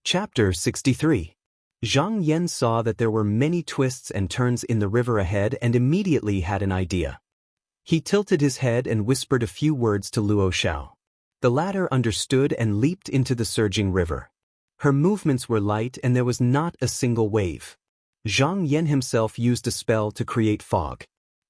Chapter 63. Zhang Yan saw that there were many twists and turns in the river ahead and immediately had an idea. He tilted his head and whispered a few words to Luo Xiao. The latter understood and leaped into the surging river. Her movements were light and there was not a single wave. Zhang Yan himself used a spell to create fog.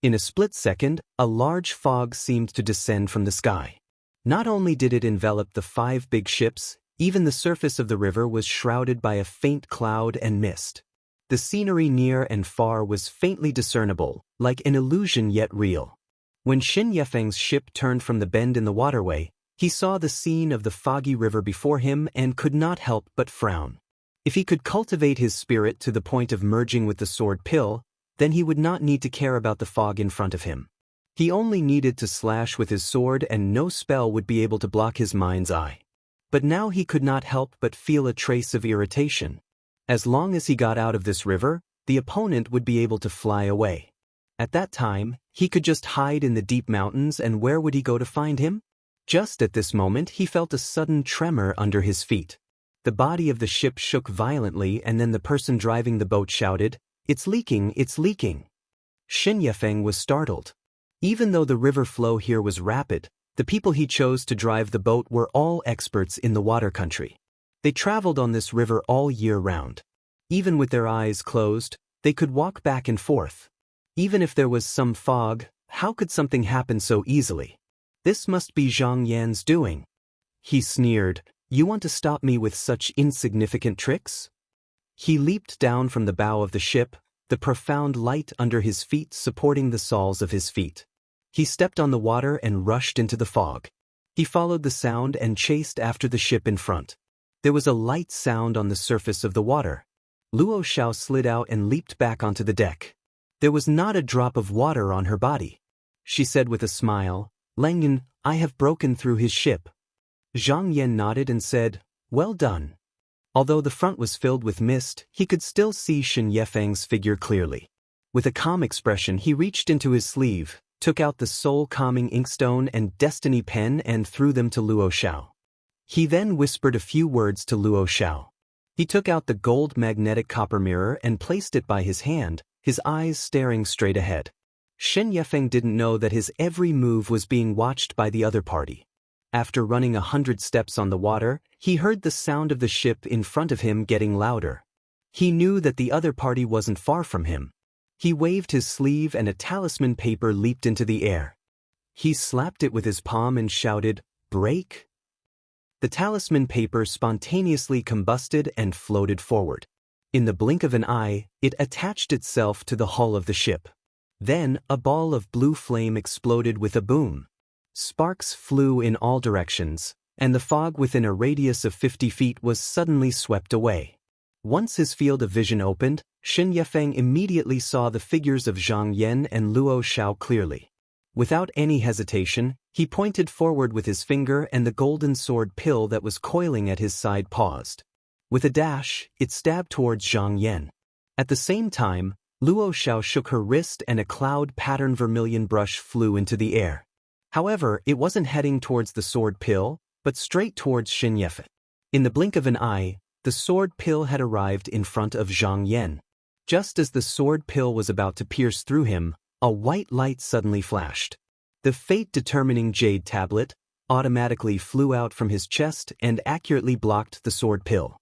In a split second, a large fog seemed to descend from the sky. Not only did it envelop the 5 big ships, even the surface of the river was shrouded by a faint cloud and mist. The scenery near and far was faintly discernible, like an illusion yet real. When Xin Yefeng's ship turned from the bend in the waterway, he saw the scene of the foggy river before him and could not help but frown. If he could cultivate his spirit to the point of merging with the sword pill, then he would not need to care about the fog in front of him. He only needed to slash with his sword and no spell would be able to block his mind's eye. But now he could not help but feel a trace of irritation. As long as he got out of this river, the opponent would be able to fly away. At that time, he could just hide in the deep mountains, and where would he go to find him? Just at this moment he felt a sudden tremor under his feet. The body of the ship shook violently and then the person driving the boat shouted, "It's leaking, it's leaking." Xin Yefeng was startled. Even though the river flow here was rapid, the people he chose to drive the boat were all experts in the water country. They traveled on this river all year round. Even with their eyes closed, they could walk back and forth. Even if there was some fog, how could something happen so easily? This must be Zhang Yan's doing. He sneered, "You want to stop me with such insignificant tricks?" He leaped down from the bow of the ship, the profound light under his feet supporting the soles of his feet. He stepped on the water and rushed into the fog. He followed the sound and chased after the ship in front. There was a light sound on the surface of the water. Luo Xiao slid out and leaped back onto the deck. There was not a drop of water on her body. She said with a smile, "Langyan, I have broken through his ship." Zhang Yan nodded and said, "Well done." Although the front was filled with mist, he could still see Xin Yefeng's figure clearly. With a calm expression he reached into his sleeve, took out the soul-calming inkstone and destiny pen and threw them to Luo Xiao. He then whispered a few words to Luo Xiao. He took out the gold magnetic copper mirror and placed it by his hand, his eyes staring straight ahead. Xin Yefeng didn't know that his every move was being watched by the other party. After running 100 steps on the water, he heard the sound of the ship in front of him getting louder. He knew that the other party wasn't far from him. He waved his sleeve and a talisman paper leaped into the air. He slapped it with his palm and shouted, "Break!" The talisman paper spontaneously combusted and floated forward. In the blink of an eye, it attached itself to the hull of the ship. Then, a ball of blue flame exploded with a boom. Sparks flew in all directions, and the fog within a radius of 50 feet was suddenly swept away. Once his field of vision opened, Xin Yefeng immediately saw the figures of Zhang Yan and Luo Xiao clearly. Without any hesitation, he pointed forward with his finger and the golden sword pill that was coiling at his side paused. With a dash, it stabbed towards Zhang Yan. At the same time, Luo Xiao shook her wrist and a cloud-patterned vermilion brush flew into the air. However, it wasn't heading towards the sword pill, but straight towards Xin Yefeng. In the blink of an eye, the sword pill had arrived in front of Zhang Yan. Just as the sword pill was about to pierce through him, a white light suddenly flashed. The fate-determining jade tablet automatically flew out from his chest and accurately blocked the sword pill.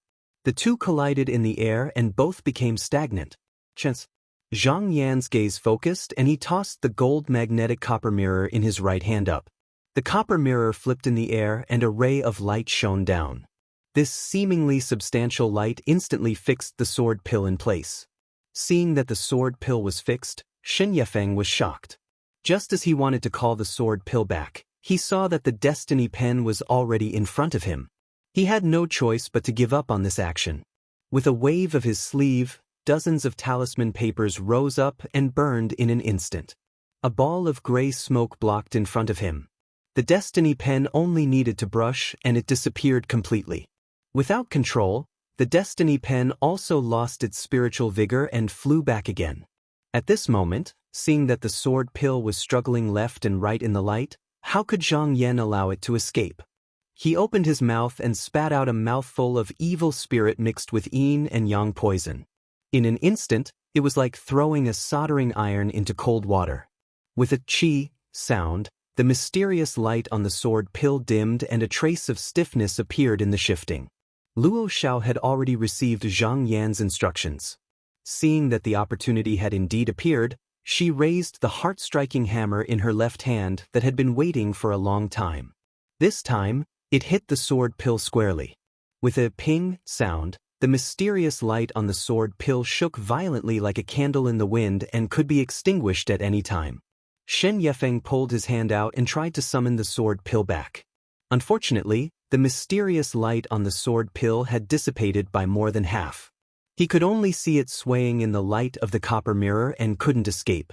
The two collided in the air and both became stagnant. Zhang Yan's gaze focused and he tossed the gold magnetic copper mirror in his right hand up. The copper mirror flipped in the air and a ray of light shone down. This seemingly substantial light instantly fixed the sword pill in place. Seeing that the sword pill was fixed, Xin Yefeng was shocked. Just as he wanted to call the sword pill back, he saw that the destiny pen was already in front of him. He had no choice but to give up on this action. With a wave of his sleeve, dozens of talisman papers rose up and burned in an instant. A ball of gray smoke blocked in front of him. The destiny pen only needed to brush and it disappeared completely. Without control, the destiny pen also lost its spiritual vigor and flew back again. At this moment, seeing that the sword pill was struggling left and right in the light, how could Zhang Yan allow it to escape? He opened his mouth and spat out a mouthful of evil spirit mixed with yin and yang poison. In an instant, it was like throwing a soldering iron into cold water. With a chi sound, the mysterious light on the sword pill dimmed and a trace of stiffness appeared in the shifting. Luo Xiao had already received Zhang Yan's instructions. Seeing that the opportunity had indeed appeared, she raised the heart-striking hammer in her left hand that had been waiting for a long time. This time, it hit the sword pill squarely. With a ping sound, the mysterious light on the sword pill shook violently like a candle in the wind and could be extinguished at any time. Shen Yefeng pulled his hand out and tried to summon the sword pill back. Unfortunately, the mysterious light on the sword pill had dissipated by more than half. He could only see it swaying in the light of the copper mirror and couldn't escape.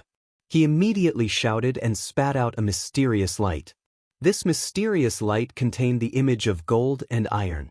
He immediately shouted and spat out a mysterious light. This mysterious light contained the image of gold and iron.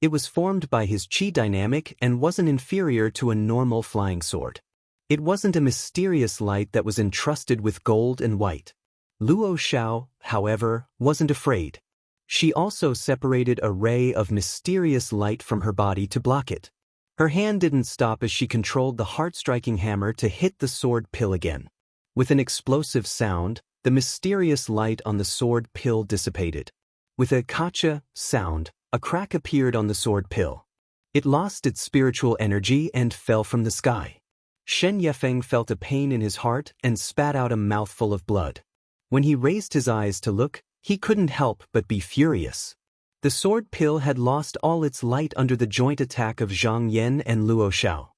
It was formed by his chi dynamic and wasn't inferior to a normal flying sword. It wasn't a mysterious light that was entrusted with gold and white. Luo Xiao, however, wasn't afraid. She also separated a ray of mysterious light from her body to block it. Her hand didn't stop as she controlled the heart-striking hammer to hit the sword pill again. With an explosive sound, the mysterious light on the sword pill dissipated. With a kacha sound, a crack appeared on the sword pill. It lost its spiritual energy and fell from the sky. Shen Yefeng felt a pain in his heart and spat out a mouthful of blood. When he raised his eyes to look, he couldn't help but be furious. The sword pill had lost all its light under the joint attack of Zhang Yan and Luo Xiao.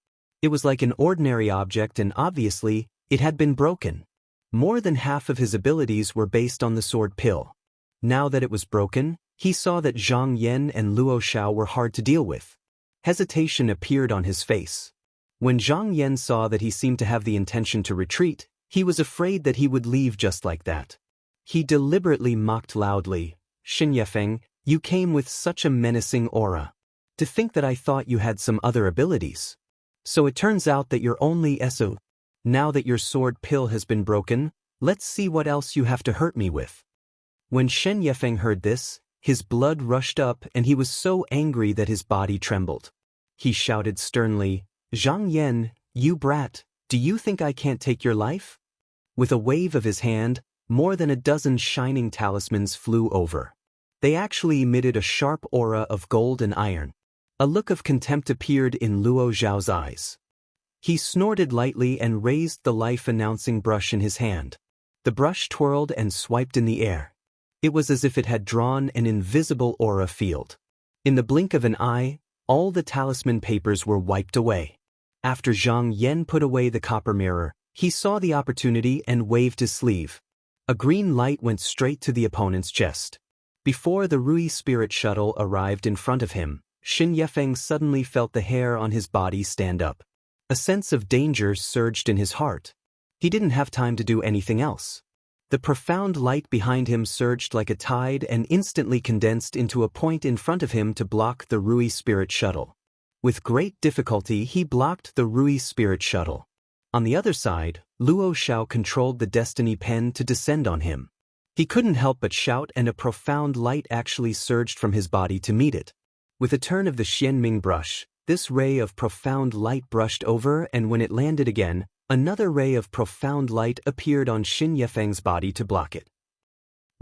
It was like an ordinary object and obviously, it had been broken. More than half of his abilities were based on the sword pill. Now that it was broken, he saw that Zhang Yan and Luo Xiao were hard to deal with. Hesitation appeared on his face. When Zhang Yan saw that he seemed to have the intention to retreat, he was afraid that he would leave just like that. He deliberately mocked loudly, "Shen Yefeng, you came with such a menacing aura. To think that I thought you had some other abilities. So it turns out that you're only SO. Now that your sword pill has been broken, let's see what else you have to hurt me with." When Shen Yefeng heard this, his blood rushed up and he was so angry that his body trembled. He shouted sternly, "Zhang Yan, you brat, do you think I can't take your life?" With a wave of his hand, more than a dozen shining talismans flew over. They actually emitted a sharp aura of gold and iron. A look of contempt appeared in Luo Xiao's eyes. He snorted lightly and raised the life-announcing brush in his hand. The brush twirled and swiped in the air. It was as if it had drawn an invisible aura field. In the blink of an eye, all the talisman papers were wiped away. After Zhang Yan put away the copper mirror, he saw the opportunity and waved his sleeve. A green light went straight to the opponent's chest. Before the Rui spirit shuttle arrived in front of him, Shen Yefeng suddenly felt the hair on his body stand up. A sense of danger surged in his heart. He didn't have time to do anything else. The profound light behind him surged like a tide and instantly condensed into a point in front of him to block the Rui spirit shuttle. With great difficulty he blocked the Rui spirit shuttle. On the other side, Luo Xiao controlled the destiny pen to descend on him. He couldn't help but shout and a profound light actually surged from his body to meet it. With a turn of the Xianming brush, this ray of profound light brushed over and when it landed again, another ray of profound light appeared on Shen Yefeng's body to block it.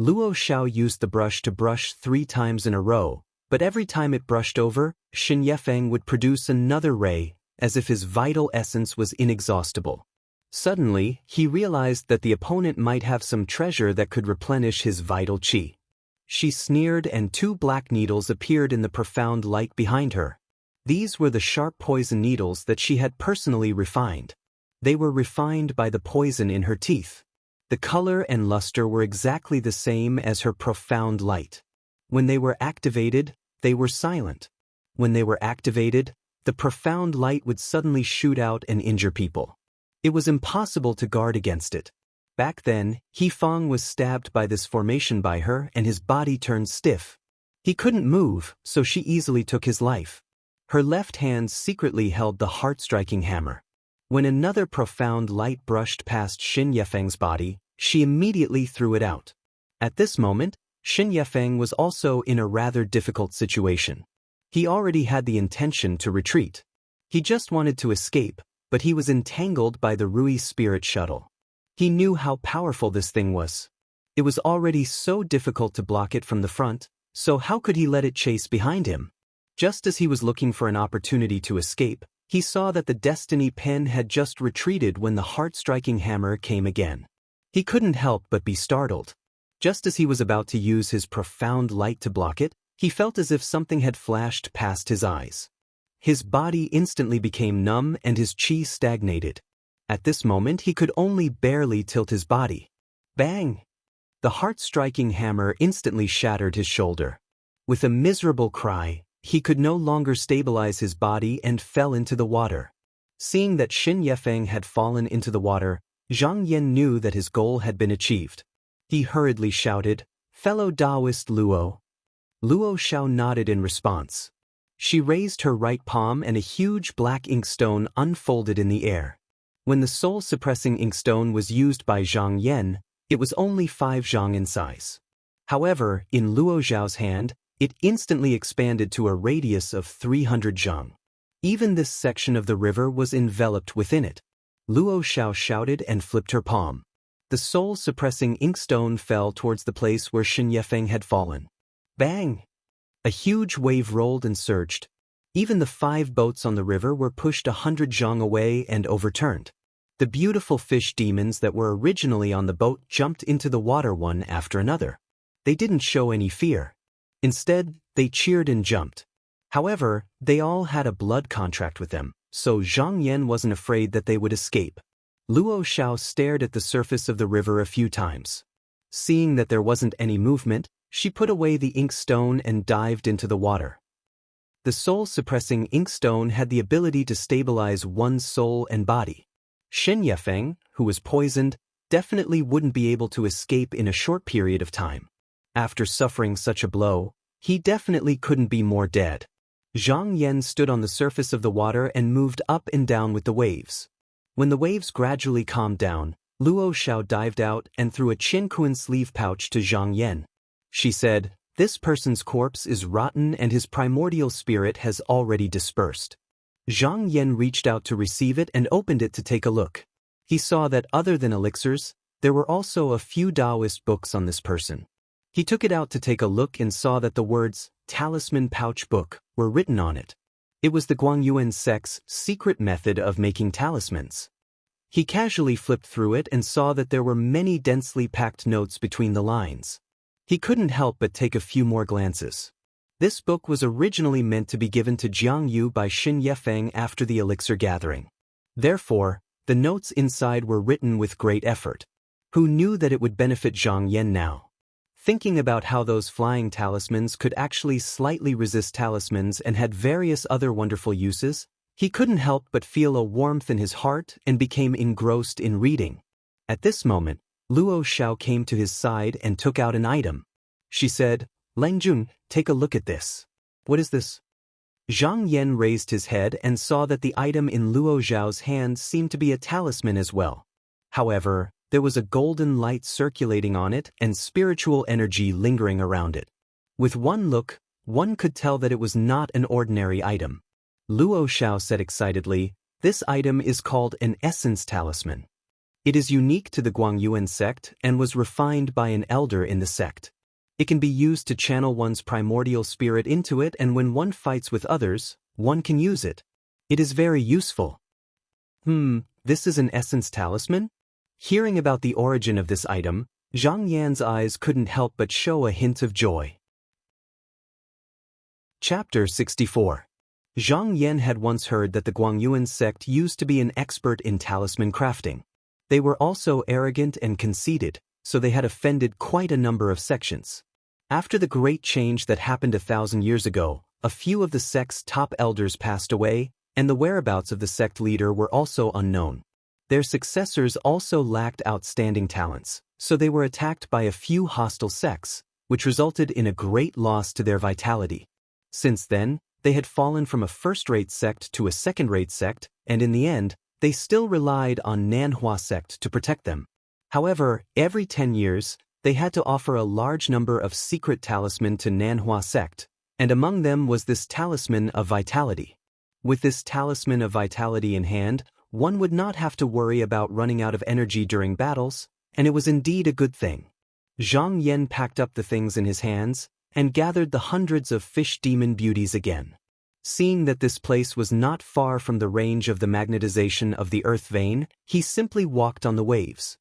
Luo Xiao used the brush to brush 3 times in a row, but every time it brushed over, Shen Yefeng would produce another ray, as if his vital essence was inexhaustible. Suddenly, he realized that the opponent might have some treasure that could replenish his vital chi. She sneered and 2 black needles appeared in the profound light behind her. These were the sharp poison needles that she had personally refined. They were refined by the poison in her teeth. The color and luster were exactly the same as her profound light. When they were activated, they were silent. When they were activated, the profound light would suddenly shoot out and injure people. It was impossible to guard against it. Back then, He Feng was stabbed by this formation by her and his body turned stiff. He couldn't move, so she easily took his life. Her left hand secretly held the heart-striking hammer. When another profound light brushed past Shen Yefeng's body, she immediately threw it out. At this moment, Xin Yefeng was also in a rather difficult situation. He already had the intention to retreat. He just wanted to escape, but he was entangled by the Rui spirit shuttle. He knew how powerful this thing was. It was already so difficult to block it from the front, so how could he let it chase behind him? Just as he was looking for an opportunity to escape, he saw that the destiny pen had just retreated when the heart-striking hammer came again. He couldn't help but be startled. Just as he was about to use his profound light to block it, he felt as if something had flashed past his eyes. His body instantly became numb and his chi stagnated. At this moment he could only barely tilt his body. Bang! The heart-striking hammer instantly shattered his shoulder. With a miserable cry, he could no longer stabilize his body and fell into the water. Seeing that Xin Yefeng had fallen into the water, Zhang Yan knew that his goal had been achieved. He hurriedly shouted, "Fellow Taoist Luo." Luo Xiao nodded in response. She raised her right palm and a huge black inkstone unfolded in the air. When the soul-suppressing inkstone was used by Zhang Yan, it was only 5 zhang in size. However, in Luo Xiao's hand, it instantly expanded to a radius of 300 zhang. Even this section of the river was enveloped within it. Luo Xiao shouted and flipped her palm. The soul-suppressing inkstone fell towards the place where Xin Yefeng had fallen. Bang! A huge wave rolled and surged. Even the 5 boats on the river were pushed 100 zhang away and overturned. The beautiful fish demons that were originally on the boat jumped into the water one after another. They didn't show any fear. Instead, they cheered and jumped. However, they all had a blood contract with them, so Zhang Yan wasn't afraid that they would escape. Luo Xiao stared at the surface of the river a few times. Seeing that there wasn't any movement, she put away the inkstone and dived into the water. The soul-suppressing inkstone had the ability to stabilize one's soul and body. Xin Yefeng, who was poisoned, definitely wouldn't be able to escape in a short period of time. After suffering such a blow, he definitely couldn't be more dead. Zhang Yan stood on the surface of the water and moved up and down with the waves. When the waves gradually calmed down, Luo Xiao dived out and threw a Qinquan sleeve pouch to Zhang Yan. She said, "This person's corpse is rotten and his primordial spirit has already dispersed." Zhang Yan reached out to receive it and opened it to take a look. He saw that other than elixirs, there were also a few Taoist books on this person. He took it out to take a look and saw that the words, "Talisman Pouch Book," were written on it. It was the Guangyuan sect's secret method of making talismans. He casually flipped through it and saw that there were many densely packed notes between the lines. He couldn't help but take a few more glances. This book was originally meant to be given to Jiang Yu by Xin Yefeng after the elixir gathering. Therefore, the notes inside were written with great effort. Who knew that it would benefit Zhang Yan now? Thinking about how those flying talismans could actually slightly resist talismans and had various other wonderful uses, he couldn't help but feel a warmth in his heart and became engrossed in reading. At this moment, Luo Xiao came to his side and took out an item. She said, "Langjun, take a look at this." "What is this?" Zhang Yan raised his head and saw that the item in Luo Xiao's hand seemed to be a talisman as well. However, there was a golden light circulating on it and spiritual energy lingering around it. With one look, one could tell that it was not an ordinary item. Luo Xiao said excitedly, "This item is called an essence talisman. It is unique to the Guangyuan sect and was refined by an elder in the sect. It can be used to channel one's primordial spirit into it, and when one fights with others, one can use it. It is very useful." This is an essence talisman? Hearing about the origin of this item, Zhang Yan's eyes couldn't help but show a hint of joy. Chapter 64. Zhang Yan had once heard that the Guangyuan sect used to be an expert in talisman crafting. They were also arrogant and conceited, so they had offended quite a number of sections. After the great change that happened 1,000 years ago, a few of the sect's top elders passed away, and the whereabouts of the sect leader were also unknown. Their successors also lacked outstanding talents, so they were attacked by a few hostile sects, which resulted in a great loss to their vitality. Since then, they had fallen from a first-rate sect to a second-rate sect, and in the end, they still relied on Nanhua sect to protect them. However, every 10 years, they had to offer a large number of secret talisman to Nanhua sect, and among them was this talisman of vitality. With this talisman of vitality in hand, one would not have to worry about running out of energy during battles, and it was indeed a good thing. Zhang Yan packed up the things in his hands and gathered the hundreds of fish demon beauties again. Seeing that this place was not far from the range of the magnetization of the earth vein, he simply walked on the waves.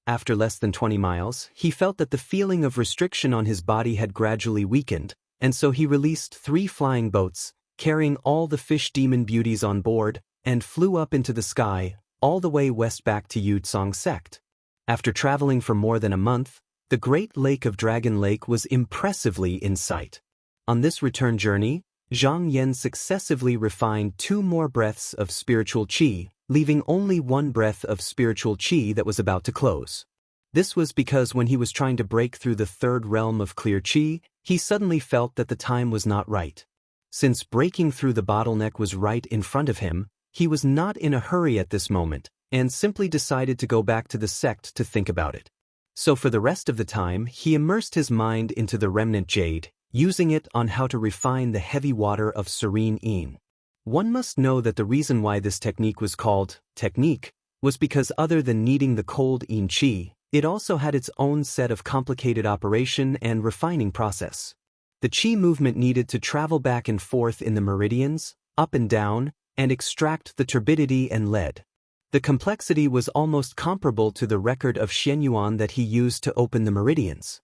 After less than 20 miles, he felt that the feeling of restriction on his body had gradually weakened, and so he released 3 flying boats, carrying all the fish demon beauties on board, and flew up into the sky, all the way west back to Yudsong sect. After traveling for more than a month, the Great Lake of Dragon Lake was impressively in sight. On this return journey, Zhang Yan successively refined 2 more breaths of spiritual qi, leaving only 1 breath of spiritual qi that was about to close. This was because when he was trying to break through the 3rd realm of clear qi, he suddenly felt that the time was not right. Since breaking through the bottleneck was right in front of him, he was not in a hurry at this moment, and simply decided to go back to the sect to think about it. So for the rest of the time, he immersed his mind into the remnant jade, using it on how to refine the heavy water of serene yin. One must know that the reason why this technique was called technique was because other than needing the cold yin qi, it also had its own set of complicated operation and refining process. The qi movement needed to travel back and forth in the meridians, up and down, and extract the turbidity and lead. The complexity was almost comparable to the record of Shenyuan that he used to open the meridians.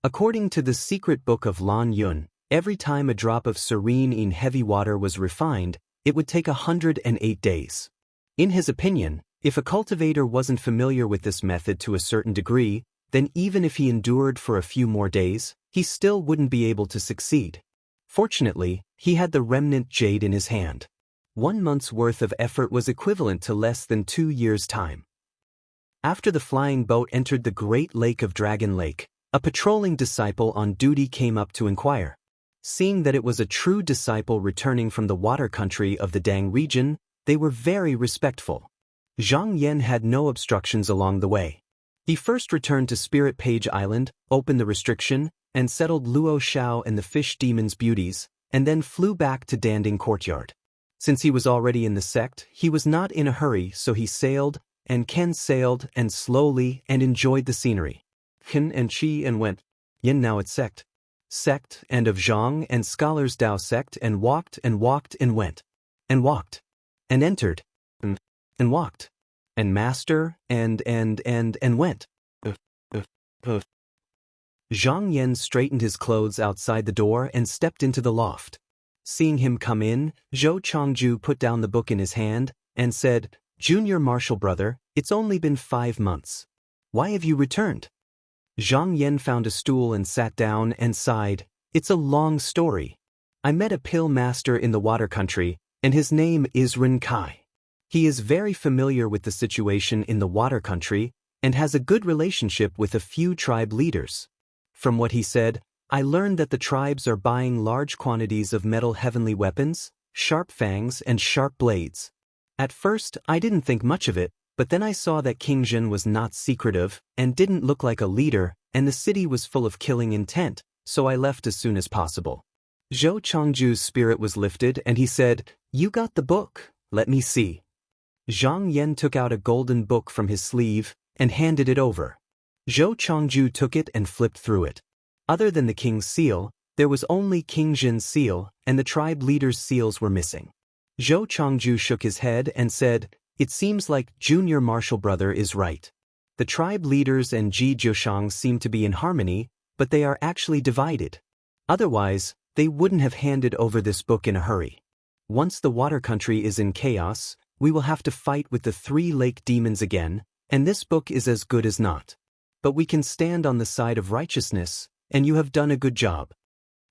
According to the secret book of Lan Yun, every time a drop of serene in heavy water was refined, it would take 108 days. In his opinion, if a cultivator wasn't familiar with this method to a certain degree, then even if he endured for a few more days, he still wouldn't be able to succeed. Fortunately, he had the remnant jade in his hand. 1 month's worth of effort was equivalent to less than 2 years' time. After the flying boat entered the Great Lake of Dragon Lake, a patrolling disciple on duty came up to inquire. Seeing that it was a true disciple returning from the water country of the Dang region, they were very respectful. Zhang Yan had no obstructions along the way. He first returned to Spirit Page Island, opened the restriction, and settled Luo Xiao and the fish demon's beauties, and then flew back to Danding Courtyard. Since he was already in the sect, he was not in a hurry, so he sailed, and Ken sailed, and slowly, and enjoyed the scenery. Ken and Qi and went. Yin now at sect. Sect, and of Zhang and scholars Dao sect, and walked, and walked, and went. And walked. And entered. And walked. And master, and went. Zhang Yan straightened his clothes outside the door and stepped into the loft. Seeing him come in, Zhou Chongju put down the book in his hand and said, "Junior Marshal brother, it's only been 5 months. Why have you returned?" Zhang Yan found a stool and sat down and sighed. "It's a long story. I met a pill master in the water country, and his name is Ren Kai. He is very familiar with the situation in the water country and has a good relationship with a few tribe leaders. From what he said, I learned that the tribes are buying large quantities of metal heavenly weapons, sharp fangs and sharp blades. At first, I didn't think much of it, but then I saw that King Jin was not secretive and didn't look like a leader, and the city was full of killing intent, so I left as soon as possible." Zhou Chongju's spirit was lifted and he said, "You got the book, let me see." Zhang Yan took out a golden book from his sleeve and handed it over. Zhou Chongju took it and flipped through it. Other than the king's seal, there was only King Jin's seal, and the tribe leaders' seals were missing. Zhou Chongju shook his head and said, "It seems like Junior Marshal brother is right. The tribe leaders and Ji Jiushang seem to be in harmony, but they are actually divided. Otherwise, they wouldn't have handed over this book in a hurry. Once the water country is in chaos, we will have to fight with the 3 lake demons again, and this book is as good as not. But we can stand on the side of righteousness, and you have done a good job."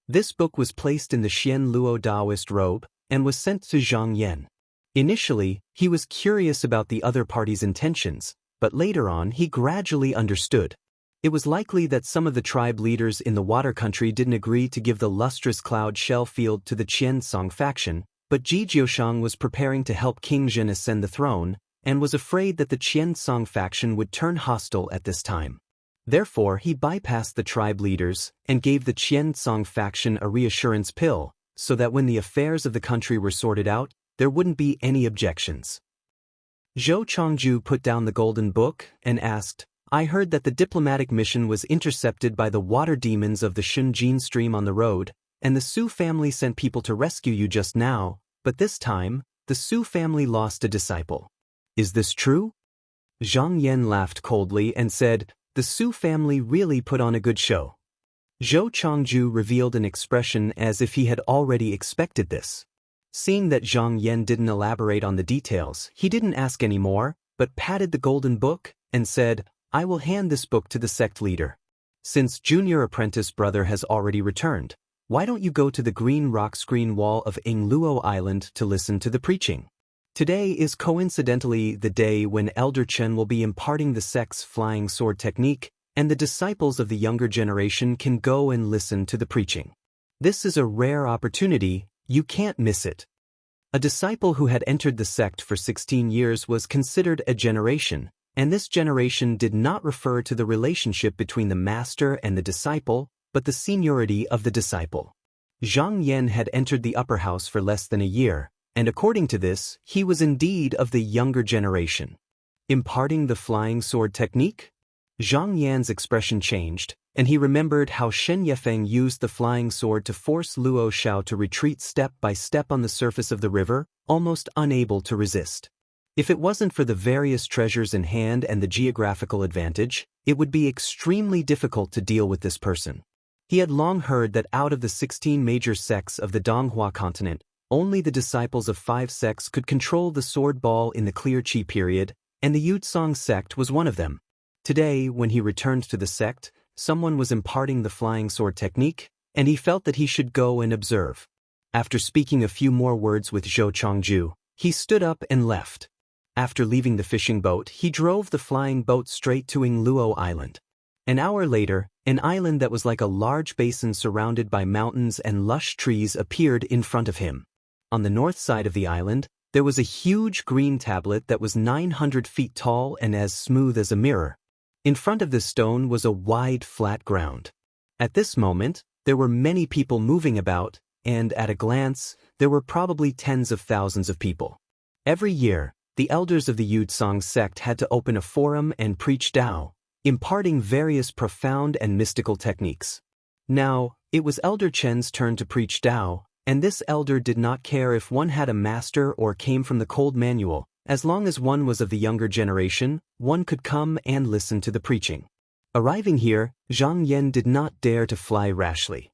This book was placed in the Xian Luo Daoist robe and was sent to Zhang Yan. Initially, he was curious about the other party's intentions, but later on he gradually understood. It was likely that some of the tribe leaders in the water country didn't agree to give the lustrous cloud shell field to the Qiansong faction, but Ji Jiushang was preparing to help King Jin ascend the throne, and was afraid that the Qiansong faction would turn hostile at this time. Therefore he bypassed the tribe leaders and gave the Qianzong faction a reassurance pill, so that when the affairs of the country were sorted out, there wouldn't be any objections. Zhou Chongju put down the golden book and asked, "I heard that the diplomatic mission was intercepted by the water demons of the Shunjin stream on the road, and the Su family sent people to rescue you just now, but this time, the Su family lost a disciple. Is this true?" Zhang Yan laughed coldly and said, "The Su family really put on a good show." Zhou Chongju revealed an expression as if he had already expected this. Seeing that Zhang Yan didn't elaborate on the details, he didn't ask any more, but patted the golden book and said, "I will hand this book to the sect leader. Since junior apprentice brother has already returned, why don't you go to the green rock screen wall of Ingluo Island to listen to the preaching? Today is coincidentally the day when Elder Chen will be imparting the sect's flying sword technique, and the disciples of the younger generation can go and listen to the preaching. This is a rare opportunity, you can't miss it." A disciple who had entered the sect for 16 years was considered a generation, and this generation did not refer to the relationship between the master and the disciple, but the seniority of the disciple. Zhang Yan had entered the upper house for less than a year, and according to this, he was indeed of the younger generation. Imparting the flying sword technique? Zhang Yan's expression changed, and he remembered how Shen Yefeng used the flying sword to force Luo Xiao to retreat step by step on the surface of the river, almost unable to resist. If it wasn't for the various treasures in hand and the geographical advantage, it would be extremely difficult to deal with this person. He had long heard that out of the 16 major sects of the Donghua continent, only the disciples of 5 sects could control the sword ball in the clear Qi period, and the Yuzong sect was one of them. Today, when he returned to the sect, someone was imparting the flying sword technique, and he felt that he should go and observe. After speaking a few more words with Zhou Chongju, he stood up and left. After leaving the fishing boat, he drove the flying boat straight to Ingluo Island. An hour later, an island that was like a large basin surrounded by mountains and lush trees appeared in front of him. On the north side of the island, there was a huge green tablet that was 900 feet tall and as smooth as a mirror. In front of this stone was a wide, flat ground. At this moment, there were many people moving about, and at a glance, there were probably tens of thousands of people. Every year, the elders of the Yuzong sect had to open a forum and preach Tao, imparting various profound and mystical techniques. Now, it was Elder Chen's turn to preach Tao, and this elder did not care if one had a master or came from the cold manual. As long as one was of the younger generation, one could come and listen to the preaching. Arriving here, Zhang Yan did not dare to fly rashly.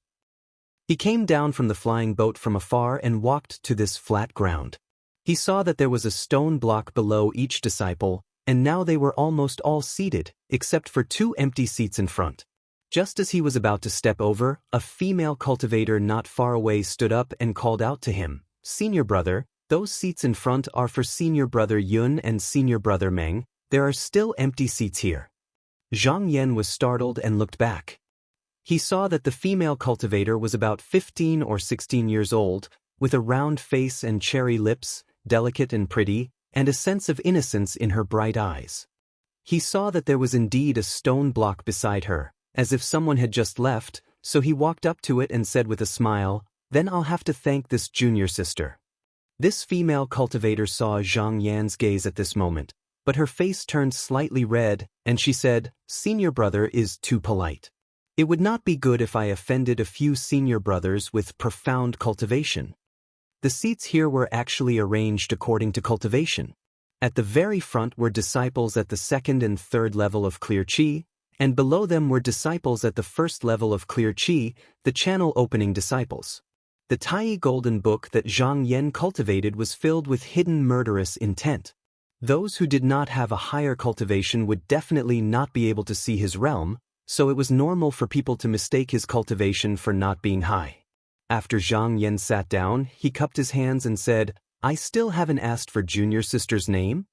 He came down from the flying boat from afar and walked to this flat ground. He saw that there was a stone block below each disciple, and now they were almost all seated, except for 2 empty seats in front. Just as he was about to step over, a female cultivator not far away stood up and called out to him, "Senior brother, those seats in front are for senior brother Yun and senior brother Meng. There are still empty seats here." Zhang Yan was startled and looked back. He saw that the female cultivator was about 15 or 16 years old, with a round face and cherry lips, delicate and pretty, and a sense of innocence in her bright eyes. He saw that there was indeed a stone block beside her, as if someone had just left, so he walked up to it and said with a smile, "Then I'll have to thank this junior sister." This female cultivator saw Zhang Yan's gaze at this moment, but her face turned slightly red, and she said, "Senior brother is too polite. It would not be good if I offended a few senior brothers with profound cultivation." The seats here were actually arranged according to cultivation. At the very front were disciples at the 2nd and 3rd level of clear Qi, and below them were disciples at the 1st level of clear Qi, the channel opening disciples. The tiny golden book that Zhang Yan cultivated was filled with hidden murderous intent. Those who did not have a higher cultivation would definitely not be able to see his realm, so it was normal for people to mistake his cultivation for not being high. After Zhang Yan sat down, he cupped his hands and said, "I still haven't asked for junior sister's name?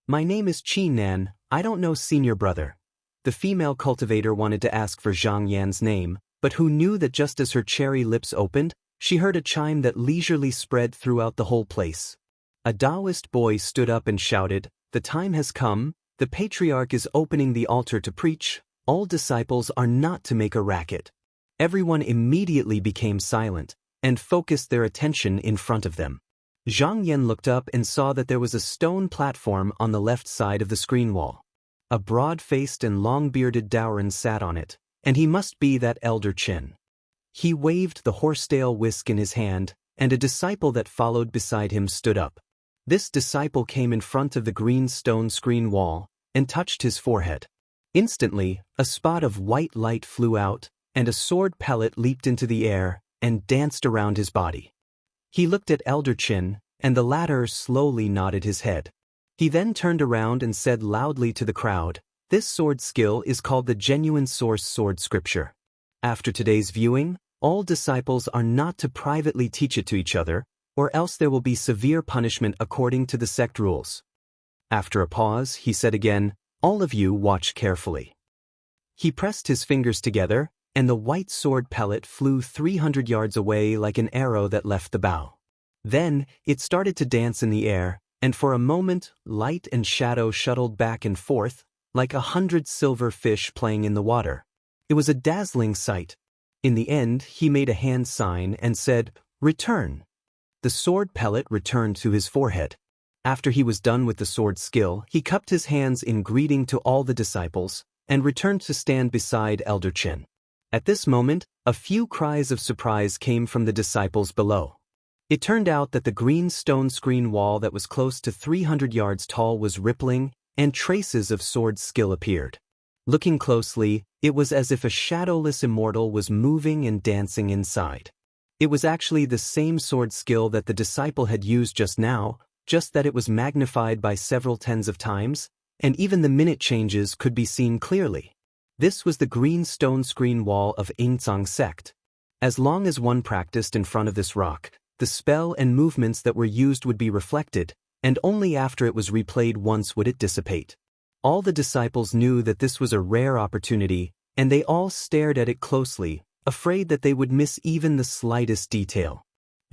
My name is Qi Nan, I don't know senior brother." The female cultivator wanted to ask for Zhang Yan's name, but who knew that just as her cherry lips opened, she heard a chime that leisurely spread throughout the whole place. A Taoist boy stood up and shouted, "The time has come, the patriarch is opening the altar to preach, All disciples are not to make a racket. Everyone immediately became silent and focused their attention in front of them. Zhang Yan looked up and saw that there was a stone platform on the left side of the screen wall. A broad-faced and long-bearded Daoran sat on it, and he must be that elder Qin. He waved the horsetail whisk in his hand, and a disciple that followed beside him stood up. This disciple came in front of the green stone screen wall and touched his forehead. Instantly, a spot of white light flew out, and a sword pellet leaped into the air and danced around his body. He looked at Elder Qin, and the latter slowly nodded his head. He then turned around and said loudly to the crowd, "This sword skill is called the genuine source sword scripture. After today's viewing, all disciples are not to privately teach it to each other, or else there will be severe punishment according to the sect rules." After a pause, he said again, "All of you watch carefully." He pressed his fingers together, and the white sword pellet flew 300 yards away like an arrow that left the bow. Then, it started to dance in the air, and for a moment, light and shadow shuttled back and forth, like 100 silver fish playing in the water. It was a dazzling sight. In the end, he made a hand sign and said, "Return." The sword pellet returned to his forehead. After he was done with the sword skill, he cupped his hands in greeting to all the disciples, and returned to stand beside Elder Qin. At this moment, a few cries of surprise came from the disciples below. It turned out that the green stone screen wall that was close to 300 yards tall was rippling, and traces of sword skill appeared. Looking closely, it was as if a shadowless immortal was moving and dancing inside. It was actually the same sword skill that the disciple had used just now, just that it was magnified by several tens of times, and even the minute changes could be seen clearly. This was the green stone screen wall of Yingzang sect. As long as one practiced in front of this rock, the spell and movements that were used would be reflected, and only after it was replayed once would it dissipate. All the disciples knew that this was a rare opportunity, and they all stared at it closely, afraid that they would miss even the slightest detail.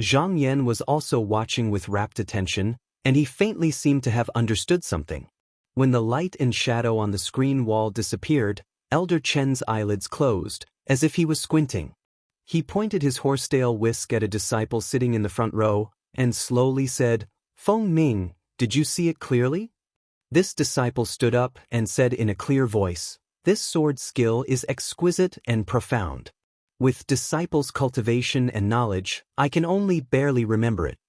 Zhang Yan was also watching with rapt attention, and he faintly seemed to have understood something. When the light and shadow on the screen wall disappeared, Elder Chen's eyelids closed, as if he was squinting. He pointed his horsetail whisk at a disciple sitting in the front row, and slowly said, "Feng Ming, did you see it clearly?" This disciple stood up and said in a clear voice, "This sword skill is exquisite and profound. With disciples' cultivation and knowledge, I can only barely remember it."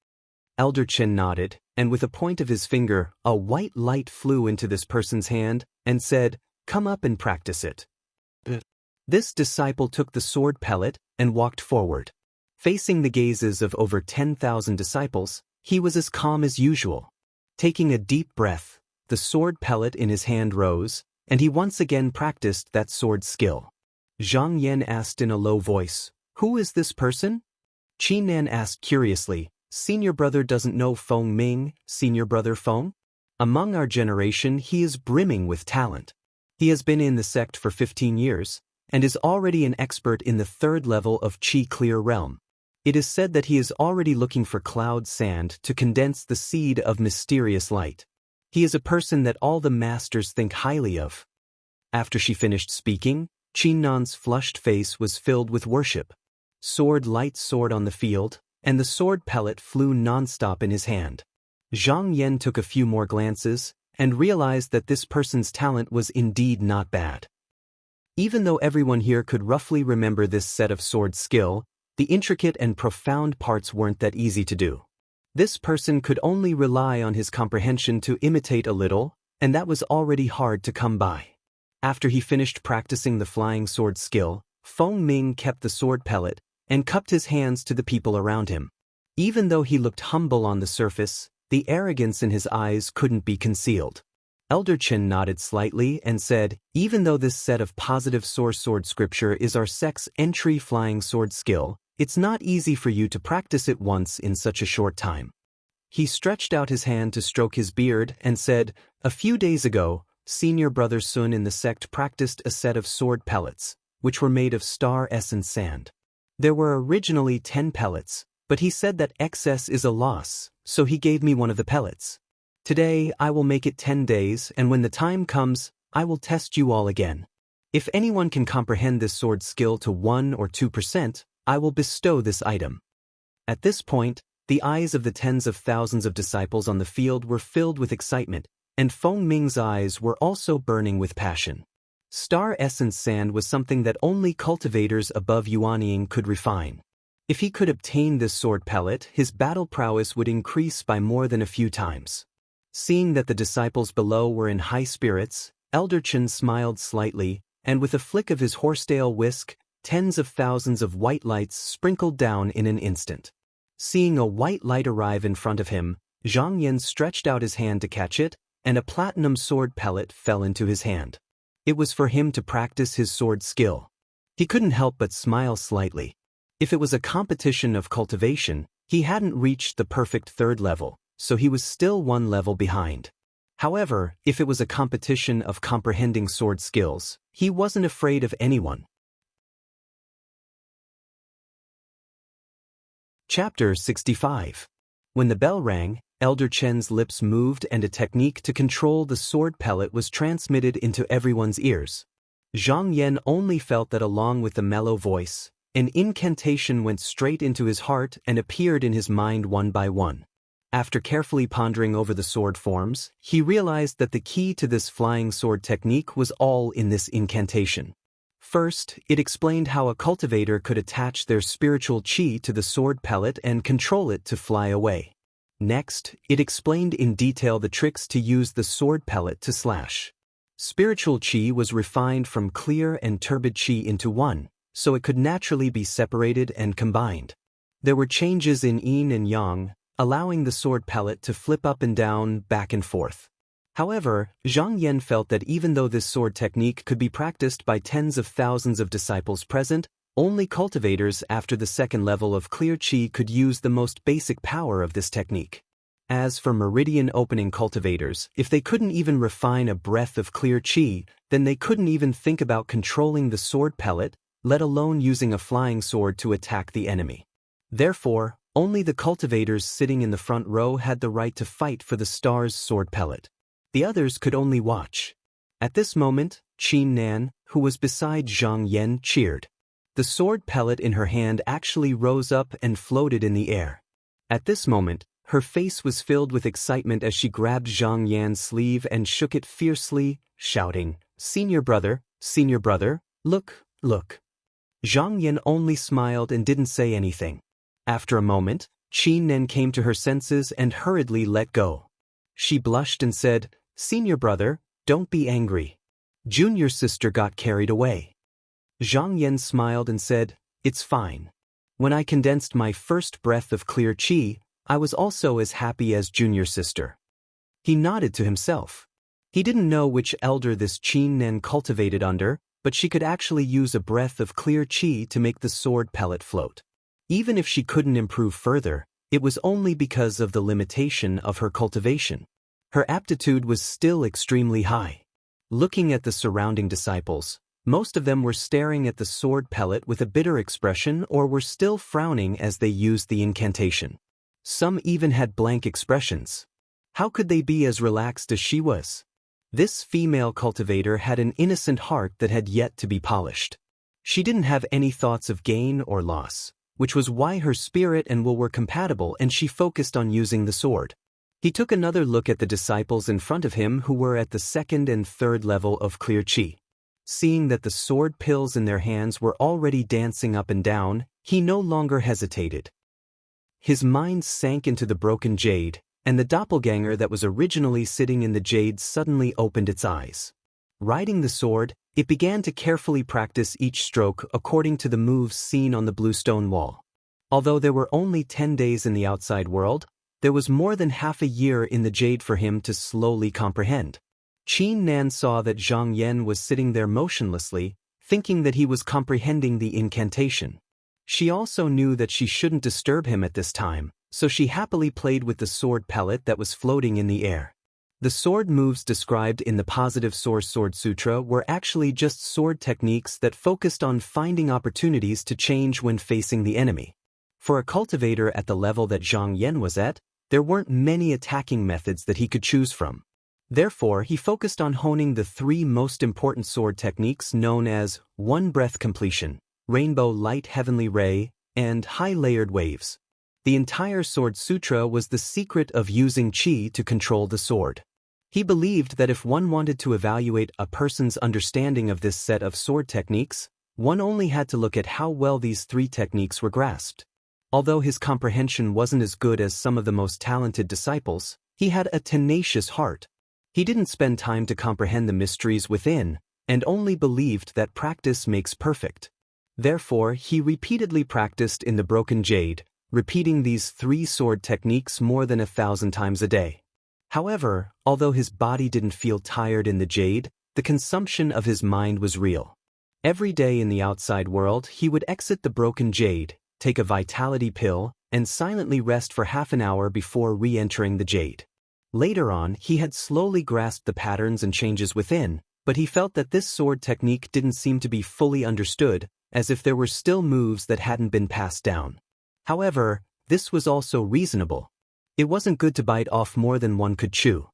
Elder Chen nodded, and with a point of his finger, a white light flew into this person's hand, and said, "Come up and practice it." This disciple took the sword pellet and walked forward. Facing the gazes of over 10,000 disciples, he was as calm as usual. Taking a deep breath, the sword pellet in his hand rose, and he once again practiced that sword skill. Zhang Yan asked in a low voice, "Who is this person?" Qi Nan asked curiously, "Senior brother doesn't know Feng Ming, senior brother Feng? Among our generation, he is brimming with talent. He has been in the sect for 15 years, and is already an expert in the 3rd level of Qi Clear Realm. It is said that he is already looking for cloud sand to condense the seed of mysterious light. He is a person that all the masters think highly of." After she finished speaking, Qi Nan's flushed face was filled with worship. Light sword on the field, and the sword pellet flew non-stop in his hand. Zhang Yan took a few more glances, and realized that this person's talent was indeed not bad. Even though everyone here could roughly remember this set of sword skill, the intricate and profound parts weren't that easy to do. This person could only rely on his comprehension to imitate a little, and that was already hard to come by. After he finished practicing the flying sword skill, Feng Ming kept the sword pellet and cupped his hands to the people around him. Even though he looked humble on the surface, the arrogance in his eyes couldn't be concealed. Elder Qin nodded slightly and said, "Even though this set of positive source sword scripture is our sect's entry flying sword skill, it's not easy for you to practice it once in such a short time." He stretched out his hand to stroke his beard and said, "A few days ago, senior brother Sun in the sect practiced a set of sword pellets, which were made of star essence sand. There were originally 10 pellets, but he said that excess is a loss, so he gave me one of the pellets. Today I will make it 10 days, and when the time comes, I will test you all again. If anyone can comprehend this sword skill to 1 or 2%, I will bestow this item. At this point, the eyes of the tens of thousands of disciples on the field were filled with excitement, and Feng Ming's eyes were also burning with passion. Star Essence Sand was something that only cultivators above Yuanying could refine. If he could obtain this sword pellet, his battle prowess would increase by more than a few times. Seeing that the disciples below were in high spirits, Elder Chen smiled slightly, and with a flick of his horsetail whisk, tens of thousands of white lights sprinkled down in an instant. Seeing a white light arrive in front of him, Zhang Yan stretched out his hand to catch it, and a platinum sword pellet fell into his hand. It was for him to practice his sword skill. He couldn't help but smile slightly. If it was a competition of cultivation, he hadn't reached the perfect third level, so he was still one level behind. However, if it was a competition of comprehending sword skills, he wasn't afraid of anyone. Chapter 65. When the bell rang, Elder Chen's lips moved and a technique to control the sword pellet was transmitted into everyone's ears. Zhang Yan only felt that along with the mellow voice, an incantation went straight into his heart and appeared in his mind one by one. After carefully pondering over the sword forms, he realized that the key to this flying sword technique was all in this incantation. First, it explained how a cultivator could attach their spiritual qi to the sword pellet and control it to fly away. Next, it explained in detail the tricks to use the sword pellet to slash. Spiritual qi was refined from clear and turbid qi into one, so it could naturally be separated and combined. There were changes in yin and yang, allowing the sword pellet to flip up and down, back and forth. However, Zhang Yan felt that even though this sword technique could be practiced by tens of thousands of disciples present, only cultivators after the second level of clear qi could use the most basic power of this technique. As for meridian opening cultivators, if they couldn't even refine a breath of clear qi, then they couldn't even think about controlling the sword pellet, let alone using a flying sword to attack the enemy. Therefore, only the cultivators sitting in the front row had the right to fight for the star's sword pellet. The others could only watch. At this moment, Qin Nan, who was beside Zhang Yan, cheered. The sword pellet in her hand actually rose up and floated in the air. At this moment, her face was filled with excitement as she grabbed Zhang Yan's sleeve and shook it fiercely, shouting, senior brother, look, look." Zhang Yan only smiled and didn't say anything. After a moment, Qin Nan came to her senses and hurriedly let go. She blushed and said, "Senior brother, don't be angry. Junior sister got carried away." Zhang Yan smiled and said, "It's fine. When I condensed my first breath of clear qi, I was also as happy as junior sister." He nodded to himself. He didn't know which elder this Qin Nan cultivated under, but she could actually use a breath of clear qi to make the sword pellet float. Even if she couldn't improve further, it was only because of the limitation of her cultivation. Her aptitude was still extremely high. Looking at the surrounding disciples, most of them were staring at the sword pellet with a bitter expression or were still frowning as they used the incantation. Some even had blank expressions. How could they be as relaxed as she was? This female cultivator had an innocent heart that had yet to be polished. She didn't have any thoughts of gain or loss, which was why her spirit and will were compatible, and she focused on using the sword. He took another look at the disciples in front of him who were at the second and third level of clear qi. Seeing that the sword pills in their hands were already dancing up and down, he no longer hesitated. His mind sank into the broken jade, and the doppelganger that was originally sitting in the jade suddenly opened its eyes. Riding the sword, it began to carefully practice each stroke according to the moves seen on the blue stone wall. Although there were only 10 days in the outside world, there was more than half a year in the jade for him to slowly comprehend. Qin Nan saw that Zhang Yan was sitting there motionlessly, thinking that he was comprehending the incantation. She also knew that she shouldn't disturb him at this time, so she happily played with the sword pellet that was floating in the air. The sword moves described in the Positive Source Sword Sutra were actually just sword techniques that focused on finding opportunities to change when facing the enemy. For a cultivator at the level that Zhang Yan was at, there weren't many attacking methods that he could choose from. Therefore, he focused on honing the three most important sword techniques known as one-breath completion, rainbow light heavenly ray, and high-layered waves. The entire Sword Sutra was the secret of using chi to control the sword. He believed that if one wanted to evaluate a person's understanding of this set of sword techniques, one only had to look at how well these three techniques were grasped. Although his comprehension wasn't as good as some of the most talented disciples, he had a tenacious heart. He didn't spend time to comprehend the mysteries within, and only believed that practice makes perfect. Therefore, he repeatedly practiced in the broken jade, repeating these three sword techniques more than 1,000 times a day. However, although his body didn't feel tired in the jade, the consumption of his mind was real. Every day in the outside world, he would exit the broken jade, take a vitality pill, and silently rest for half an hour before re-entering the jade. Later on, he had slowly grasped the patterns and changes within, but he felt that this sword technique didn't seem to be fully understood, as if there were still moves that hadn't been passed down. However, this was also reasonable. It wasn't good to bite off more than one could chew.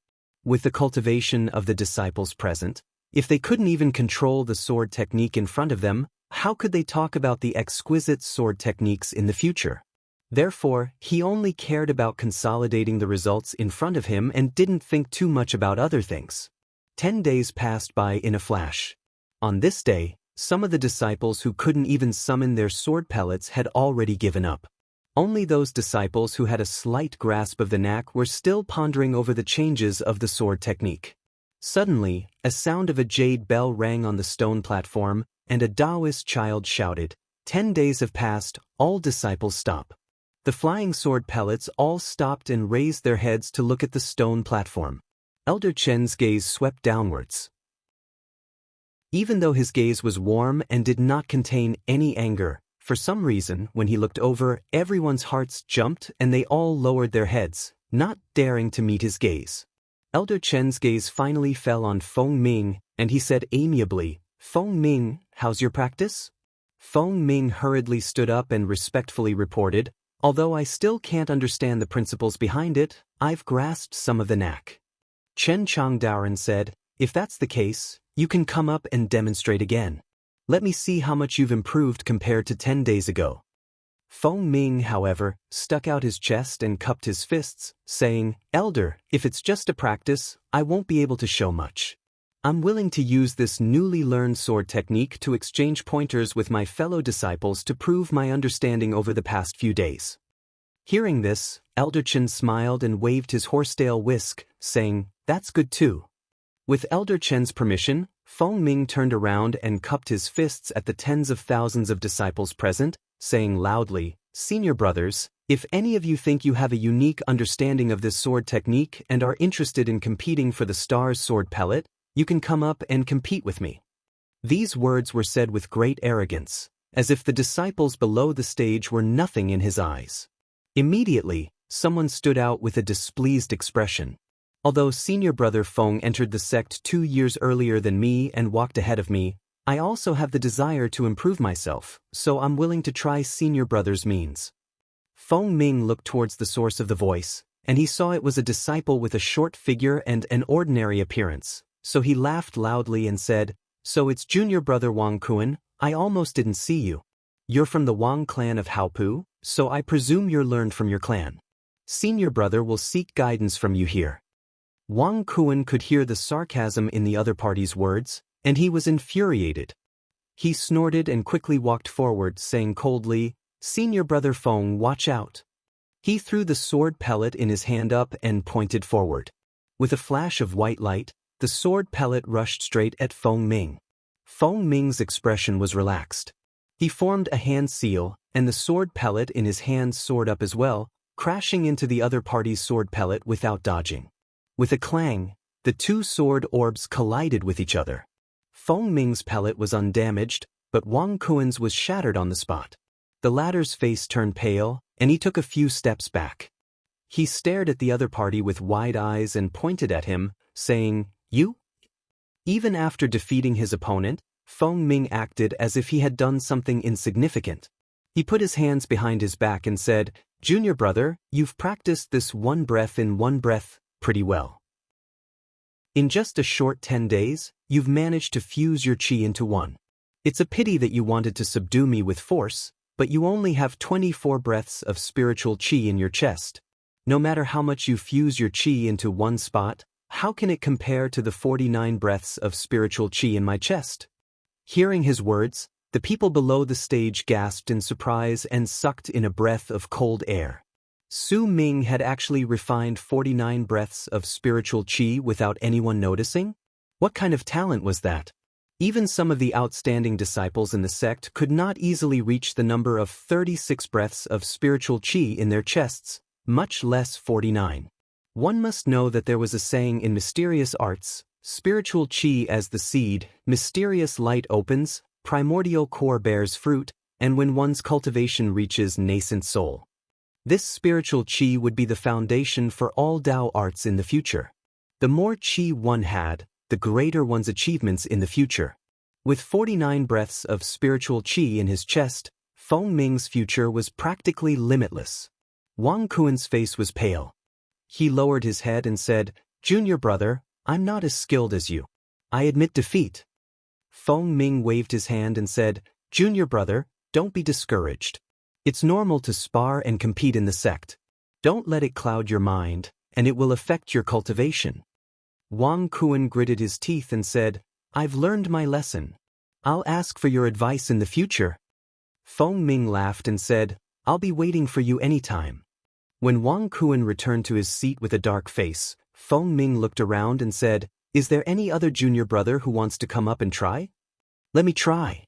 With the cultivation of the disciples present, if they couldn't even control the sword technique in front of them, how could they talk about the exquisite sword techniques in the future? Therefore, he only cared about consolidating the results in front of him and didn't think too much about other things. 10 days passed by in a flash. On this day, some of the disciples who couldn't even summon their sword pellets had already given up. Only those disciples who had a slight grasp of the knack were still pondering over the changes of the sword technique. Suddenly, a sound of a jade bell rang on the stone platform, and a Taoist child shouted, "10 days have passed, all disciples stop." The flying sword pellets all stopped and raised their heads to look at the stone platform. Elder Chen's gaze swept downwards. Even though his gaze was warm and did not contain any anger, for some reason, when he looked over, everyone's hearts jumped and they all lowered their heads, not daring to meet his gaze. Elder Chen's gaze finally fell on Feng Ming, and he said amiably, "Feng Ming, how's your practice?" Feng Ming hurriedly stood up and respectfully reported, "Although I still can't understand the principles behind it, I've grasped some of the knack." Chen Changdaoren said, "If that's the case, you can come up and demonstrate again. Let me see how much you've improved compared to 10 days ago." Feng Ming, however, stuck out his chest and cupped his fists, saying, "Elder, if it's just a practice, I won't be able to show much. I'm willing to use this newly learned sword technique to exchange pointers with my fellow disciples to prove my understanding over the past few days." Hearing this, Elder Chen smiled and waved his horsetail whisk, saying, "That's good too." With Elder Chen's permission, Feng Ming turned around and cupped his fists at the tens of thousands of disciples present, saying loudly, "Senior brothers, if any of you think you have a unique understanding of this sword technique and are interested in competing for the Star's sword pellet, you can come up and compete with me." These words were said with great arrogance, as if the disciples below the stage were nothing in his eyes. Immediately, someone stood out with a displeased expression. "Although senior brother Feng entered the sect 2 years earlier than me and walked ahead of me, I also have the desire to improve myself, so I'm willing to try senior brother's means." Feng Ming looked towards the source of the voice, and he saw it was a disciple with a short figure and an ordinary appearance, so he laughed loudly and said, "So it's junior brother Wang Kuan, I almost didn't see you. You're from the Wang clan of Haopu, so I presume you're learned from your clan. Senior brother will seek guidance from you here." Wang Kuan could hear the sarcasm in the other party's words, and he was infuriated. He snorted and quickly walked forward, saying coldly, "Senior brother Feng, watch out." He threw the sword pellet in his hand up and pointed forward. With a flash of white light, the sword pellet rushed straight at Feng Ming. Feng Ming's expression was relaxed. He formed a hand seal, and the sword pellet in his hand soared up as well, crashing into the other party's sword pellet without dodging. With a clang, the two sword orbs collided with each other. Feng Ming's pellet was undamaged, but Wang Kuan's was shattered on the spot. The latter's face turned pale, and he took a few steps back. He stared at the other party with wide eyes and pointed at him, saying, "You?" Even after defeating his opponent, Feng Ming acted as if he had done something insignificant. He put his hands behind his back and said, "Junior brother, you've practiced this one breath in one breath pretty well." In just a short 10 days, you've managed to fuse your chi into one. It's a pity that you wanted to subdue me with force, but you only have 24 breaths of spiritual chi in your chest. No matter how much you fuse your chi into one spot, how can it compare to the 49 breaths of spiritual chi in my chest? Hearing his words, the people below the stage gasped in surprise and sucked in a breath of cold air. Su Ming had actually refined 49 breaths of spiritual chi without anyone noticing? What kind of talent was that? Even some of the outstanding disciples in the sect could not easily reach the number of 36 breaths of spiritual chi in their chests, much less 49. One must know that there was a saying in mysterious arts, spiritual chi as the seed, mysterious light opens, primordial core bears fruit, and when one's cultivation reaches nascent soul. This spiritual chi would be the foundation for all Tao arts in the future. The more chi one had, the greater one's achievements in the future. With 49 breaths of spiritual chi in his chest, Feng Ming's future was practically limitless. Wang Kuan's face was pale. He lowered his head and said, "Junior brother, I'm not as skilled as you. I admit defeat." Feng Ming waved his hand and said, "Junior brother, don't be discouraged. It's normal to spar and compete in the sect. Don't let it cloud your mind, and it will affect your cultivation." Wang Kuan gritted his teeth and said, "I've learned my lesson. I'll ask for your advice in the future." Feng Ming laughed and said, "I'll be waiting for you anytime." When Wang Kuan returned to his seat with a dark face, Feng Ming looked around and said, "Is there any other junior brother who wants to come up and try? Let me try."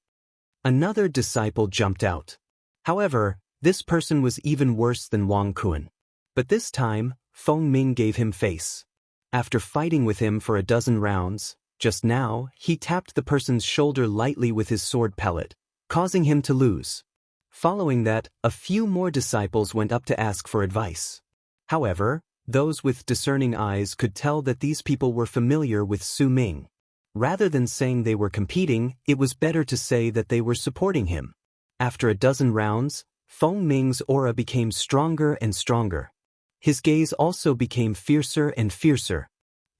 Another disciple jumped out. However, this person was even worse than Wang Kuan. But this time, Feng Ming gave him face. After fighting with him for a dozen rounds, just now, he tapped the person's shoulder lightly with his sword pellet, causing him to lose. Following that, a few more disciples went up to ask for advice. However, those with discerning eyes could tell that these people were familiar with Su Ming. Rather than saying they were competing, it was better to say that they were supporting him. After a dozen rounds, Feng Ming's aura became stronger and stronger. His gaze also became fiercer and fiercer.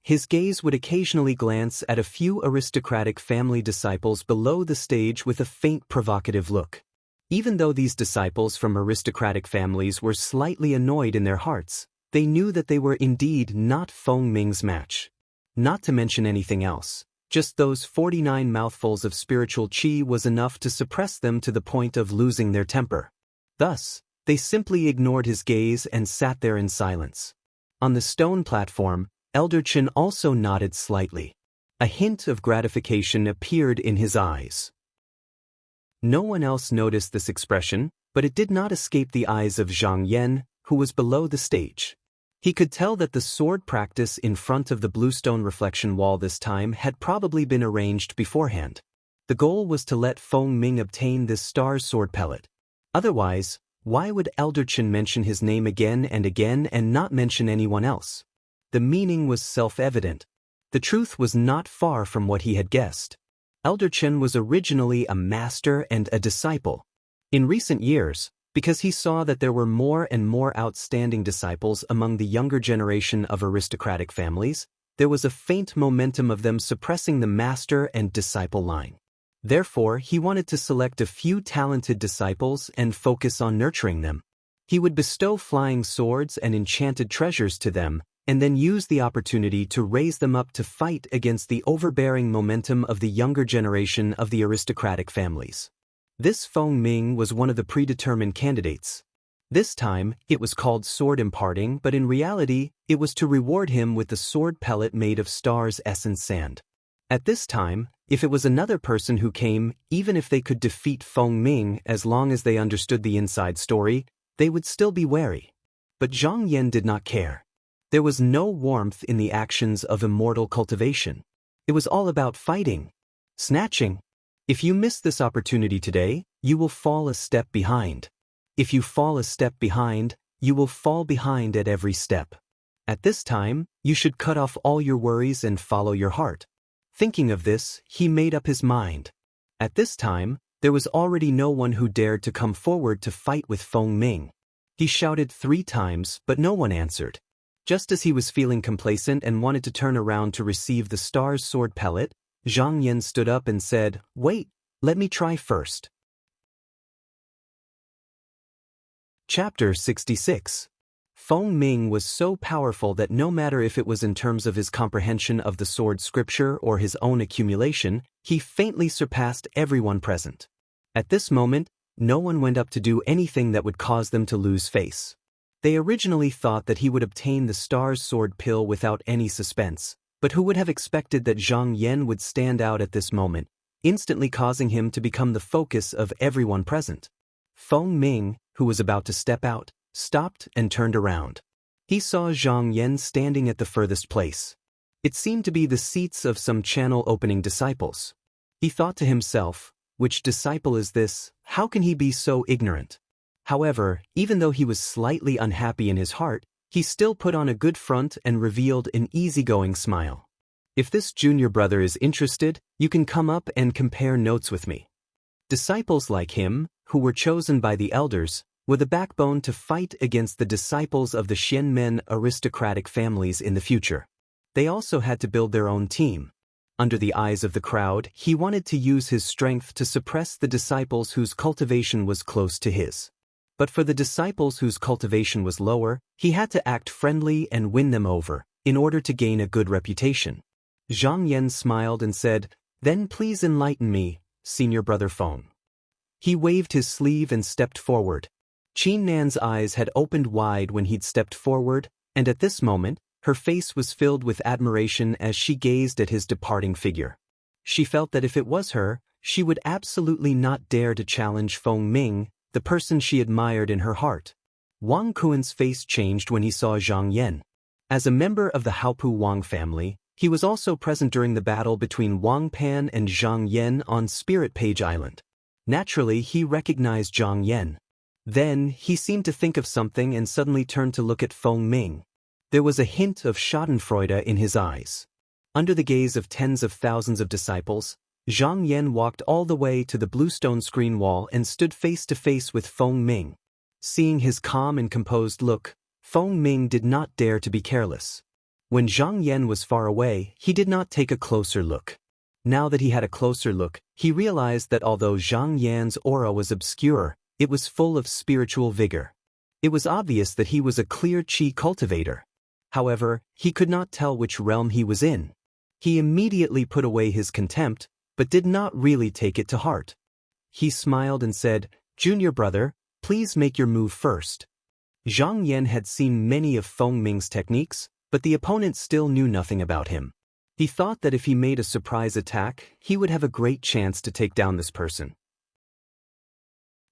His gaze would occasionally glance at a few aristocratic family disciples below the stage with a faint provocative look. Even though these disciples from aristocratic families were slightly annoyed in their hearts, they knew that they were indeed not Feng Ming's match. Not to mention anything else. Just those 49 mouthfuls of spiritual chi was enough to suppress them to the point of losing their temper. Thus, they simply ignored his gaze and sat there in silence. On the stone platform, Elder Chen also nodded slightly. A hint of gratification appeared in his eyes. No one else noticed this expression, but it did not escape the eyes of Zhang Yan, who was below the stage. He could tell that the sword practice in front of the bluestone reflection wall this time had probably been arranged beforehand. The goal was to let Feng Ming obtain this star's sword pellet. Otherwise, why would Elder Chen mention his name again and not mention anyone else? The meaning was self-evident. The truth was not far from what he had guessed. Elder Chen was originally a master and a disciple. In recent years, because he saw that there were more and more outstanding disciples among the younger generation of aristocratic families, there was a faint momentum of them suppressing the master and disciple line. Therefore, he wanted to select a few talented disciples and focus on nurturing them. He would bestow flying swords and enchanted treasures to them, and then use the opportunity to raise them up to fight against the overbearing momentum of the younger generation of the aristocratic families. This Feng Ming was one of the predetermined candidates. This time, it was called sword imparting, but in reality, it was to reward him with the sword pellet made of star's essence sand. At this time, if it was another person who came, even if they could defeat Feng Ming as long as they understood the inside story, they would still be wary. But Zhang Yan did not care. There was no warmth in the actions of immortal cultivation. It was all about fighting, snatching. If you miss this opportunity today, you will fall a step behind. If you fall a step behind, you will fall behind at every step. At this time, you should cut off all your worries and follow your heart. Thinking of this, he made up his mind. At this time, there was already no one who dared to come forward to fight with Feng Ming. He shouted 3 times, but no one answered. Just as he was feeling complacent and wanted to turn around to receive the star's sword pellet, Zhang Yan stood up and said, "Wait, let me try first." Chapter 66. Feng Ming was so powerful that no matter if it was in terms of his comprehension of the sword scripture or his own accumulation, he faintly surpassed everyone present. At this moment, no one went up to do anything that would cause them to lose face. They originally thought that he would obtain the star's sword pill without any suspense, but who would have expected that Zhang Yan would stand out at this moment, instantly causing him to become the focus of everyone present. Feng Ming, who was about to step out, stopped and turned around. He saw Zhang Yan standing at the furthest place. It seemed to be the seats of some channel-opening disciples. He thought to himself, "Which disciple is this? How can he be so ignorant?" However, even though he was slightly unhappy in his heart, he still put on a good front and revealed an easygoing smile. "If this junior brother is interested, you can come up and compare notes with me." Disciples like him, who were chosen by the elders, were the backbone to fight against the disciples of the Xianmen aristocratic families in the future. They also had to build their own team. Under the eyes of the crowd, he wanted to use his strength to suppress the disciples whose cultivation was close to his. But for the disciples whose cultivation was lower, he had to act friendly and win them over, in order to gain a good reputation. Zhang Yan smiled and said, "Then please enlighten me, Senior Brother Feng." He waved his sleeve and stepped forward. Qin Nan's eyes had opened wide when he'd stepped forward, and at this moment, her face was filled with admiration as she gazed at his departing figure. She felt that if it was her, she would absolutely not dare to challenge Feng Ming, the person she admired in her heart. Wang Kuan's face changed when he saw Zhang Yan. As a member of the Haopu Wang family, he was also present during the battle between Wang Pan and Zhang Yan on Spirit Page Island. Naturally, he recognized Zhang Yan. Then, he seemed to think of something and suddenly turned to look at Feng Ming. There was a hint of schadenfreude in his eyes. Under the gaze of tens of thousands of disciples, Zhang Yan walked all the way to the bluestone screen wall and stood face to face with Feng Ming. Seeing his calm and composed look, Feng Ming did not dare to be careless. When Zhang Yan was far away, he did not take a closer look. Now that he had a closer look, he realized that although Zhang Yan's aura was obscure, it was full of spiritual vigor. It was obvious that he was a clear qi cultivator. However, he could not tell which realm he was in. He immediately put away his contempt, but did not really take it to heart. He smiled and said, "Junior brother, please make your move first." Zhang Yan had seen many of Feng Ming's techniques, but the opponent still knew nothing about him. He thought that if he made a surprise attack, he would have a great chance to take down this person.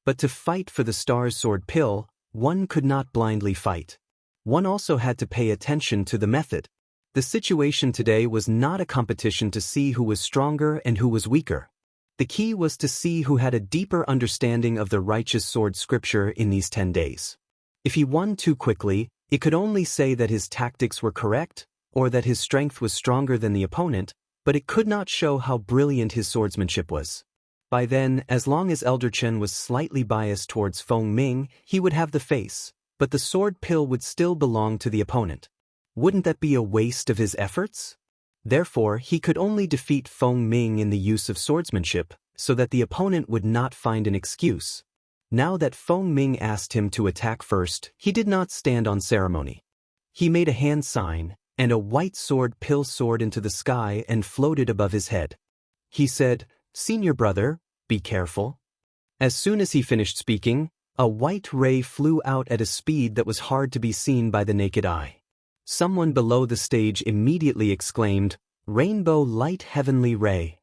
But to fight for the star's sword pill, one could not blindly fight. One also had to pay attention to the method. The situation today was not a competition to see who was stronger and who was weaker. The key was to see who had a deeper understanding of the righteous sword scripture in these 10 days. If he won too quickly, it could only say that his tactics were correct, or that his strength was stronger than the opponent, but it could not show how brilliant his swordsmanship was. By then, as long as Elder Chen was slightly biased towards Feng Ming, he would have the face, but the sword pill would still belong to the opponent. Wouldn't that be a waste of his efforts? Therefore, he could only defeat Feng Ming in the use of swordsmanship, so that the opponent would not find an excuse. Now that Feng Ming asked him to attack first, he did not stand on ceremony. He made a hand sign, and a white sword pill soared into the sky and floated above his head. He said, "Senior brother, be careful." As soon as he finished speaking, a white ray flew out at a speed that was hard to be seen by the naked eye. Someone below the stage immediately exclaimed, "Rainbow Light Heavenly Ray."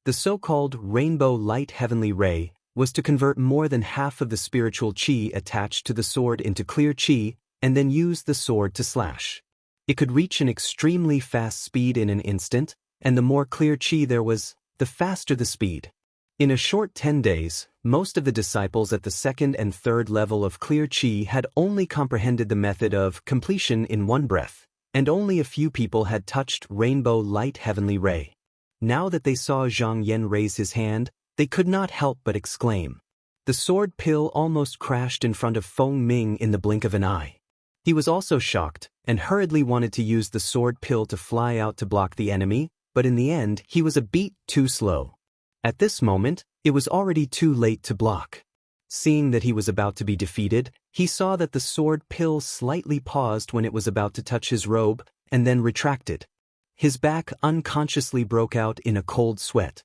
The so-called Rainbow Light Heavenly Ray was to convert more than half of the spiritual qi attached to the sword into clear qi, and then use the sword to slash. It could reach an extremely fast speed in an instant, and the more clear qi there was, the faster the speed. In a short 10 days, most of the disciples at the second and third level of clear qi had only comprehended the method of completion in one breath, and only a few people had touched Rainbow Light Heavenly Ray. Now that they saw Zhang Yan raise his hand, they could not help but exclaim. The sword pill almost crashed in front of Feng Ming in the blink of an eye. He was also shocked, and hurriedly wanted to use the sword pill to fly out to block the enemy, but in the end he was a beat too slow. At this moment, it was already too late to block. Seeing that he was about to be defeated, he saw that the sword pill slightly paused when it was about to touch his robe, and then retracted. His back unconsciously broke out in a cold sweat.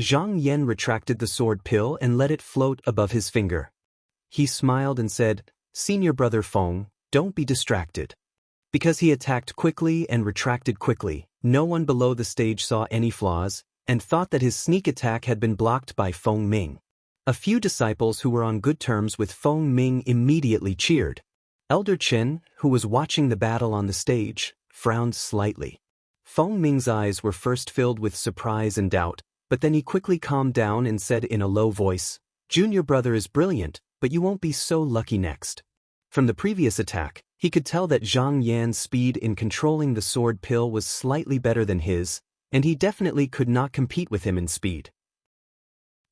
Zhang Yan retracted the sword pill and let it float above his finger. He smiled and said, "Senior brother Feng, don't be distracted." Because he attacked quickly and retracted quickly, no one below the stage saw any flaws, and thought that his sneak attack had been blocked by Feng Ming. A few disciples who were on good terms with Feng Ming immediately cheered. Elder Chen, who was watching the battle on the stage, frowned slightly. Feng Ming's eyes were first filled with surprise and doubt, but then he quickly calmed down and said in a low voice, "Junior brother is brilliant, but you won't be so lucky next." From the previous attack, he could tell that Zhang Yan's speed in controlling the sword pill was slightly better than his, and he definitely could not compete with him in speed.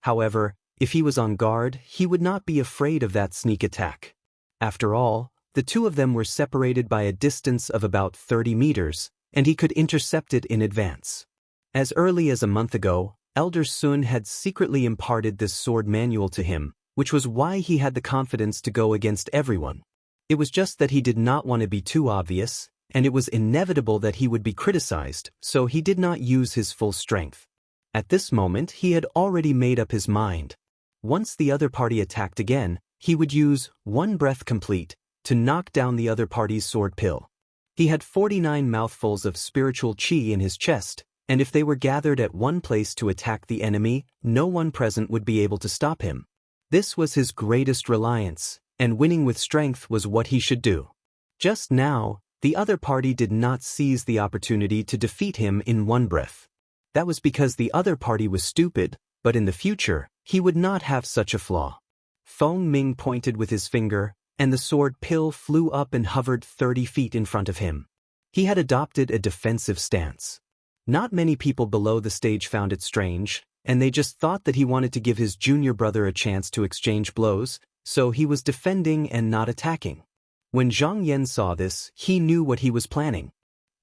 However, if he was on guard, he would not be afraid of that sneak attack. After all, the two of them were separated by a distance of about 30 meters, and he could intercept it in advance. As early as a month ago, Elder Sun had secretly imparted this sword manual to him, which was why he had the confidence to go against everyone. It was just that he did not want to be too obvious, and it was inevitable that he would be criticized, so he did not use his full strength. At this moment he had already made up his mind. Once the other party attacked again, he would use one breath complete to knock down the other party's sword pill. He had 49 mouthfuls of spiritual qi in his chest, and if they were gathered at one place to attack the enemy, no one present would be able to stop him. This was his greatest reliance, and winning with strength was what he should do. Just now, the other party did not seize the opportunity to defeat him in one breath. That was because the other party was stupid, but in the future, he would not have such a flaw. Feng Ming pointed with his finger, and the sword pill flew up and hovered 30 feet in front of him. He had adopted a defensive stance. Not many people below the stage found it strange, and they just thought that he wanted to give his junior brother a chance to exchange blows, so he was defending and not attacking. When Zhang Yan saw this, he knew what he was planning.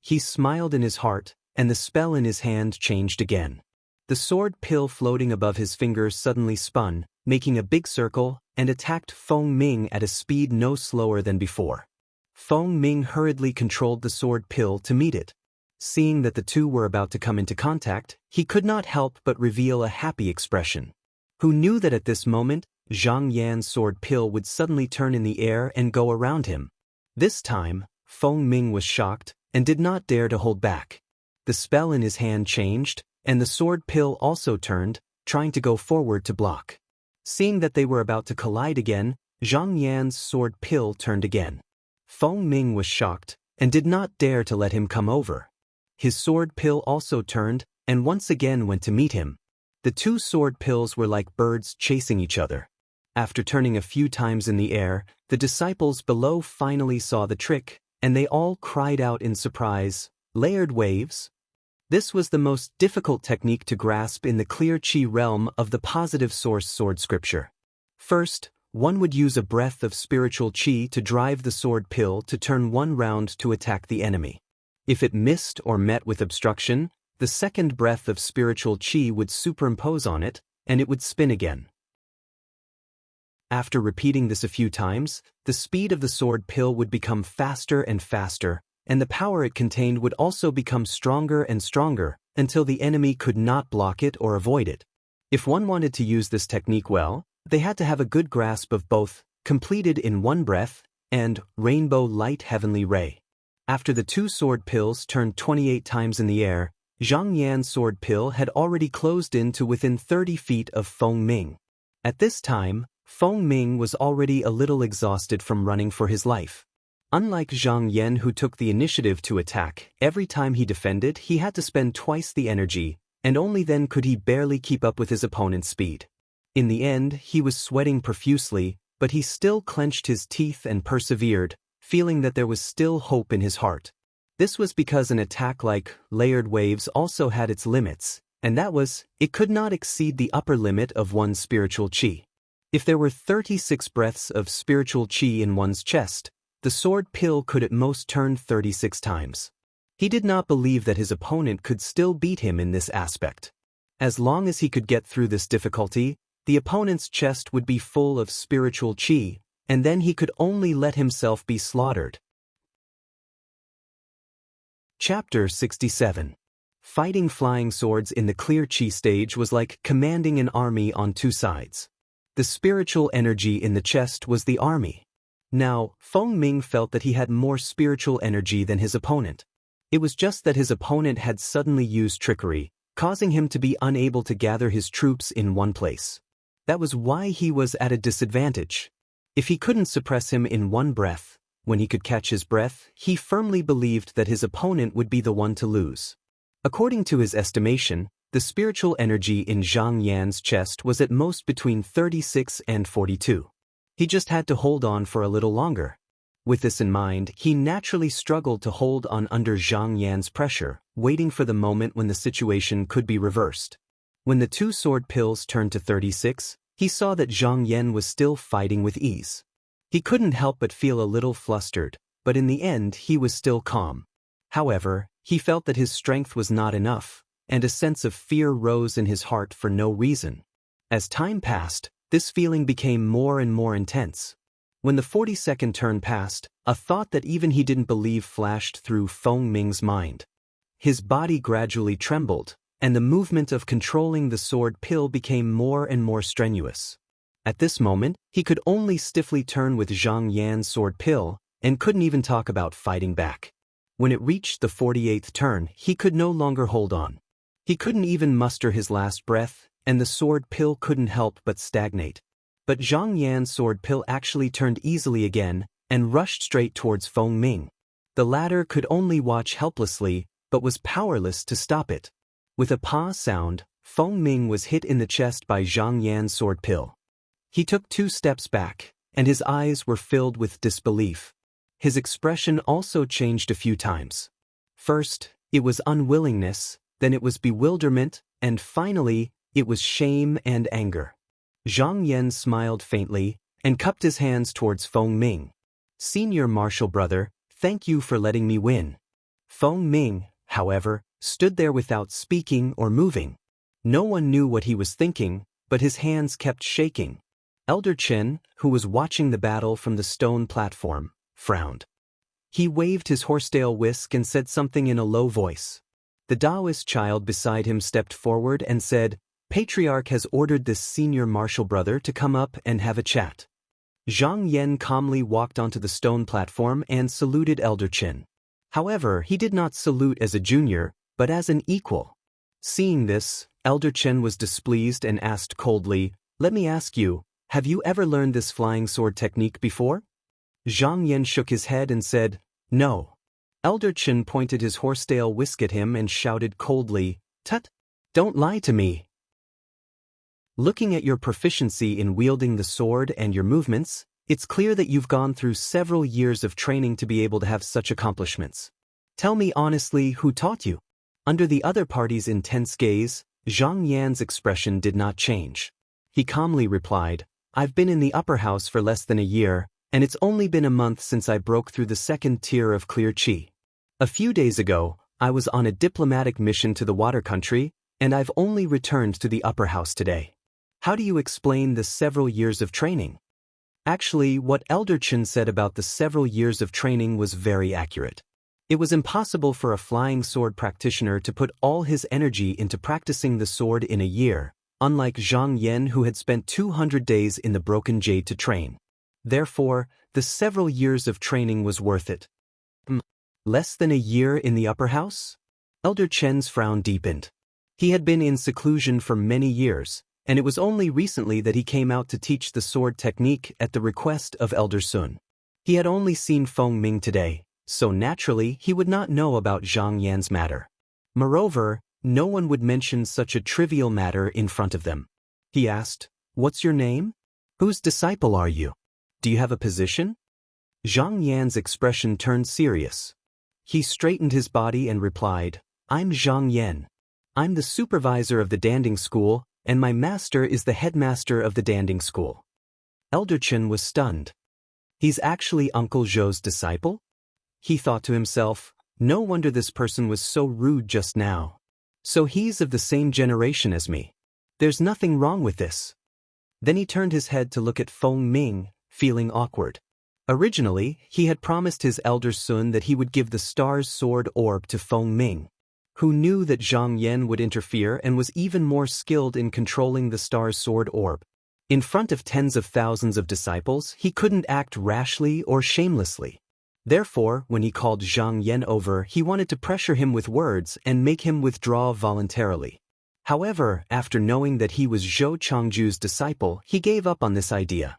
He smiled in his heart, and the spell in his hand changed again. The sword pill floating above his fingers suddenly spun, making a big circle, and attacked Feng Ming at a speed no slower than before. Feng Ming hurriedly controlled the sword pill to meet it. Seeing that the two were about to come into contact, he could not help but reveal a happy expression. Who knew that at this moment, Zhang Yan's sword pill would suddenly turn in the air and go around him. This time, Feng Ming was shocked and did not dare to hold back. The spell in his hand changed, and the sword pill also turned, trying to go forward to block. Seeing that they were about to collide again, Zhang Yan's sword pill turned again. Feng Ming was shocked and did not dare to let him come over. His sword pill also turned and once again went to meet him. The two sword pills were like birds chasing each other. After turning a few times in the air, the disciples below finally saw the trick, and they all cried out in surprise, "Layered waves?" This was the most difficult technique to grasp in the clear chi realm of the positive source sword scripture. First, one would use a breath of spiritual chi to drive the sword pill to turn one round to attack the enemy. If it missed or met with obstruction, the second breath of spiritual chi would superimpose on it, and it would spin again. After repeating this a few times, the speed of the sword pill would become faster and faster, and the power it contained would also become stronger and stronger, until the enemy could not block it or avoid it. If one wanted to use this technique well, they had to have a good grasp of both, completed in one breath, and rainbow light heavenly ray. After the two sword pills turned 28 times in the air, Zhang Yan's sword pill had already closed in to within 30 feet of Feng Ming. At this time, Feng Ming was already a little exhausted from running for his life. Unlike Zhang Yan, who took the initiative to attack, every time he defended he had to spend twice the energy, and only then could he barely keep up with his opponent's speed. In the end, he was sweating profusely, but he still clenched his teeth and persevered, feeling that there was still hope in his heart. This was because an attack like layered waves also had its limits, and that was, it could not exceed the upper limit of one's spiritual chi. If there were 36 breaths of spiritual chi in one's chest, The sword pill could at most turn 36 times. He did not believe that his opponent could still beat him in this aspect. As long as he could get through this difficulty, the opponent's chest would be full of spiritual chi, and then he could only let himself be slaughtered. Chapter 67. Fighting flying swords in the clear chi stage was like commanding an army on two sides. The spiritual energy in the chest was the army. Now, Feng Ming felt that he had more spiritual energy than his opponent. It was just that his opponent had suddenly used trickery, causing him to be unable to gather his troops in one place. That was why he was at a disadvantage. If he couldn't suppress him in one breath, when he could catch his breath, he firmly believed that his opponent would be the one to lose. According to his estimation, the spiritual energy in Zhang Yan's chest was at most between 36 and 42. He just had to hold on for a little longer. With this in mind, he naturally struggled to hold on under Zhang Yan's pressure, waiting for the moment when the situation could be reversed. When the two sword pills turned to 36, he saw that Zhang Yan was still fighting with ease. He couldn't help but feel a little flustered, but in the end he was still calm. However, he felt that his strength was not enough, and a sense of fear rose in his heart for no reason. As time passed, this feeling became more and more intense. When the 42nd turn passed, a thought that even he didn't believe flashed through Feng Ming's mind. His body gradually trembled, and the movement of controlling the sword pill became more and more strenuous. At this moment, he could only stiffly turn with Zhang Yan's sword pill, and couldn't even talk about fighting back. When it reached the 48th turn, he could no longer hold on. He couldn't even muster his last breath, and the sword pill couldn't help but stagnate. But Zhang Yan's sword pill actually turned easily again, and rushed straight towards Feng Ming. The latter could only watch helplessly, but was powerless to stop it. With a pa sound, Feng Ming was hit in the chest by Zhang Yan's sword pill. He took 2 steps back, and his eyes were filled with disbelief. His expression also changed a few times. First, it was unwillingness, then it was bewilderment, and finally, it was shame and anger. Zhang Yan smiled faintly, and cupped his hands towards Feng Ming. "Senior martial brother, thank you for letting me win." Feng Ming, however, stood there without speaking or moving. No one knew what he was thinking, but his hands kept shaking. Elder Chen, who was watching the battle from the stone platform, frowned. He waved his horsetail whisk and said something in a low voice. The Taoist child beside him stepped forward and said, "Patriarch has ordered this senior martial brother to come up and have a chat." Zhang Yan calmly walked onto the stone platform and saluted Elder Chen. However, he did not salute as a junior, but as an equal. Seeing this, Elder Chen was displeased and asked coldly, "Let me ask you, have you ever learned this flying sword technique before?" Zhang Yan shook his head and said, "No." Elder Chen pointed his horsetail whisk at him and shouted coldly, "Tut! Don't lie to me. Looking at your proficiency in wielding the sword and your movements, it's clear that you've gone through several years of training to be able to have such accomplishments. Tell me honestly who taught you." Under the other party's intense gaze, Zhang Yan's expression did not change. He calmly replied, "I've been in the upper house for less than a year, and it's only been a month since I broke through the 2nd tier of clear chi. A few days ago, I was on a diplomatic mission to the water country, and I've only returned to the upper house today. How do you explain the several years of training?" Actually, what Elder Chen said about the several years of training was very accurate. It was impossible for a flying sword practitioner to put all his energy into practicing the sword in a year, unlike Zhang Yan who had spent 200 days in the broken jade to train. Therefore, the several years of training was worth it. Less than a year in the upper house? Elder Chen's frown deepened. He had been in seclusion for many years, and it was only recently that he came out to teach the sword technique at the request of Elder Sun. He had only seen Feng Ming today, so naturally he would not know about Zhang Yan's matter. Moreover, no one would mention such a trivial matter in front of them. He asked, "What's your name? Whose disciple are you? Do you have a position?" Zhang Yan's expression turned serious. He straightened his body and replied, "I'm Zhang Yan. I'm the supervisor of the Danding School, and my master is the headmaster of the Danding School." Elder Chen was stunned. He's actually Uncle Zhou's disciple? He thought to himself, no wonder this person was so rude just now. So he's of the same generation as me. There's nothing wrong with this. Then he turned his head to look at Feng Ming, feeling awkward. Originally, he had promised his elder son that he would give the star's sword orb to Feng Ming, who knew that Zhang Yan would interfere and was even more skilled in controlling the star's sword orb. In front of tens of thousands of disciples, he couldn't act rashly or shamelessly. Therefore, when he called Zhang Yan over, he wanted to pressure him with words and make him withdraw voluntarily. However, after knowing that he was Zhou Changju's disciple, he gave up on this idea.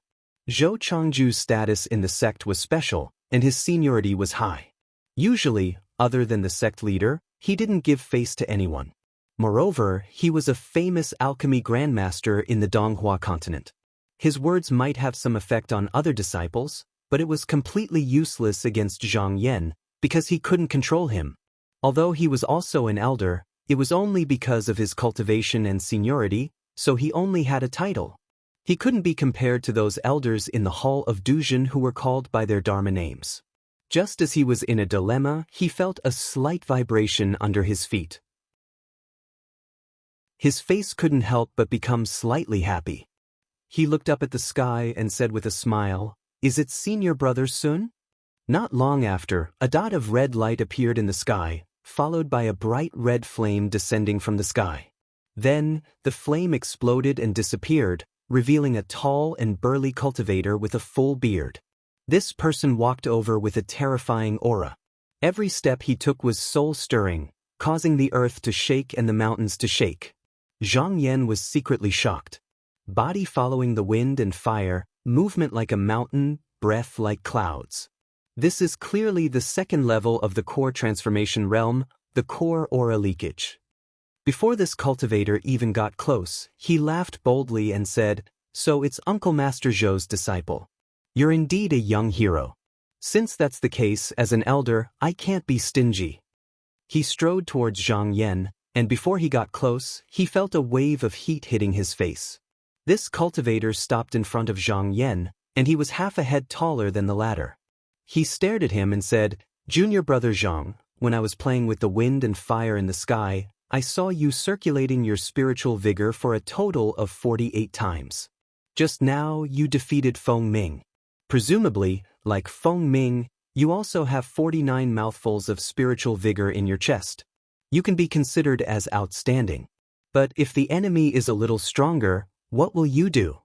Zhou Changju's status in the sect was special, and his seniority was high. Usually, other than the sect leader, he didn't give face to anyone. Moreover, he was a famous alchemy grandmaster in the Donghua continent. His words might have some effect on other disciples, but it was completely useless against Zhang Yan, because he couldn't control him. Although he was also an elder, it was only because of his cultivation and seniority, so he only had a title. He couldn't be compared to those elders in the Hall of Duzhen who were called by their Dharma names. Just as he was in a dilemma, he felt a slight vibration under his feet. His face couldn't help but become slightly happy. He looked up at the sky and said with a smile, "Is it senior brother Sun?" Not long after, a dot of red light appeared in the sky, followed by a bright red flame descending from the sky. Then, the flame exploded and disappeared, revealing a tall and burly cultivator with a full beard. This person walked over with a terrifying aura. Every step he took was soul-stirring, causing the earth to shake and the mountains to shake. Zhang Yan was secretly shocked. Body following the wind and fire, movement like a mountain, breath like clouds. This is clearly the second level of the core transformation realm, the core aura leakage. Before this cultivator even got close, he laughed boldly and said, "So it's Uncle Master Zhou's disciple. You're indeed a young hero. Since that's the case, as an elder, I can't be stingy." He strode towards Zhang Yan, and before he got close, he felt a wave of heat hitting his face. This cultivator stopped in front of Zhang Yan, and he was half a head taller than the latter. He stared at him and said, "Junior brother Zhang, when I was playing with the wind and fire in the sky, I saw you circulating your spiritual vigor for a total of 48 times. Just now, you defeated Feng Ming. Presumably, like Feng Ming, you also have 49 mouthfuls of spiritual vigor in your chest. You can be considered as outstanding. But if the enemy is a little stronger, what will you do?"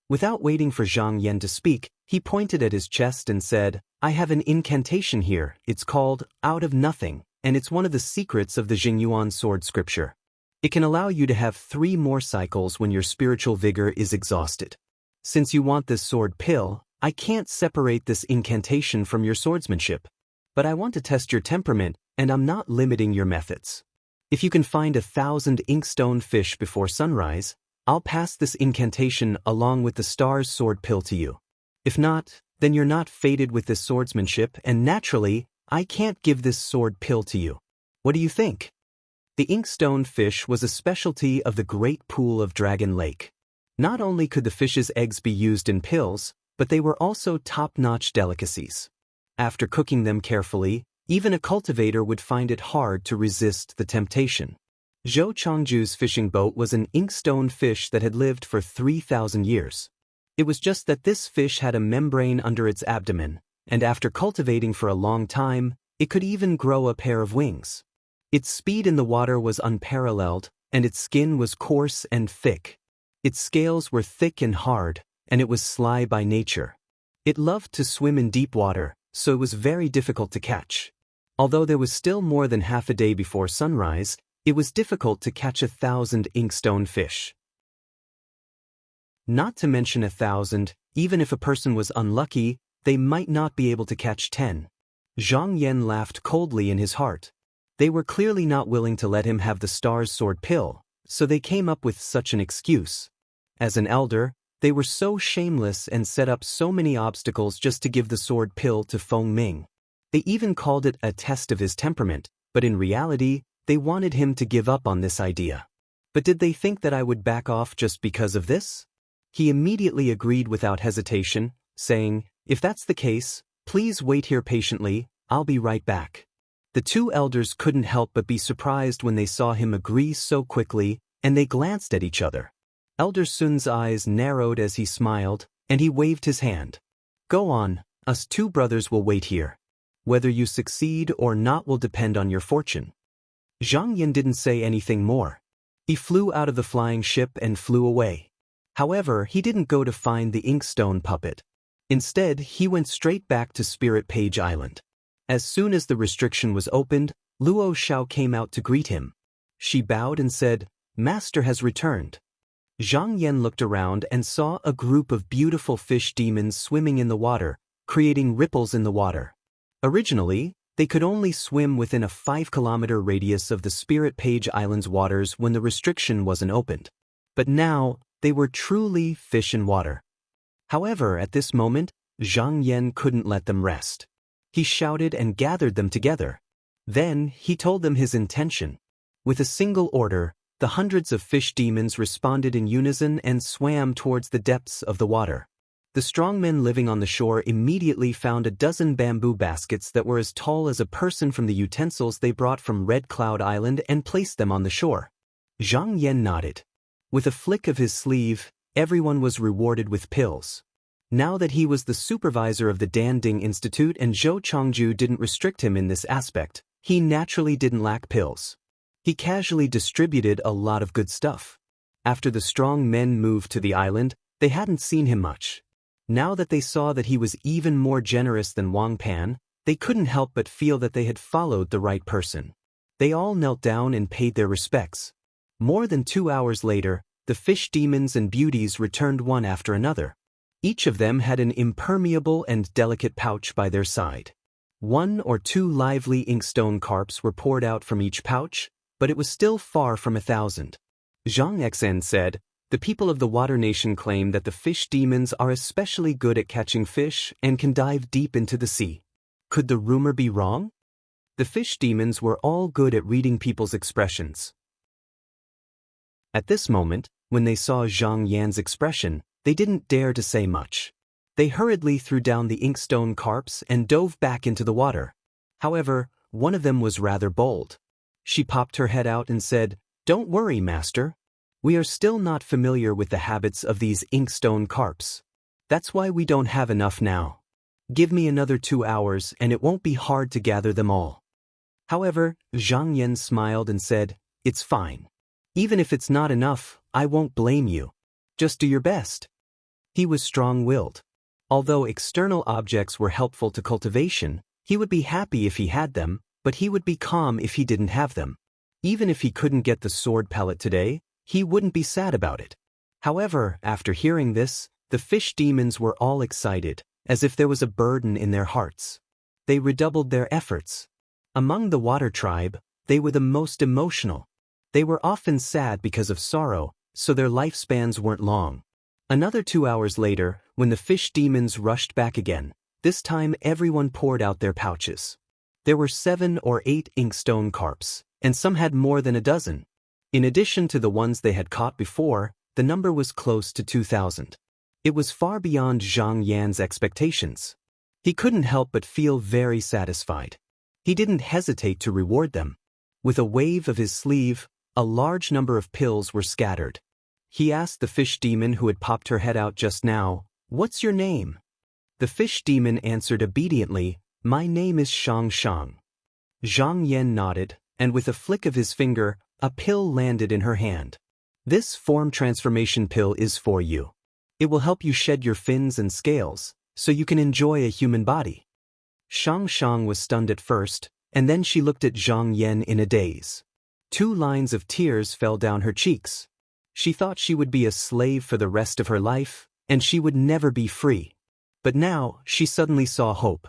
Without waiting for Zhang Yan to speak, he pointed at his chest and said, "I have an incantation here. It's called Out of Nothing, and it's one of the secrets of the Jingyuan sword scripture. It can allow you to have 3 more cycles when your spiritual vigor is exhausted. Since you want this sword pill, I can't separate this incantation from your swordsmanship. But I want to test your temperament, and I'm not limiting your methods. If you can find 1,000 inkstone fish before sunrise, I'll pass this incantation along with the star's sword pill to you. If not, then you're not fated with this swordsmanship, and naturally, I can't give this sword pill to you. What do you think?" The inkstone fish was a specialty of the Great Pool of Dragon Lake. Not only could the fish's eggs be used in pills, but they were also top-notch delicacies. After cooking them carefully, even a cultivator would find it hard to resist the temptation. Zhou Changju's fishing boat was an inkstone fish that had lived for 3,000 years. It was just that this fish had a membrane under its abdomen, and after cultivating for a long time, it could even grow a pair of wings. Its speed in the water was unparalleled, and its skin was coarse and thick. Its scales were thick and hard, and it was sly by nature. It loved to swim in deep water, so it was very difficult to catch. Although there was still more than half a day before sunrise, it was difficult to catch 1,000 inkstone fish. Not to mention 1,000, even if a person was unlucky, they might not be able to catch 10. Zhang Yan laughed coldly in his heart. They were clearly not willing to let him have the star's sword pill, so they came up with such an excuse. As an elder, they were so shameless and set up so many obstacles just to give the sword pill to Feng Ming. They even called it a test of his temperament, but in reality, they wanted him to give up on this idea. But did they think that I would back off just because of this? He immediately agreed without hesitation, saying, "If that's the case, please wait here patiently, I'll be right back." The two elders couldn't help but be surprised when they saw him agree so quickly, and they glanced at each other. Elder Sun's eyes narrowed as he smiled, and he waved his hand. "Go on, us two brothers will wait here. Whether you succeed or not will depend on your fortune." Zhang Yin didn't say anything more. He flew out of the flying ship and flew away. However, he didn't go to find the Inkstone puppet. Instead, he went straight back to Spirit Page Island. As soon as the restriction was opened, Luo Xiao came out to greet him. She bowed and said, "Master has returned." Zhang Yin looked around and saw a group of beautiful fish demons swimming in the water, creating ripples in the water. Originally, they could only swim within a 5-kilometer radius of the Spirit Page Island's waters when the restriction wasn't opened. But now, they were truly fish in water. However, at this moment, Zhang Yin couldn't let them rest. He shouted and gathered them together. Then, he told them his intention. With a single order, the hundreds of fish demons responded in unison and swam towards the depths of the water. The strong men living on the shore immediately found a dozen bamboo baskets that were as tall as a person from the utensils they brought from Red Cloud Island and placed them on the shore. Zhang Yin nodded. With a flick of his sleeve, everyone was rewarded with pills. Now that he was the supervisor of the Danding Institute and Zhou Chongju didn't restrict him in this aspect, he naturally didn't lack pills. He casually distributed a lot of good stuff. After the strong men moved to the island, they hadn't seen him much. Now that they saw that he was even more generous than Wang Pan, they couldn't help but feel that they had followed the right person. They all knelt down and paid their respects. More than 2 hours later, the fish demons and beauties returned one after another. Each of them had an impermeable and delicate pouch by their side. 1 or 2 lively inkstone carps were poured out from each pouch, but it was still far from 1,000. Zhang Xen said, "The people of the Water Nation claim that the fish demons are especially good at catching fish and can dive deep into the sea. Could the rumor be wrong?" The fish demons were all good at reading people's expressions. At this moment, when they saw Zhang Yan's expression, they didn't dare to say much. They hurriedly threw down the inkstone carps and dove back into the water. However, one of them was rather bold. She popped her head out and said, "Don't worry, master. We are still not familiar with the habits of these inkstone carps. That's why we don't have enough now. Give me another 2 hours and it won't be hard to gather them all." However, Zhang Yan smiled and said, "It's fine. Even if it's not enough, I won't blame you. Just do your best." He was strong-willed. Although external objects were helpful to cultivation, he would be happy if he had them, but he would be calm if he didn't have them. Even if he couldn't get the sword pellet today, he wouldn't be sad about it. However, after hearing this, the fish demons were all excited, as if there was a burden in their hearts. They redoubled their efforts. Among the water tribe, they were the most emotional. They were often sad because of sorrow, so their lifespans weren't long. Another 2 hours later, when the fish demons rushed back again, this time everyone poured out their pouches. There were 7 or 8 inkstone carps, and some had more than a dozen. In addition to the ones they had caught before, the number was close to 2,000. It was far beyond Zhang Yan's expectations. He couldn't help but feel very satisfied. He didn't hesitate to reward them. With a wave of his sleeve, a large number of pills were scattered. He asked the fish demon who had popped her head out just now, "What's your name?" The fish demon answered obediently, "My name is Shang Shang." Zhang Yan nodded, and with a flick of his finger, a pill landed in her hand. "This form transformation pill is for you. It will help you shed your fins and scales, so you can enjoy a human body." Shang Shang was stunned at first, and then she looked at Zhang Yan in a daze. 2 lines of tears fell down her cheeks. She thought she would be a slave for the rest of her life, and she would never be free. But now, she suddenly saw hope.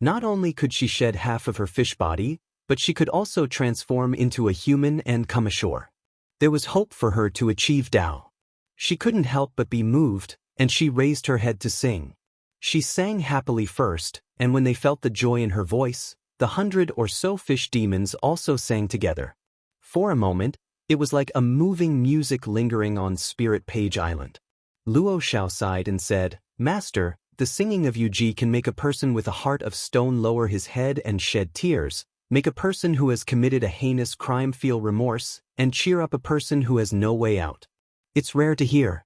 Not only could she shed half of her fish body, but she could also transform into a human and come ashore. There was hope for her to achieve Tao. She couldn't help but be moved, and she raised her head to sing. She sang happily first, and when they felt the joy in her voice, the 100 or so fish demons also sang together. For a moment, it was like a moving music lingering on Spirit Page Island. Luo Xiao sighed and said, "Master, The singing of Yuji can make a person with a heart of stone lower his head and shed tears, make a person who has committed a heinous crime feel remorse, and cheer up a person who has no way out. It's rare to hear.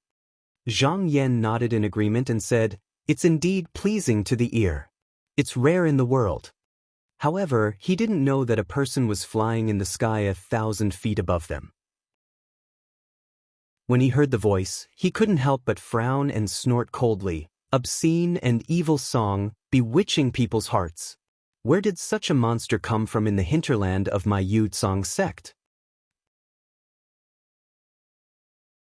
Zhang Yan nodded in agreement and said, "It's indeed pleasing to the ear. It's rare in the world." However, he didn't know that a person was flying in the sky 1,000 feet above them. When he heard the voice, he couldn't help but frown and snort coldly. Obscene and evil song, bewitching people's hearts. Where did such a monster come from in the hinterland of my Yu-Tsang sect?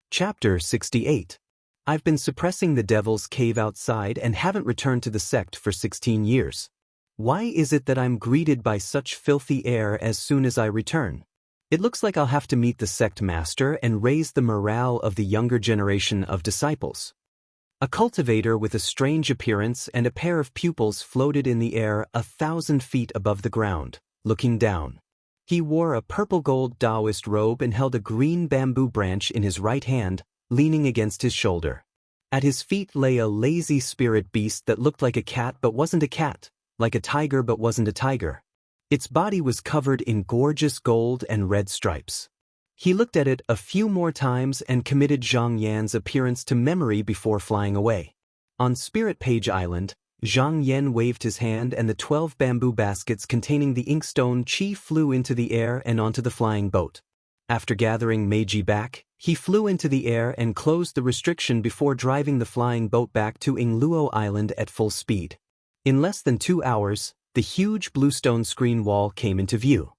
Chapter 68. I've been suppressing the devil's cave outside and haven't returned to the sect for 16 years. Why is it that I'm greeted by such filthy air as soon as I return? It looks like I'll have to meet the sect master and raise the morale of the younger generation of disciples. A cultivator with a strange appearance and a pair of pupils floated in the air 1,000 feet above the ground, looking down. He wore a purple-gold Taoist robe and held a green bamboo branch in his right hand, leaning against his shoulder. At his feet lay a lazy spirit beast that looked like a cat but wasn't a cat, like a tiger but wasn't a tiger. Its body was covered in gorgeous gold and red stripes. He looked at it a few more times and committed Zhang Yan's appearance to memory before flying away. On Spirit Page Island, Zhang Yan waved his hand and the 12 bamboo baskets containing the inkstone Qi flew into the air and onto the flying boat. After gathering Meiji back, he flew into the air and closed the restriction before driving the flying boat back to Ingluo Island at full speed. In less than 2 hours, the huge bluestone screen wall came into view.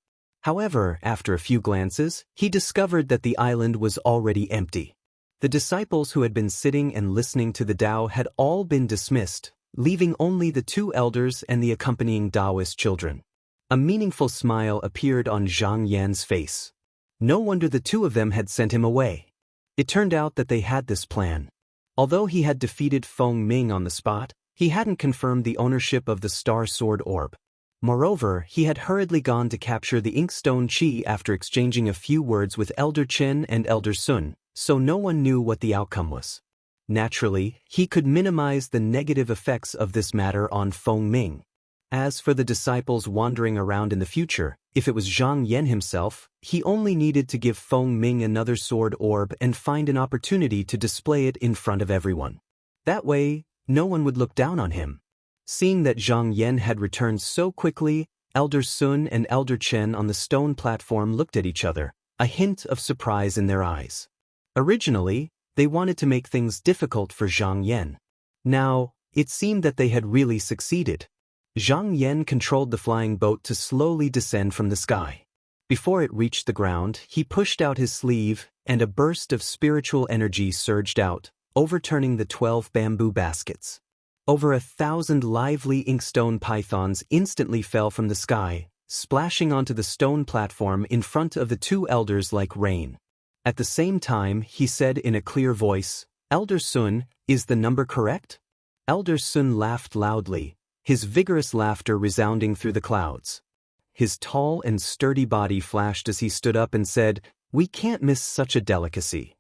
However, after a few glances, he discovered that the island was already empty. The disciples who had been sitting and listening to the Tao had all been dismissed, leaving only the 2 elders and the accompanying Taoist children. A meaningful smile appeared on Zhang Yan's face. No wonder the 2 of them had sent him away. It turned out that they had this plan. Although he had defeated Feng Ming on the spot, he hadn't confirmed the ownership of the Star Sword Orb. Moreover, he had hurriedly gone to capture the Inkstone Qi after exchanging a few words with Elder Chen and Elder Sun, so no one knew what the outcome was. Naturally, he could minimize the negative effects of this matter on Feng Ming. As for the disciples wandering around in the future, if it was Zhang Yan himself, he only needed to give Feng Ming another sword orb and find an opportunity to display it in front of everyone. That way, no one would look down on him. Seeing that Zhang Yan had returned so quickly, Elder Sun and Elder Chen on the stone platform looked at each other, a hint of surprise in their eyes. Originally, they wanted to make things difficult for Zhang Yan. Now, it seemed that they had really succeeded. Zhang Yan controlled the flying boat to slowly descend from the sky. Before it reached the ground, he pushed out his sleeve, and a burst of spiritual energy surged out, overturning the 12 bamboo baskets. Over 1,000 lively inkstone pythons instantly fell from the sky, splashing onto the stone platform in front of the 2 elders like rain. At the same time, he said in a clear voice, "Elder Sun, is the number correct?" Elder Sun laughed loudly, his vigorous laughter resounding through the clouds. His tall and sturdy body flashed as he stood up and said, "We can't miss such a delicacy."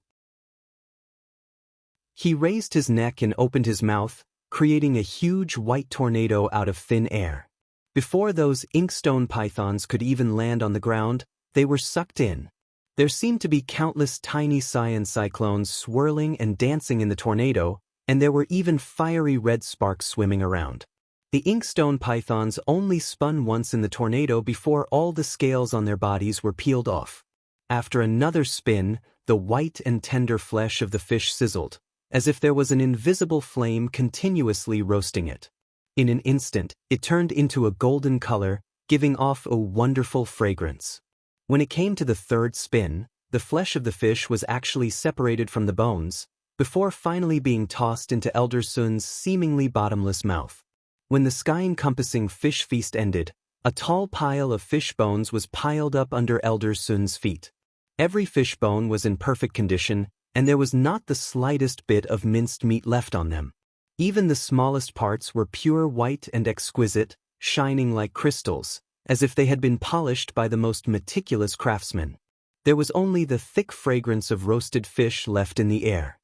He raised his neck and opened his mouth, creating a huge white tornado out of thin air. Before those inkstone pythons could even land on the ground, they were sucked in. There seemed to be countless tiny cyan cyclones swirling and dancing in the tornado, and there were even fiery red sparks swimming around. The inkstone pythons only spun once in the tornado before all the scales on their bodies were peeled off. After another spin, the white and tender flesh of the fish sizzled, as if there was an invisible flame continuously roasting it. In an instant, it turned into a golden color, giving off a wonderful fragrance. When it came to the 3rd spin, the flesh of the fish was actually separated from the bones, before finally being tossed into Elder Sun's seemingly bottomless mouth. When the sky-encompassing fish feast ended, a tall pile of fish bones was piled up under Elder Sun's feet. Every fish bone was in perfect condition, and there was not the slightest bit of minced meat left on them. Even the smallest parts were pure white and exquisite, shining like crystals, as if they had been polished by the most meticulous craftsmen. There was only the thick fragrance of roasted fish left in the air.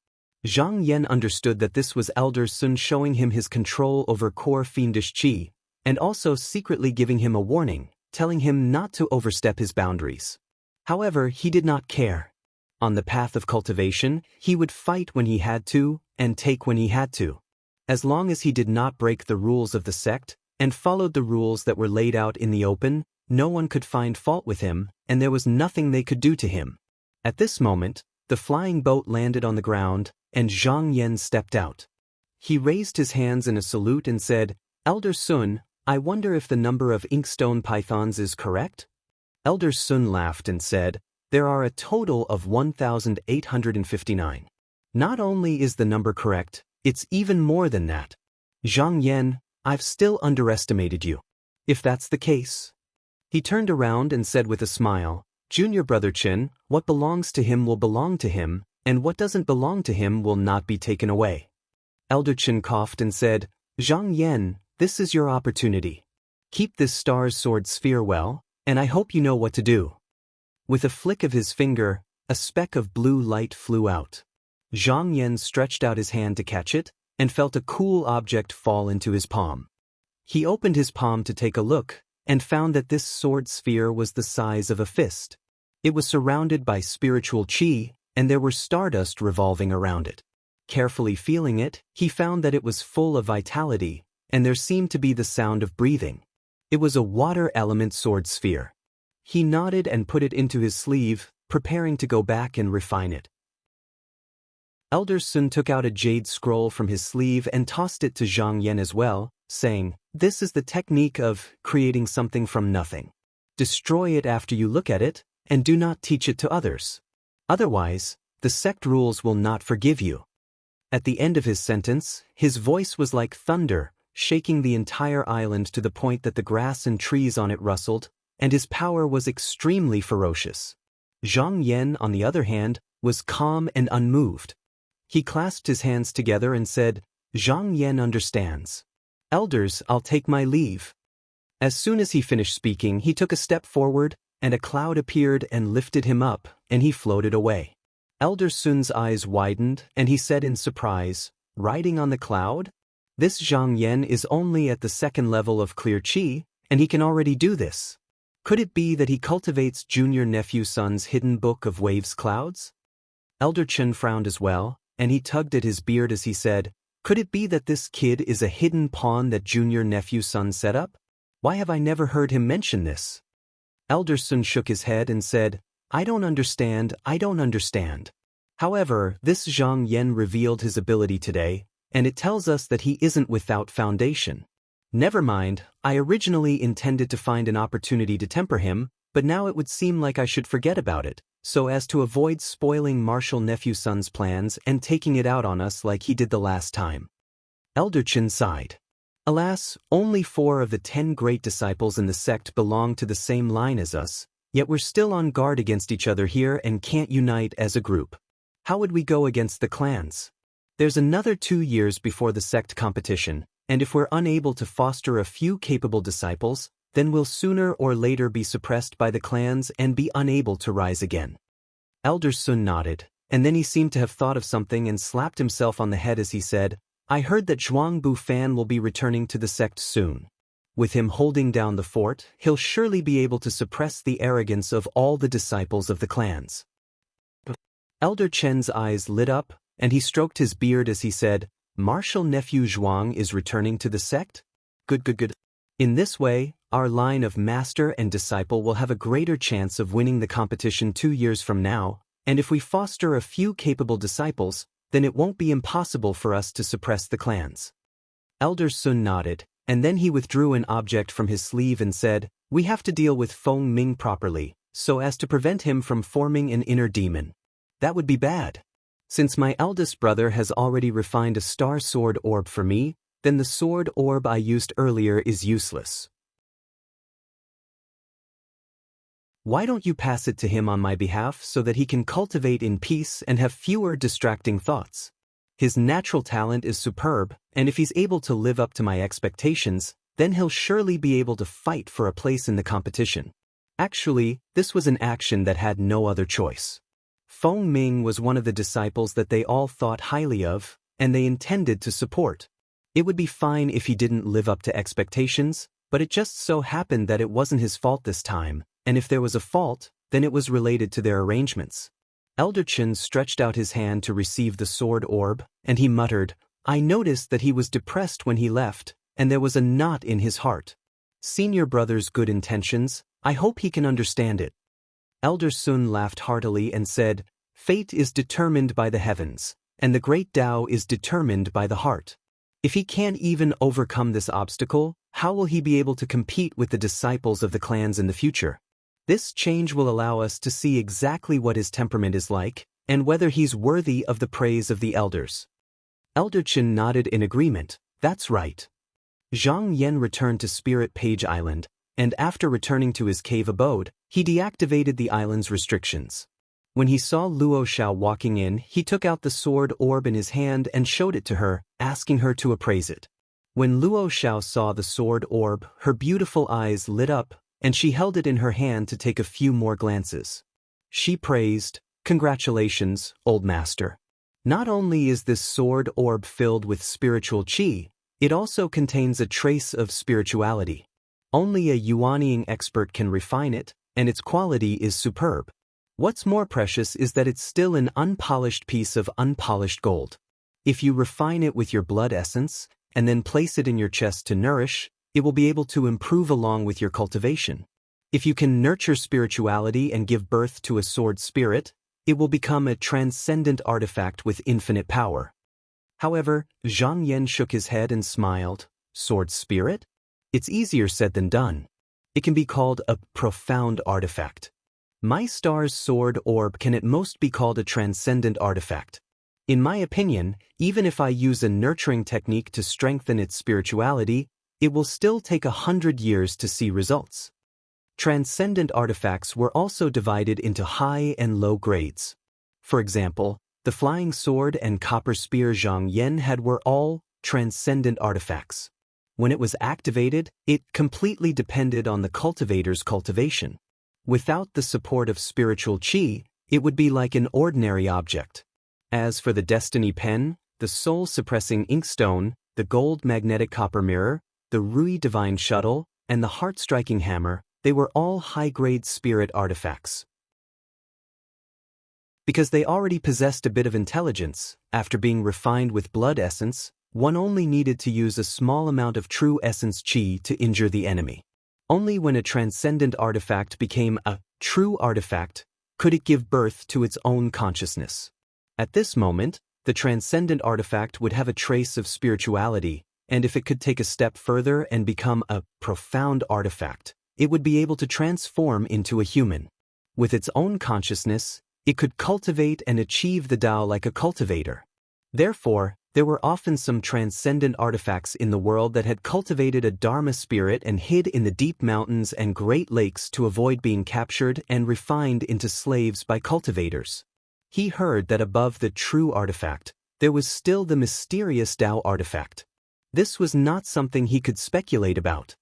Zhang Yan understood that this was Elder Sun showing him his control over core fiendish qi, and also secretly giving him a warning, telling him not to overstep his boundaries. However, he did not care. On the path of cultivation, he would fight when he had to, and take when he had to. As long as he did not break the rules of the sect, and followed the rules that were laid out in the open, no one could find fault with him, and there was nothing they could do to him. At this moment, the flying boat landed on the ground, and Zhang Yan stepped out. He raised his hands in a salute and said, "Elder Sun, I wonder if the number of inkstone pythons is correct?" Elder Sun laughed and said, "There are a total of 1,859. Not only is the number correct, it's even more than that. Zhang Yan, I've still underestimated you. If that's the case." He turned around and said with a smile, "Junior brother Chen, what belongs to him will belong to him, and what doesn't belong to him will not be taken away." Elder Chen coughed and said, "Zhang Yan, this is your opportunity. Keep this star's sword sphere well, and I hope you know what to do." With a flick of his finger, a speck of blue light flew out. Zhang Yan stretched out his hand to catch it, and felt a cool object fall into his palm. He opened his palm to take a look, and found that this sword sphere was the size of a fist. It was surrounded by spiritual qi, and there were stardust revolving around it. Carefully feeling it, he found that it was full of vitality, and there seemed to be the sound of breathing. It was a water element sword sphere. He nodded and put it into his sleeve, preparing to go back and refine it. Elder Sun took out a jade scroll from his sleeve and tossed it to Zhang Yan as well, saying, "This is the technique of creating something from nothing. Destroy it after you look at it, and do not teach it to others. Otherwise, the sect rules will not forgive you." At the end of his sentence, his voice was like thunder, shaking the entire island to the point that the grass and trees on it rustled, and his power was extremely ferocious. Zhang Yan, on the other hand, was calm and unmoved. He clasped his hands together and said, "Zhang Yan understands. Elders, I'll take my leave." As soon as he finished speaking, he took a step forward, and a cloud appeared and lifted him up, and he floated away. Elder Sun's eyes widened, and he said in surprise, "Riding on the cloud? This Zhang Yan is only at the second level of clear qi, and he can already do this. Could it be that he cultivates junior nephew Sun's hidden book of waves clouds?" Elder Chen frowned as well, and he tugged at his beard as he said, "Could it be that this kid is a hidden pawn that junior nephew Sun set up? Why have I never heard him mention this?" Elder Sun shook his head and said, I don't understand. However, this Zhang Yan revealed his ability today, and it tells us that he isn't without foundation. Never mind, I originally intended to find an opportunity to temper him, but now it would seem like I should forget about it, so as to avoid spoiling Marshal Nephew Sun's plans and taking it out on us like he did the last time. Elder Chen sighed. Alas, only 4 of the 10 great disciples in the sect belong to the same line as us, yet we're still on guard against each other here and can't unite as a group. How would we go against the clans? There's another 2 years before the sect competition, and if we're unable to foster a few capable disciples, then we'll sooner or later be suppressed by the clans and be unable to rise again. Elder Sun nodded, and then he seemed to have thought of something and slapped himself on the head as he said, I heard that Zhuang Bufan will be returning to the sect soon. With him holding down the fort, he'll surely be able to suppress the arrogance of all the disciples of the clans. Elder Chen's eyes lit up, and he stroked his beard as he said, Marshal Nephew Zhuang is returning to the sect? Good. In this way, our line of master and disciple will have a greater chance of winning the competition 2 years from now, and if we foster a few capable disciples, then it won't be impossible for us to suppress the clans. Elder Sun nodded, and then he withdrew an object from his sleeve and said, We have to deal with Feng Ming properly, so as to prevent him from forming an inner demon. That would be bad. Since my eldest brother has already refined a star sword orb for me, then the sword orb I used earlier is useless. Why don't you pass it to him on my behalf so that he can cultivate in peace and have fewer distracting thoughts? His natural talent is superb, and if he's able to live up to my expectations, then he'll surely be able to fight for a place in the competition. Actually, this was an action that had no other choice. Feng Ming was one of the disciples that they all thought highly of, and they intended to support. It would be fine if he didn't live up to expectations, but it just so happened that it wasn't his fault this time, and if there was a fault, then it was related to their arrangements. Elder Chen stretched out his hand to receive the sword orb, and he muttered, "I noticed that he was depressed when he left, and there was a knot in his heart. Senior brother's good intentions, I hope he can understand it." Elder Sun laughed heartily and said, "Fate is determined by the heavens, and the great Tao is determined by the heart. If he can't even overcome this obstacle, how will he be able to compete with the disciples of the clans in the future? This change will allow us to see exactly what his temperament is like, and whether he's worthy of the praise of the elders." Elder Chen nodded in agreement. "That's right." Zhang Yan returned to Spirit Page Island, and after returning to his cave abode, he deactivated the island's restrictions. When he saw Luo Xiao walking in, he took out the sword orb in his hand and showed it to her, asking her to appraise it. When Luo Xiao saw the sword orb, her beautiful eyes lit up, and she held it in her hand to take a few more glances. She praised, "Congratulations, old master. Not only is this sword orb filled with spiritual qi, it also contains a trace of spirituality. Only a yuanying expert can refine it, and its quality is superb. What's more precious is that it's still an unpolished piece of unpolished gold. If you refine it with your blood essence, and then place it in your chest to nourish, it will be able to improve along with your cultivation. If you can nurture spirituality and give birth to a sword spirit, it will become a transcendent artifact with infinite power." However, Zhang Yan shook his head and smiled. "Sword spirit? It's easier said than done. It can be called a profound artifact. My star's sword orb can at most be called a transcendent artifact. In my opinion, even if I use a nurturing technique to strengthen its spirituality, it will still take 100 years to see results." Transcendent artifacts were also divided into high and low grades. For example, the flying sword and copper spear Zhang Yan had were all transcendent artifacts. When it was activated, it completely depended on the cultivator's cultivation. Without the support of spiritual qi, it would be like an ordinary object. As for the destiny pen, the soul-suppressing inkstone, the gold magnetic copper mirror, the Rui divine shuttle, and the heart-striking hammer, they were all high-grade spirit artifacts. Because they already possessed a bit of intelligence, after being refined with blood essence, one only needed to use a small amount of true essence qi to injure the enemy. Only when a transcendent artifact became a true artifact could it give birth to its own consciousness. At this moment, the transcendent artifact would have a trace of spirituality, and if it could take a step further and become a profound artifact, it would be able to transform into a human. With its own consciousness, it could cultivate and achieve the Tao like a cultivator. Therefore, there were often some transcendent artifacts in the world that had cultivated a Dharma spirit and hid in the deep mountains and great lakes to avoid being captured and refined into slaves by cultivators. He heard that above the true artifact, there was still the mysterious Tao artifact. This was not something he could speculate about.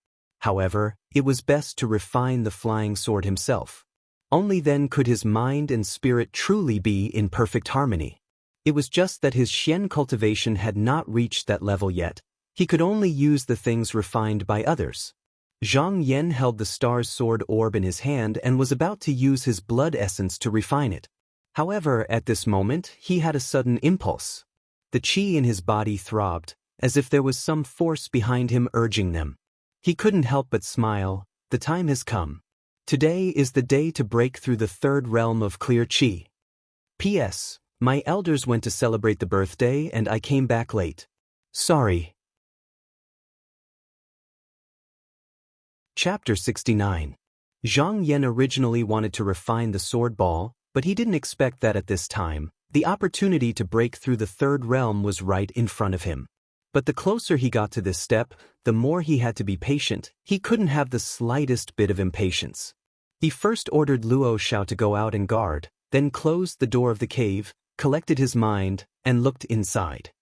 However, it was best to refine the flying sword himself. Only then could his mind and spirit truly be in perfect harmony. It was just that his Xian cultivation had not reached that level yet. He could only use the things refined by others. Zhang Yan held the star's sword orb in his hand and was about to use his blood essence to refine it. However, at this moment, he had a sudden impulse. The qi in his body throbbed, as if there was some force behind him urging them. He couldn't help but smile. The time has come. Today is the day to break through the third realm of clear qi. P.S. My elders went to celebrate the birthday and I came back late. Sorry. Chapter 69. Zhang Yan originally wanted to refine the sword ball, but he didn't expect that at this time. The opportunity to break through the third realm was right in front of him. But the closer he got to this step, the more he had to be patient. He couldn't have the slightest bit of impatience. He first ordered Luo Xiao to go out and guard, then closed the door of the cave, collected his mind, and looked inside.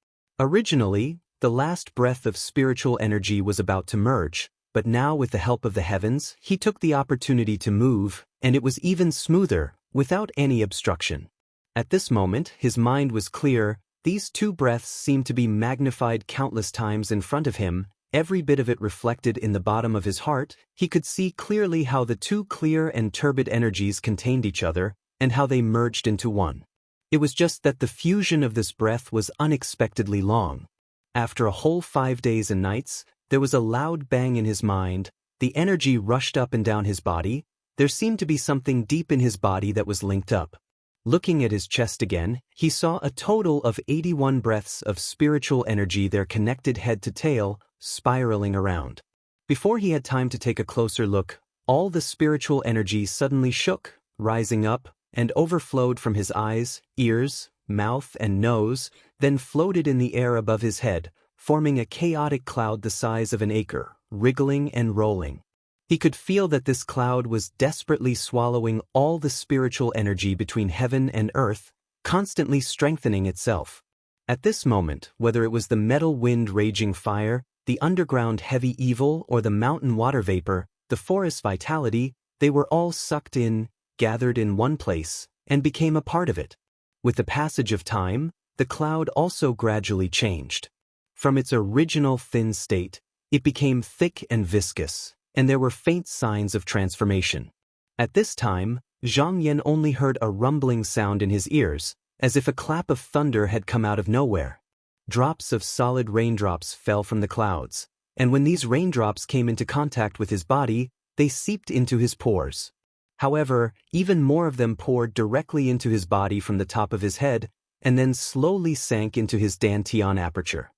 Originally, the last breath of spiritual energy was about to merge, but now with the help of the heavens, he took the opportunity to move, and it was even smoother, without any obstruction. At this moment, his mind was clear. These two breaths seemed to be magnified countless times in front of him, every bit of it reflected in the bottom of his heart. He could see clearly how the two clear and turbid energies contained each other, and how they merged into one. It was just that the fusion of this breath was unexpectedly long. After a whole 5 days and nights, there was a loud bang in his mind. The energy rushed up and down his body. There seemed to be something deep in his body that was linked up. Looking at his chest again, he saw a total of 81 breaths of spiritual energy there, connected head to tail, spiraling around. Before he had time to take a closer look, all the spiritual energy suddenly shook, rising up, and overflowed from his eyes, ears, mouth, and nose, then floated in the air above his head, forming a chaotic cloud the size of an acre, wriggling and rolling. He could feel that this cloud was desperately swallowing all the spiritual energy between heaven and earth, constantly strengthening itself. At this moment, whether it was the metal wind raging fire, the underground heavy evil, or the mountain water vapor, the forest vitality, they were all sucked in, gathered in one place, and became a part of it. With the passage of time, the cloud also gradually changed. From its original thin state, it became thick and viscous, and there were faint signs of transformation. At this time, Zhang Yan only heard a rumbling sound in his ears, as if a clap of thunder had come out of nowhere. Drops of solid raindrops fell from the clouds, and when these raindrops came into contact with his body, they seeped into his pores. However, even more of them poured directly into his body from the top of his head, and then slowly sank into his dantian aperture.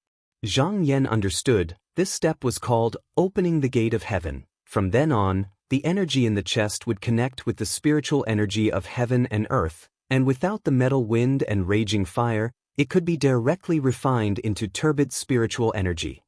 Zhang Yan understood. This step was called opening the gate of heaven. From then on, the energy in the chest would connect with the spiritual energy of heaven and earth, and without the metal wind and raging fire, it could be directly refined into turbid spiritual energy.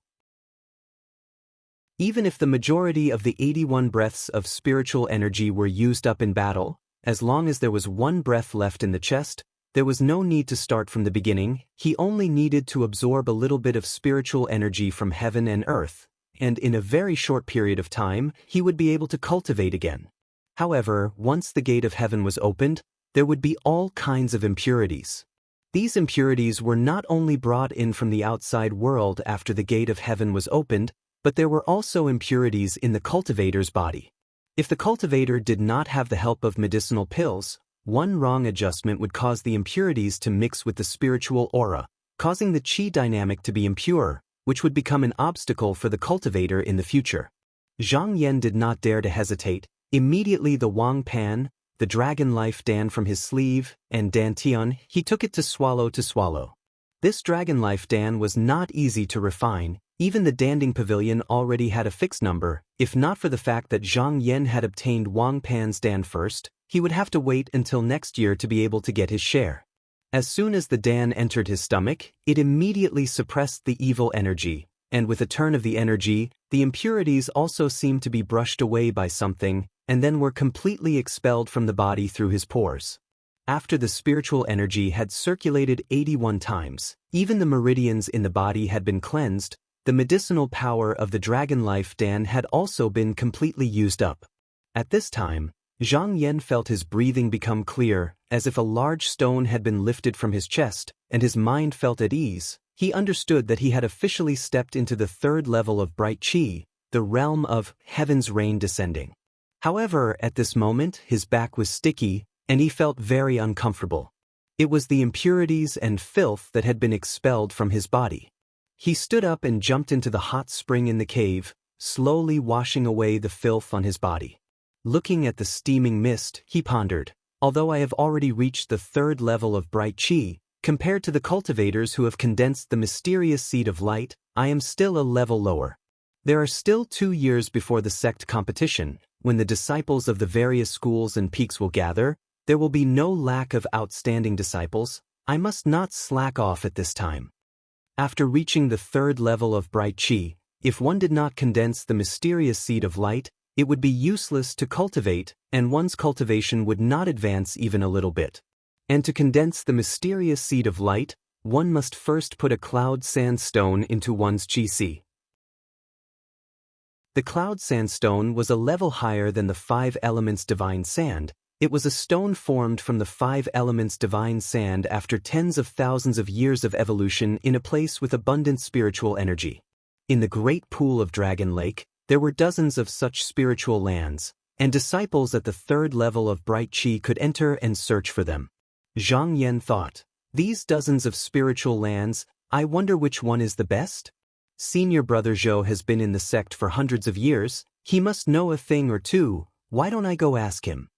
Even if the majority of the 81 breaths of spiritual energy were used up in battle, as long as there was one breath left in the chest, there was no need to start from the beginning. He only needed to absorb a little bit of spiritual energy from heaven and earth, and in a very short period of time, he would be able to cultivate again. However, once the gate of heaven was opened, there would be all kinds of impurities. These impurities were not only brought in from the outside world after the gate of heaven was opened, but there were also impurities in the cultivator's body. If the cultivator did not have the help of medicinal pills, one wrong adjustment would cause the impurities to mix with the spiritual aura, causing the qi dynamic to be impure, which would become an obstacle for the cultivator in the future. Zhang Yan did not dare to hesitate. Immediately the Wang Pan, the dragon life Dan from his sleeve, and dantian, he took it to swallow. This dragon life Dan was not easy to refine. Even the Danding Pavilion already had a fixed number. If not for the fact that Zhang Yan had obtained Wang Pan's Dan first, he would have to wait until next year to be able to get his share. As soon as the Dan entered his stomach, it immediately suppressed the evil energy, and with a turn of the energy, the impurities also seemed to be brushed away by something, and then were completely expelled from the body through his pores. After the spiritual energy had circulated 81 times, even the meridians in the body had been cleansed. The medicinal power of the dragon life Dan had also been completely used up. At this time, Zhang Yan felt his breathing become clear, as if a large stone had been lifted from his chest, and his mind felt at ease. He understood that he had officially stepped into the third level of bright qi, the realm of heaven's rain descending. However, at this moment, his back was sticky, and he felt very uncomfortable. It was the impurities and filth that had been expelled from his body. He stood up and jumped into the hot spring in the cave, slowly washing away the filth on his body. Looking at the steaming mist, he pondered, although I have already reached the third level of bright qi, compared to the cultivators who have condensed the mysterious seed of light, I am still a level lower. There are still 2 years before the sect competition, when the disciples of the various schools and peaks will gather. There will be no lack of outstanding disciples. I must not slack off at this time. After reaching the third level of bright qi, if one did not condense the mysterious seed of light, it would be useless to cultivate, and one's cultivation would not advance even a little bit. And to condense the mysterious seed of light, one must first put a cloud sandstone into one's qi. The cloud sandstone was a level higher than the 5 elements divine sand, It was a stone formed from the 5 elements divine sand after tens of thousands of years of evolution in a place with abundant spiritual energy. In the great pool of Dragon Lake, there were dozens of such spiritual lands, and disciples at the 3rd level of bright chi could enter and search for them. Zhang Yan thought, these dozens of spiritual lands, I wonder which one is the best? Senior brother Zhou has been in the sect for hundreds of years, he must know a thing or two, why don't I go ask him?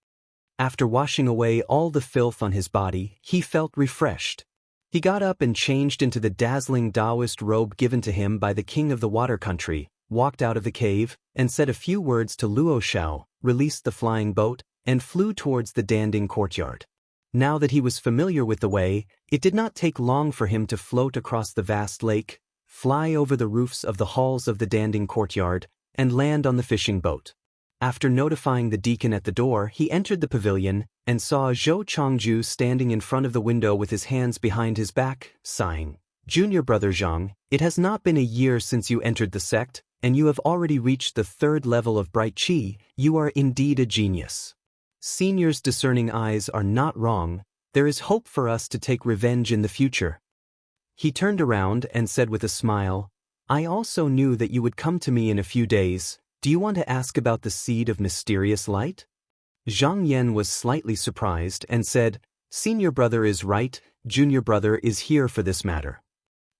After washing away all the filth on his body, he felt refreshed. He got up and changed into the dazzling Taoist robe given to him by the king of the water country, walked out of the cave, and said a few words to Luo Shao, released the flying boat, and flew towards the Danding courtyard. Now that he was familiar with the way, it did not take long for him to float across the vast lake, fly over the roofs of the halls of the Danding courtyard, and land on the fishing boat. After notifying the deacon at the door, he entered the pavilion and saw Zhou Changju standing in front of the window with his hands behind his back, sighing. Junior brother Zhang, it has not been a year since you entered the sect, and you have already reached the 3rd level of bright chi, you are indeed a genius. Senior's discerning eyes are not wrong, there is hope for us to take revenge in the future. He turned around and said with a smile, I also knew that you would come to me in a few days. Do you want to ask about the seed of mysterious light? Zhang Yan was slightly surprised and said, Senior brother is right, junior brother is here for this matter.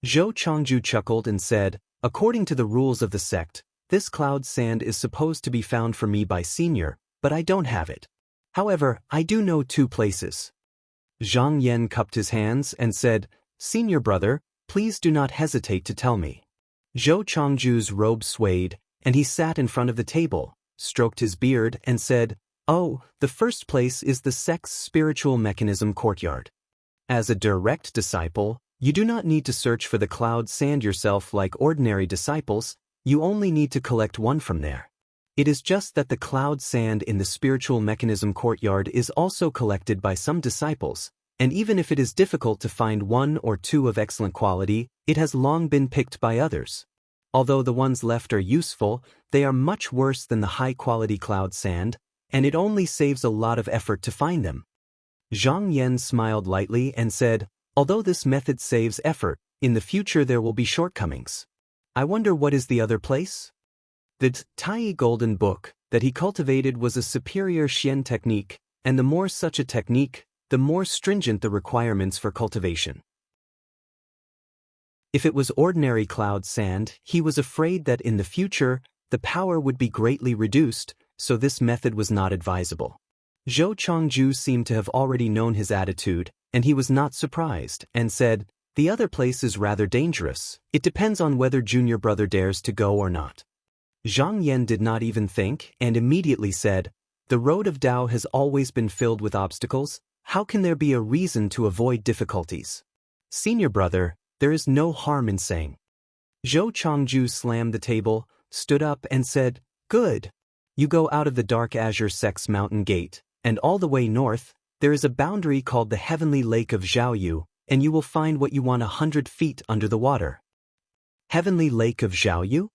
Zhou Changju chuckled and said, according to the rules of the sect, this cloud sand is supposed to be found for me by senior, but I don't have it. However, I do know 2 places. Zhang Yan cupped his hands and said, Senior brother, please do not hesitate to tell me. Zhou Changju's robe swayed, and he sat in front of the table, stroked his beard, and said, oh, the first place is the sect's spiritual mechanism courtyard. As a direct disciple, you do not need to search for the cloud sand yourself like ordinary disciples, you only need to collect one from there. It is just that the cloud sand in the spiritual mechanism courtyard is also collected by some disciples, and even if it is difficult to find 1 or 2 of excellent quality, it has long been picked by others. Although the ones left are useful, they are much worse than the high-quality cloud sand, and it only saves a lot of effort to find them. Zhang Yan smiled lightly and said, although this method saves effort, in the future there will be shortcomings. I wonder what is the other place? The Tai Golden Book that he cultivated was a superior Xian technique, and the more such a technique, the more stringent the requirements for cultivation. If it was ordinary cloud sand, he was afraid that in the future, the power would be greatly reduced, so this method was not advisable. Zhou Changju seemed to have already known his attitude, and he was not surprised, and said, the other place is rather dangerous, it depends on whether junior brother dares to go or not. Zhang Yan did not even think, and immediately said, the road of Tao has always been filled with obstacles, how can there be a reason to avoid difficulties? Senior brother, there is no harm in saying. Zhou Changju slammed the table, stood up and said, good. You go out of the dark azure sect's mountain gate, and all the way north, there is a boundary called the Heavenly Lake of Zhaoyu, and you will find what you want 100 feet under the water. Heavenly Lake of Zhaoyu?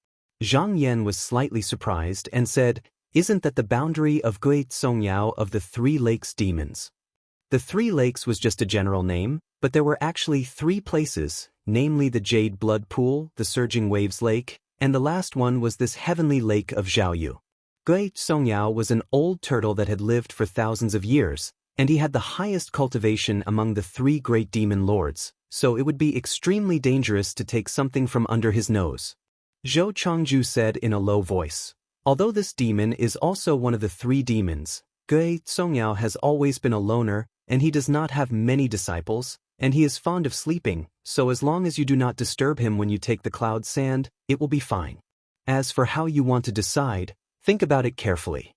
Zhang Yan was slightly surprised and said, isn't that the boundary of Gui Songyao of the 3 lakes demons? The 3 lakes was just a general name, but there were actually 3 places, namely the Jade Blood Pool, the Surging Waves Lake, and the last one was this Heavenly Lake of Zhaoyu. Gui Songyao was an old turtle that had lived for thousands of years, and he had the highest cultivation among the 3 great demon lords, so it would be extremely dangerous to take something from under his nose. Zhou Changju said in a low voice, although this demon is also one of the 3 demons, Gui Songyao has always been a loner, and he does not have many disciples, and he is fond of sleeping, so as long as you do not disturb him when you take the cloud sand, it will be fine. As for how you want to decide, think about it carefully.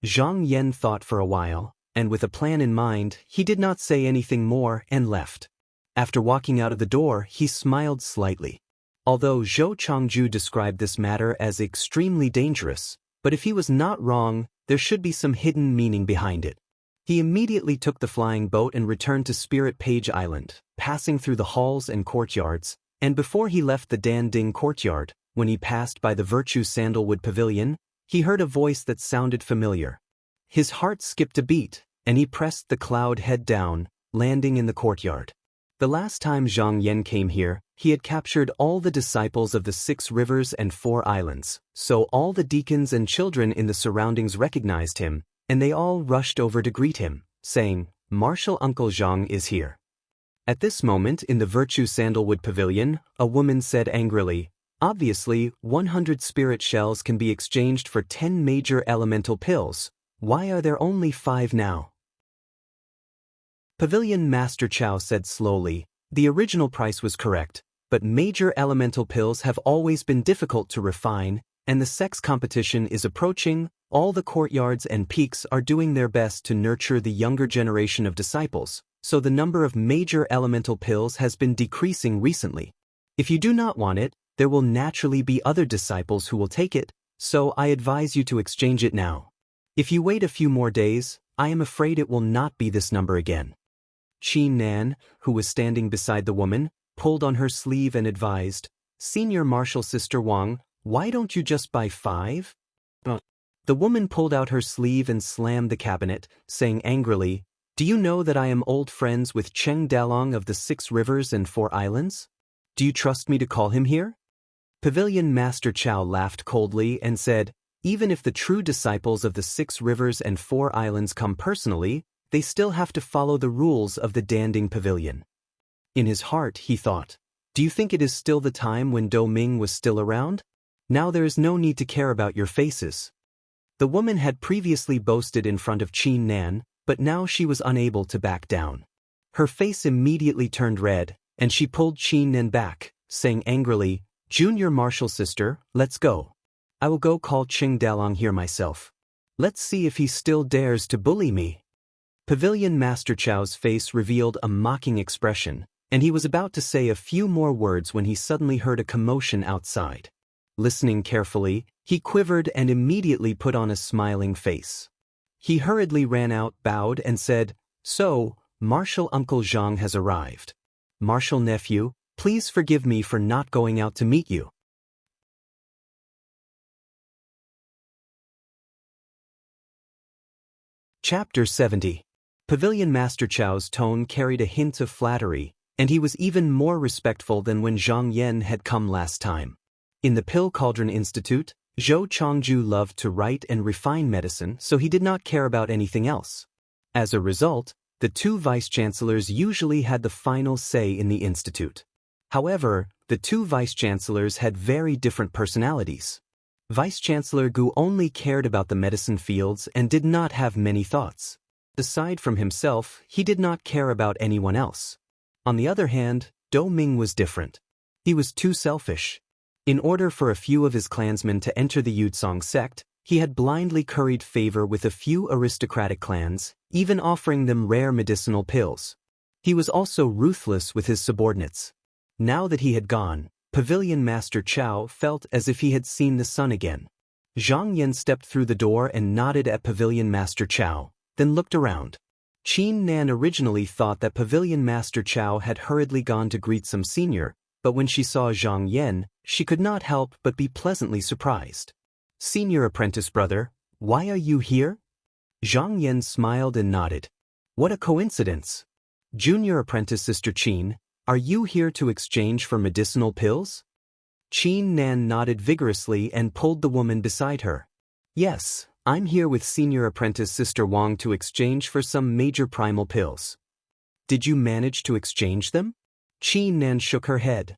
Zhang Yan thought for a while, and with a plan in mind, he did not say anything more and left. After walking out of the door, he smiled slightly. Although Zhou Changju described this matter as extremely dangerous, but if he was not wrong, there should be some hidden meaning behind it. He immediately took the flying boat and returned to Spirit Page Island, passing through the halls and courtyards, and before he left the Dan Ding courtyard, when he passed by the Virtue Sandalwood Pavilion, he heard a voice that sounded familiar. His heart skipped a beat, and he pressed the cloud head down, landing in the courtyard. The last time Zhang Yan came here, he had captured all the disciples of the 6 rivers and 4 islands, so all the deacons and children in the surroundings recognized him, and they all rushed over to greet him, saying, "Martial Uncle Zhang is here." At this moment in the Virtue Sandalwood Pavilion, a woman said angrily, "Obviously, 100 spirit shells can be exchanged for 10 major elemental pills. Why are there only 5 now?" Pavilion Master Chow said slowly, "The original price was correct, but major elemental pills have always been difficult to refine, and the sex competition is approaching. All the courtyards and peaks are doing their best to nurture the younger generation of disciples, so the number of major elemental pills has been decreasing recently. If you do not want it, there will naturally be other disciples who will take it, so I advise you to exchange it now. If you wait a few more days, I am afraid it will not be this number again." Qin Nan, who was standing beside the woman, pulled on her sleeve and advised, "Senior Martial Sister Wang, why don't you just buy 5? The woman pulled out her sleeve and slammed the cabinet, saying angrily, "Do you know that I am old friends with Cheng Dalong of the 6 rivers and 4 islands? Do you trust me to call him here?" Pavilion Master Chow laughed coldly and said, "Even if the true disciples of the 6 rivers and 4 islands come personally, they still have to follow the rules of the Danding Pavilion." In his heart, he thought, "Do you think it is still the time when Do Ming was still around? Now there is no need to care about your faces." The woman had previously boasted in front of Qin Nan, but now she was unable to back down. Her face immediately turned red, and she pulled Qin Nan back, saying angrily, "Junior Martial Sister, let's go. I will go call Cheng Dalong here myself. Let's see if he still dares to bully me." Pavilion Master Chow's face revealed a mocking expression, and he was about to say a few more words when he suddenly heard a commotion outside. Listening carefully, he quivered and immediately put on a smiling face. He hurriedly ran out, bowed, and said, "So, Martial Uncle Zhang has arrived. Martial Nephew, please forgive me for not going out to meet you." Chapter 70. Pavilion Master Chow's tone carried a hint of flattery, and he was even more respectful than when Zhang Yan had come last time. In the Pill Cauldron Institute, Zhou Chongju loved to write and refine medicine, so he did not care about anything else. As a result, the 2 vice-chancellors usually had the final say in the institute. However, the 2 vice-chancellors had very different personalities. Vice-Chancellor Gu only cared about the medicine fields and did not have many thoughts. Aside from himself, he did not care about anyone else. On the other hand, Do Ming was different. He was too selfish. In order for a few of his clansmen to enter the Yudsong sect, he had blindly curried favor with a few aristocratic clans, even offering them rare medicinal pills. He was also ruthless with his subordinates. Now that he had gone, Pavilion Master Chow felt as if he had seen the sun again. Zhang Yan stepped through the door and nodded at Pavilion Master Chow, then looked around. Qin Nan originally thought that Pavilion Master Chow had hurriedly gone to greet some senior, but when she saw Zhang Yan, she could not help but be pleasantly surprised. "Senior apprentice brother, why are you here?" Zhang Yan smiled and nodded. "What a coincidence. Junior apprentice Sister Qin, are you here to exchange for medicinal pills?" Qin Nan nodded vigorously and pulled the woman beside her. "Yes, I'm here with Senior Apprentice Sister Wang to exchange for some major primal pills." "Did you manage to exchange them?" Qin Nan shook her head.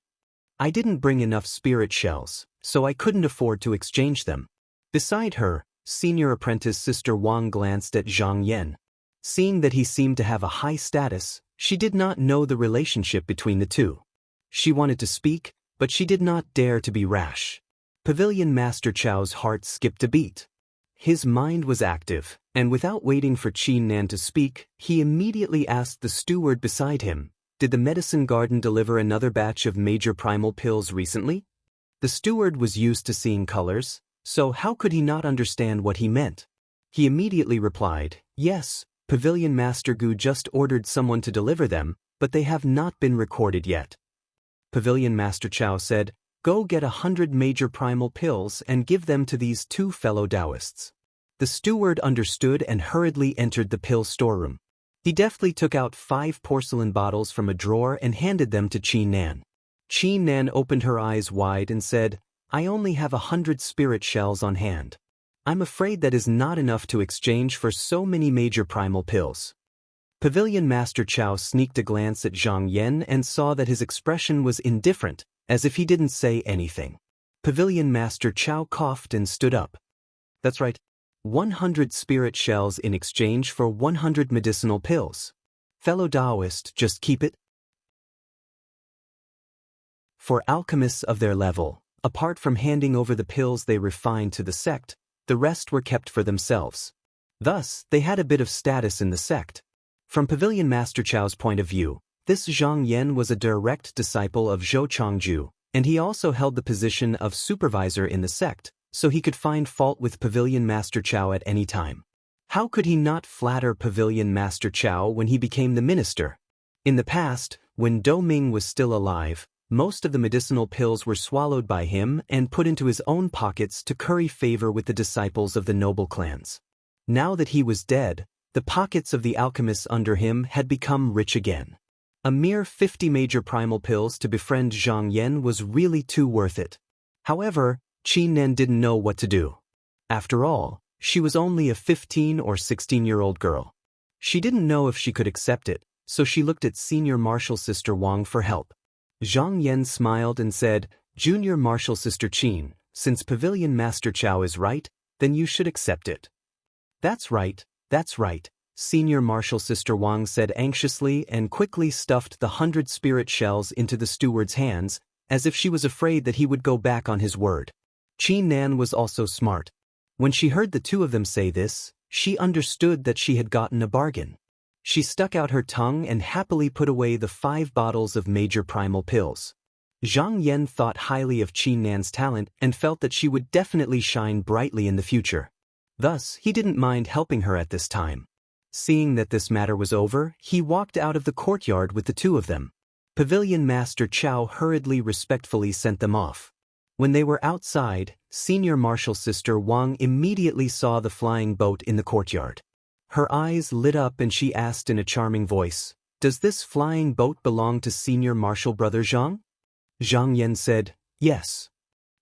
"I didn't bring enough spirit shells, so I couldn't afford to exchange them." Beside her, Senior Apprentice Sister Wang glanced at Zhang Yan. Seeing that he seemed to have a high status, she did not know the relationship between the two. She wanted to speak, but she did not dare to be rash. Pavilion Master Chow's heart skipped a beat. His mind was active, and without waiting for Qin Nan to speak, he immediately asked the steward beside him, "Did the medicine garden deliver another batch of major primal pills recently?" The steward was used to seeing colors, so how could he not understand what he meant? He immediately replied, "Yes, Pavilion Master Gu just ordered someone to deliver them, but they have not been recorded yet." Pavilion Master Chow said, "Go get 100 major primal pills and give them to these 2 fellow Taoists." The steward understood and hurriedly entered the pill storeroom. He deftly took out 5 porcelain bottles from a drawer and handed them to Qi Nan. Qi Nan opened her eyes wide and said, "I only have 100 spirit shells on hand. I'm afraid that is not enough to exchange for so many major primal pills." Pavilion Master Chow sneaked a glance at Zhang Yan and saw that his expression was indifferent, as if he didn't say anything. Pavilion Master Chow coughed and stood up. "That's right. 100 spirit shells in exchange for 100 medicinal pills. Fellow Taoist, just keep it." For alchemists of their level, apart from handing over the pills they refined to the sect, the rest were kept for themselves. Thus, they had a bit of status in the sect. From Pavilion Master Chow's point of view, this Zhang Yan was a direct disciple of Zhou Changju, and he also held the position of supervisor in the sect, so he could find fault with Pavilion Master Chow at any time. How could he not flatter Pavilion Master Chow when he became the minister? In the past, when Do Ming was still alive, most of the medicinal pills were swallowed by him and put into his own pockets to curry favor with the disciples of the noble clans. Now that he was dead, the pockets of the alchemists under him had become rich again. A mere 50 major primal pills to befriend Zhang Yan was really too worth it. However, Qi Nan didn't know what to do. After all, she was only a 15 or 16-year-old girl. She didn't know if she could accept it, so she looked at Senior Marshal Sister Wang for help. Zhang Yan smiled and said, "Junior Marshal Sister Qin, since Pavilion Master Chow is right, then you should accept it." That's right, Senior Marshal Sister Wang said anxiously and quickly stuffed the 100 spirit shells into the steward's hands, as if she was afraid that he would go back on his word. Qi Nan was also smart. When she heard the two of them say this, she understood that she had gotten a bargain. She stuck out her tongue and happily put away the 5 bottles of major primal pills. Zhang Yan thought highly of Qi Nan's talent and felt that she would definitely shine brightly in the future. Thus, he didn't mind helping her at this time. Seeing that this matter was over, he walked out of the courtyard with the two of them. Pavilion Master Chow hurriedly respectfully sent them off. When they were outside, Senior Marshal Sister Wang immediately saw the flying boat in the courtyard. Her eyes lit up and she asked in a charming voice, "Does this flying boat belong to Senior Marshal Brother Zhang?" Zhang Yan said, "Yes."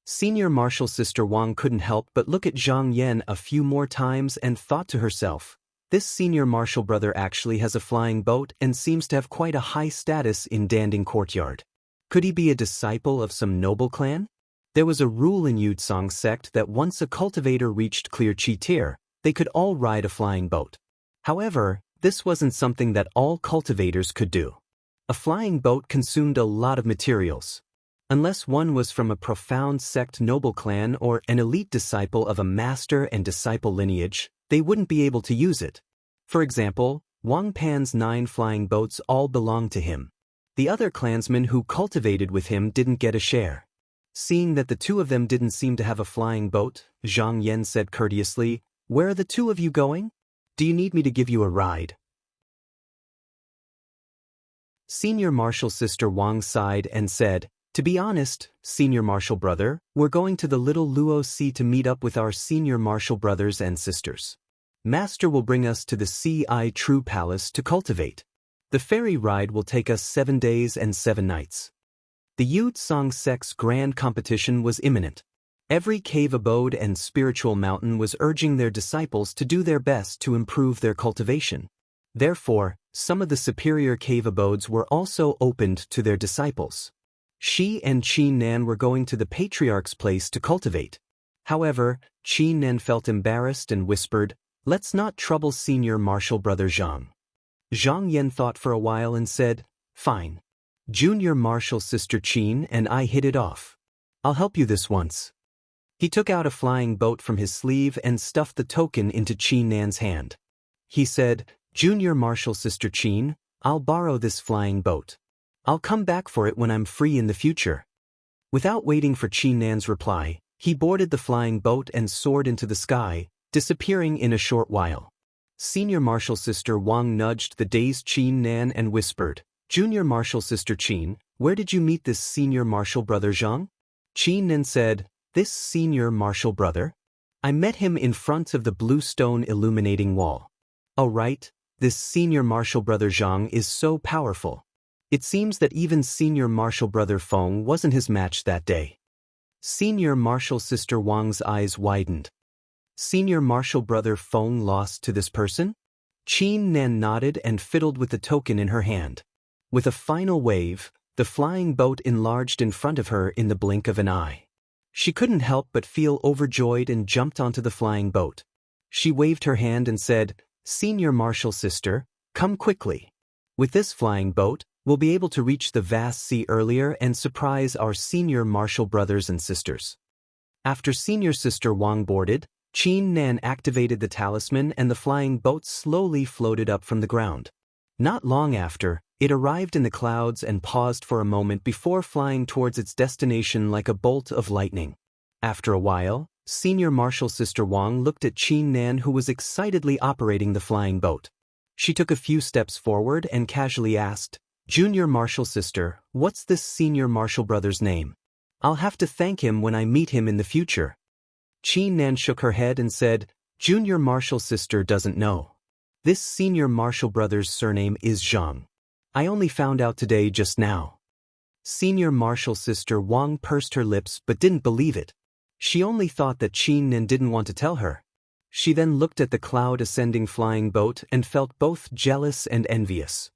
Senior Marshal Sister Wang couldn't help but look at Zhang Yan a few more times and thought to herself, "This Senior Marshal Brother actually has a flying boat and seems to have quite a high status in Danding Courtyard. Could he be a disciple of some noble clan?" There was a rule in Yudsong sect that once a cultivator reached clear Chi tier, they could all ride a flying boat. However, this wasn't something that all cultivators could do. A flying boat consumed a lot of materials. Unless one was from a profound sect noble clan or an elite disciple of a master and disciple lineage, they wouldn't be able to use it. For example, Wang Pan's 9 flying boats all belonged to him. The other clansmen who cultivated with him didn't get a share. Seeing that the two of them didn't seem to have a flying boat, Zhang Yan said courteously, "Where are the two of you going? Do you need me to give you a ride?" Senior Marshal Sister Wang sighed and said, "To be honest, Senior Marshal Brother, we're going to the Little Luo Sea to meet up with our Senior Marshal brothers and sisters. Master will bring us to the Ci True Palace to cultivate. The ferry ride will take us 7 days and 7 nights." The Yudsong sect's grand competition was imminent. Every cave abode and spiritual mountain was urging their disciples to do their best to improve their cultivation. Therefore, some of the superior cave abodes were also opened to their disciples. Shi and Qi Nan were going to the patriarch's place to cultivate. However, Qi Nan felt embarrassed and whispered, "Let's not trouble Senior Marshal Brother Zhang." Zhang Yan thought for a while and said, "Fine. Junior Marshal Sister Qin and I hit it off. I'll help you this once." He took out a flying boat from his sleeve and stuffed the token into Qi Nan's hand. He said, "Junior Marshal Sister Qin, I'll borrow this flying boat. I'll come back for it when I'm free in the future." Without waiting for Qi Nan's reply, he boarded the flying boat and soared into the sky, disappearing in a short while. Senior Marshal Sister Wang nudged the dazed Qi Nan and whispered, "Junior Marshal Sister Qin, where did you meet this Senior Marshal Brother Zhang?" Qi Nan said, "This Senior Marshal Brother? I met him in front of the blue stone illuminating wall. Oh right, this senior martial brother Zhang is so powerful. It seems that even senior martial brother Feng wasn't his match that day. Senior martial sister Wang's eyes widened. Senior martial brother Feng lost to this person? Qin Nan nodded and fiddled with the token in her hand. With a final wave, the flying boat enlarged in front of her in the blink of an eye. She couldn't help but feel overjoyed and jumped onto the flying boat. She waved her hand and said, "Senior martial sister, come quickly. With this flying boat, we'll be able to reach the vast sea earlier and surprise our senior martial brothers and sisters." After senior sister Wang boarded, Qin Nan activated the talisman and the flying boat slowly floated up from the ground. Not long after, it arrived in the clouds and paused for a moment before flying towards its destination like a bolt of lightning. After a while, senior martial sister Wang looked at Qin Nan, who was excitedly operating the flying boat. She took a few steps forward and casually asked, "Junior martial sister, what's this senior martial brother's name? I'll have to thank him when I meet him in the future." Qin Nan shook her head and said, "Junior martial sister doesn't know. This senior martial brother's surname is Zhang. I only found out today just now." Senior martial sister Wang pursed her lips but didn't believe it. She only thought that Qin Nan didn't want to tell her. She then looked at the cloud-ascending flying boat and felt both jealous and envious.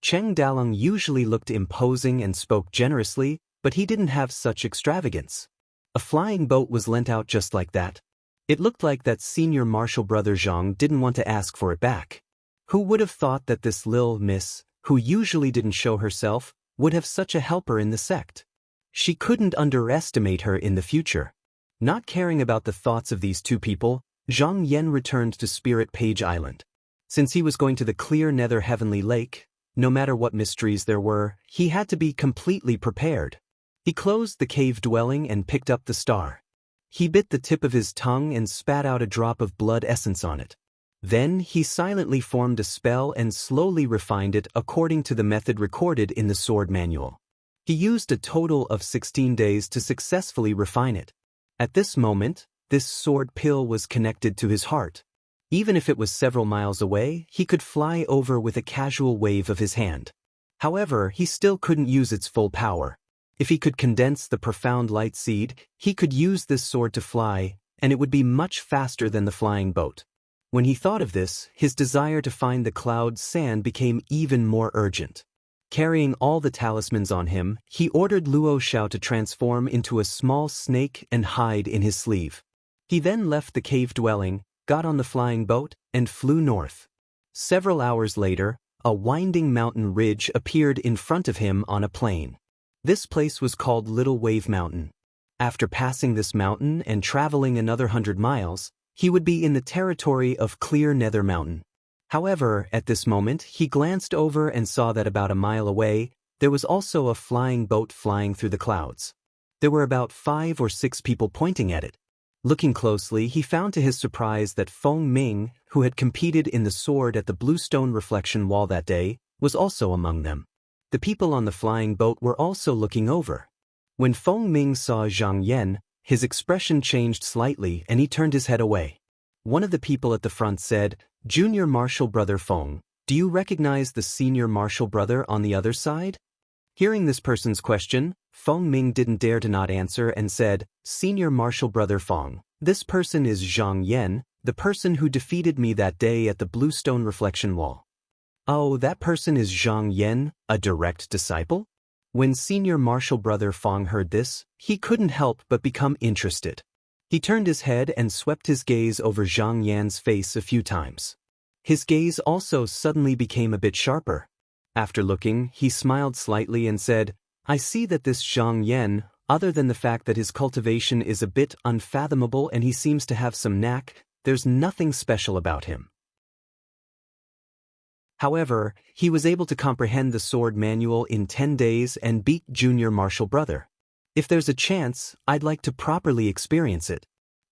Cheng Dalong usually looked imposing and spoke generously, but he didn't have such extravagance. A flying boat was lent out just like that. It looked like that senior martial brother Zhang didn't want to ask for it back. Who would have thought that this lil miss, who usually didn't show herself, would have such a helper in the sect? She couldn't underestimate her in the future. Not caring about the thoughts of these two people, Zhang Yan returned to Spirit Page Island. Since he was going to the clear nether heavenly lake, no matter what mysteries there were, he had to be completely prepared. He closed the cave dwelling and picked up the star. He bit the tip of his tongue and spat out a drop of blood essence on it. Then he silently formed a spell and slowly refined it according to the method recorded in the sword manual. He used a total of 16 days to successfully refine it. At this moment, this sword pill was connected to his heart. Even if it was several miles away, he could fly over with a casual wave of his hand. However, he still couldn't use its full power. If he could condense the profound light seed, he could use this sword to fly, and it would be much faster than the flying boat. When he thought of this, his desire to find the cloud's sand became even more urgent. Carrying all the talismans on him, he ordered Luo Xiao to transform into a small snake and hide in his sleeve. He then left the cave dwelling, got on the flying boat, and flew north. Several hours later, a winding mountain ridge appeared in front of him on a plain. This place was called Little Wave Mountain. After passing this mountain and traveling another 100 miles, he would be in the territory of Clear Nether Mountain. However, at this moment, he glanced over and saw that about a mile away, there was also a flying boat flying through the clouds. There were about 5 or 6 people pointing at it. Looking closely, he found to his surprise that Feng Ming, who had competed in the sword at the Bluestone Reflection Wall that day, was also among them. The people on the flying boat were also looking over. When Feng Ming saw Zhang Yan, his expression changed slightly and he turned his head away. One of the people at the front said, "Junior martial brother Feng, do you recognize the senior martial brother on the other side?" Hearing this person's question, Feng Ming didn't dare to not answer and said, "Senior martial brother Feng, this person is Zhang Yan, the person who defeated me that day at the Bluestone Reflection Wall." "Oh, that person is Zhang Yan, a direct disciple?" When senior martial brother Feng heard this, he couldn't help but become interested. He turned his head and swept his gaze over Zhang Yan's face a few times. His gaze also suddenly became a bit sharper. After looking, he smiled slightly and said, "I see that this Zhang Yan, other than the fact that his cultivation is a bit unfathomable and he seems to have some knack, there's nothing special about him." However, he was able to comprehend the sword manual in 10 days and beat Junior Martial Brother. If there's a chance, I'd like to properly experience it.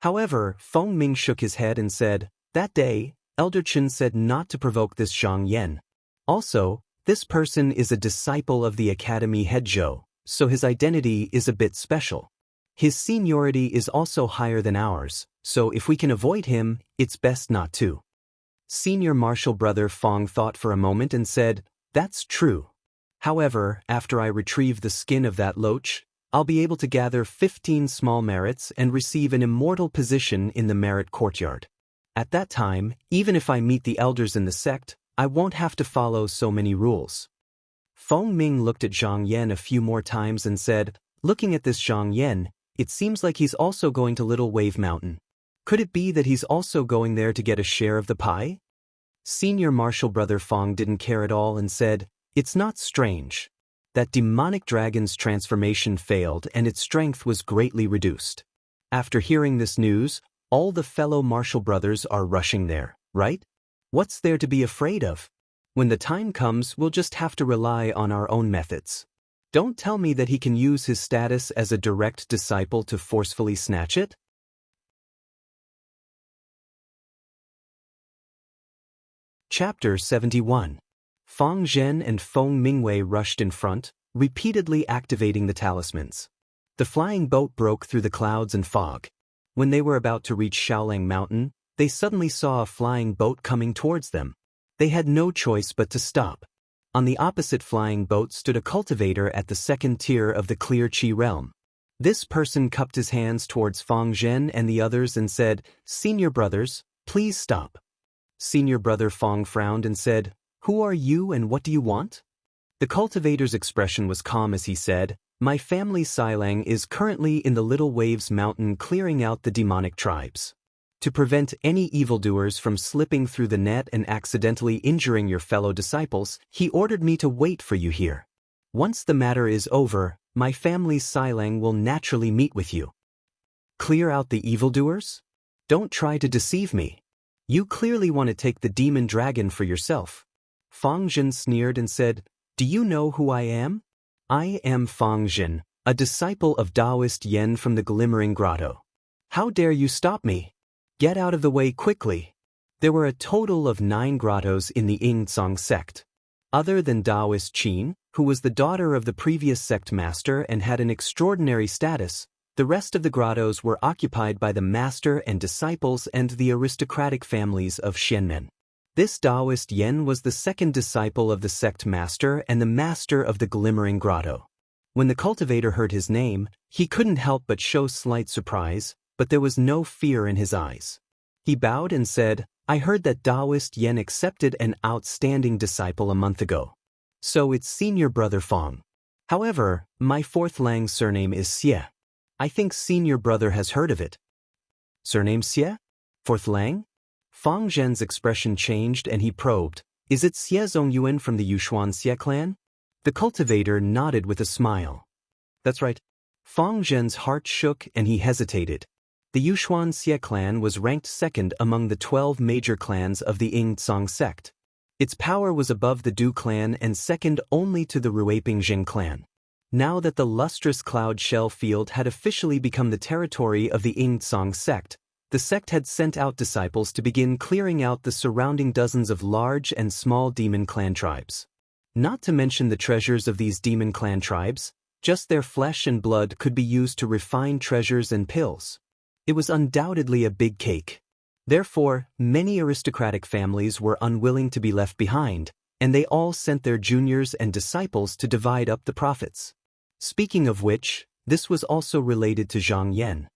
However, Feng Ming shook his head and said, "That day, Elder Chen said not to provoke this Zhang Yan. Also, this person is a disciple of the Academy head Zhou, so his identity is a bit special. His seniority is also higher than ours, so if we can avoid him, it's best not to. Senior Marshal Brother Fong thought for a moment and said, "That's true. However, after I retrieve the skin of that loach, I'll be able to gather 15 small merits and receive an immortal position in the merit courtyard. At that time, even if I meet the elders in the sect, I won't have to follow so many rules." Feng Ming looked at Zhang Yan a few more times and said, "Looking at this Zhang Yan, it seems like he's also going to Little Wave Mountain. Could it be that he's also going there to get a share of the pie?" Senior Marshal Brother Fong didn't care at all and said, "It's not strange. That demonic dragon's transformation failed and its strength was greatly reduced. After hearing this news, all the fellow Marshal brothers are rushing there, right? What's there to be afraid of? When the time comes, we'll just have to rely on our own methods. Don't tell me that he can use his status as a direct disciple to forcefully snatch it." Chapter 71. Fang Zhen and Feng Mingwei rushed in front, repeatedly activating the talismans. The flying boat broke through the clouds and fog. When they were about to reach Shaoling Mountain, they suddenly saw a flying boat coming towards them. They had no choice but to stop. On the opposite flying boat stood a cultivator at the second tier of the Clear Qi realm. This person cupped his hands towards Fang Zhen and the others and said, "Senior brothers, please stop." Senior Brother Fong frowned and said, "Who are you and what do you want?" The cultivator's expression was calm as he said, "My family Silang is currently in the Little Waves Mountain clearing out the demonic tribes. To prevent any evildoers from slipping through the net and accidentally injuring your fellow disciples, he ordered me to wait for you here. Once the matter is over, my family Silang will naturally meet with you." "Clear out the evildoers? Don't try to deceive me. You clearly want to take the demon dragon for yourself." Fang Zhen sneered and said, "Do you know who I am? I am Fang Zhen, a disciple of Taoist Yen from the Glimmering Grotto. How dare you stop me? Get out of the way quickly." There were a total of 9 grottos in the Yingtsong sect. Other than Taoist Qin, who was the daughter of the previous sect master and had an extraordinary status, the rest of the grottos were occupied by the master and disciples and the aristocratic families of Xianmen. This Taoist Yen was the second disciple of the sect master and the master of the Glimmering Grotto. When the cultivator heard his name, he couldn't help but show slight surprise, but there was no fear in his eyes. He bowed and said, "I heard that Taoist Yen accepted an outstanding disciple a month ago. So it's Senior Brother Fong. However, my fourth Lang surname is Xie. I think Senior Brother has heard of it." "Surname Xie? Fourth Lang?" Fang Zhen's expression changed and he probed, "Is it Xie Zongyuan from the Yushuan Xie clan?" The cultivator nodded with a smile. "That's right." Fang Zhen's heart shook and he hesitated. The Yushuan Xie clan was ranked second among the 12 major clans of the Yingtsong sect. Its power was above the Du clan and second only to the Ruiping Jing clan. Now that the lustrous cloud shell field had officially become the territory of the Yingtsong sect, the sect had sent out disciples to begin clearing out the surrounding dozens of large and small demon clan tribes. Not to mention the treasures of these demon clan tribes, just their flesh and blood could be used to refine treasures and pills. It was undoubtedly a big cake. Therefore, many aristocratic families were unwilling to be left behind, and they all sent their juniors and disciples to divide up the profits. Speaking of which, this was also related to Zhang Yan.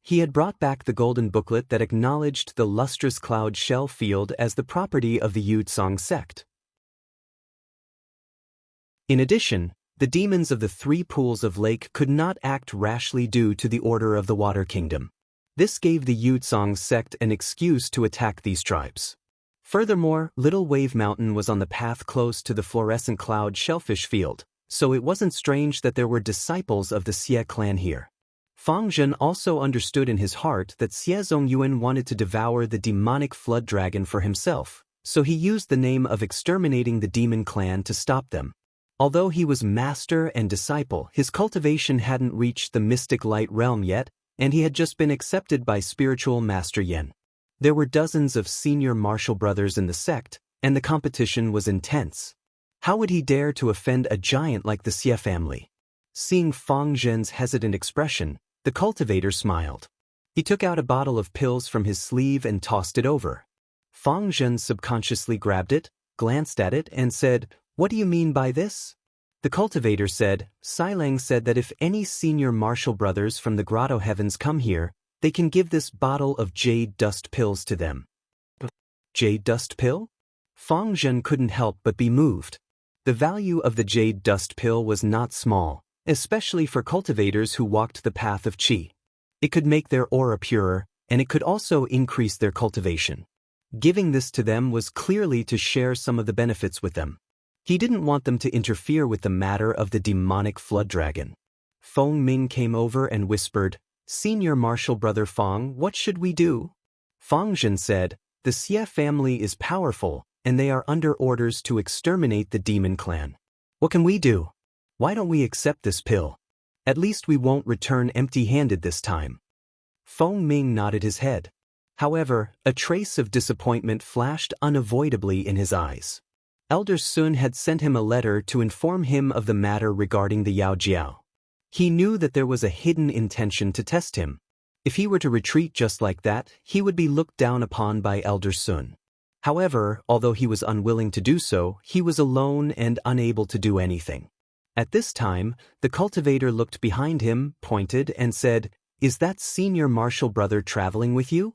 He had brought back the golden booklet that acknowledged the lustrous cloud shell field as the property of the Yuzhong sect. In addition, the demons of the 3 pools of lake could not act rashly due to the order of the Water Kingdom. This gave the Yuzhong sect an excuse to attack these tribes. Furthermore, Little Wave Mountain was on the path close to the fluorescent cloud shellfish field, so it wasn't strange that there were disciples of the Xie clan here. Fang Zhen also understood in his heart that Xie Zongyuan wanted to devour the demonic flood dragon for himself, so he used the name of exterminating the demon clan to stop them. Although he was master and disciple, his cultivation hadn't reached the mystic light realm yet, and he had just been accepted by spiritual master Yen. There were dozens of senior martial brothers in the sect, and the competition was intense. How would he dare to offend a giant like the Xie family? Seeing Fang Zhen's hesitant expression, The cultivator smiled. He took out a bottle of pills from his sleeve and tossed it over. Fang Zhen subconsciously grabbed it, glanced at it, and said, "What do you mean by this?" The cultivator said, "Silang said that if any senior martial brothers from the Grotto Heavens come here, they can give this bottle of jade dust pills to them." Jade dust pill? Fang Zhen couldn't help but be moved. The value of the jade dust pill was not small, especially for cultivators who walked the path of qi. It could make their aura purer, and it could also increase their cultivation. Giving this to them was clearly to share some of the benefits with them. He didn't want them to interfere with the matter of the demonic flood dragon. Feng Ming came over and whispered, "Senior martial brother Fang, what should we do?" Fang Zhen said, "The Xie family is powerful, and they are under orders to exterminate the demon clan. What can we do? Why don't we accept this pill? At least we won't return empty-handed this time." Feng Ming nodded his head. However, a trace of disappointment flashed unavoidably in his eyes. Elder Sun had sent him a letter to inform him of the matter regarding the Yao Jiao. He knew that there was a hidden intention to test him. If he were to retreat just like that, he would be looked down upon by Elder Sun. However, although he was unwilling to do so, he was alone and unable to do anything. At this time, the cultivator looked behind him, pointed, and said, "Is that senior martial brother traveling with you?"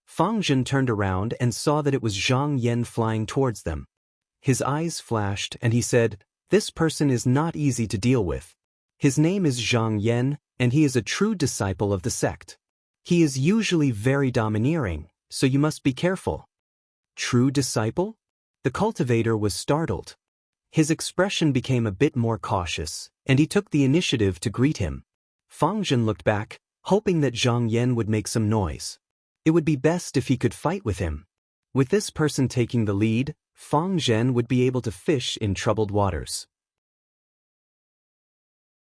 Fang Zhen turned around and saw that it was Zhang Yan flying towards them. His eyes flashed and he said, "This person is not easy to deal with. His name is Zhang Yan, and he is a true disciple of the sect. He is usually very domineering, so you must be careful." True disciple? The cultivator was startled. His expression became a bit more cautious, and he took the initiative to greet him. Fang Zhen looked back, hoping that Zhang Yan would make some noise. It would be best if he could fight with him. With this person taking the lead, Fang Zhen would be able to fish in troubled waters.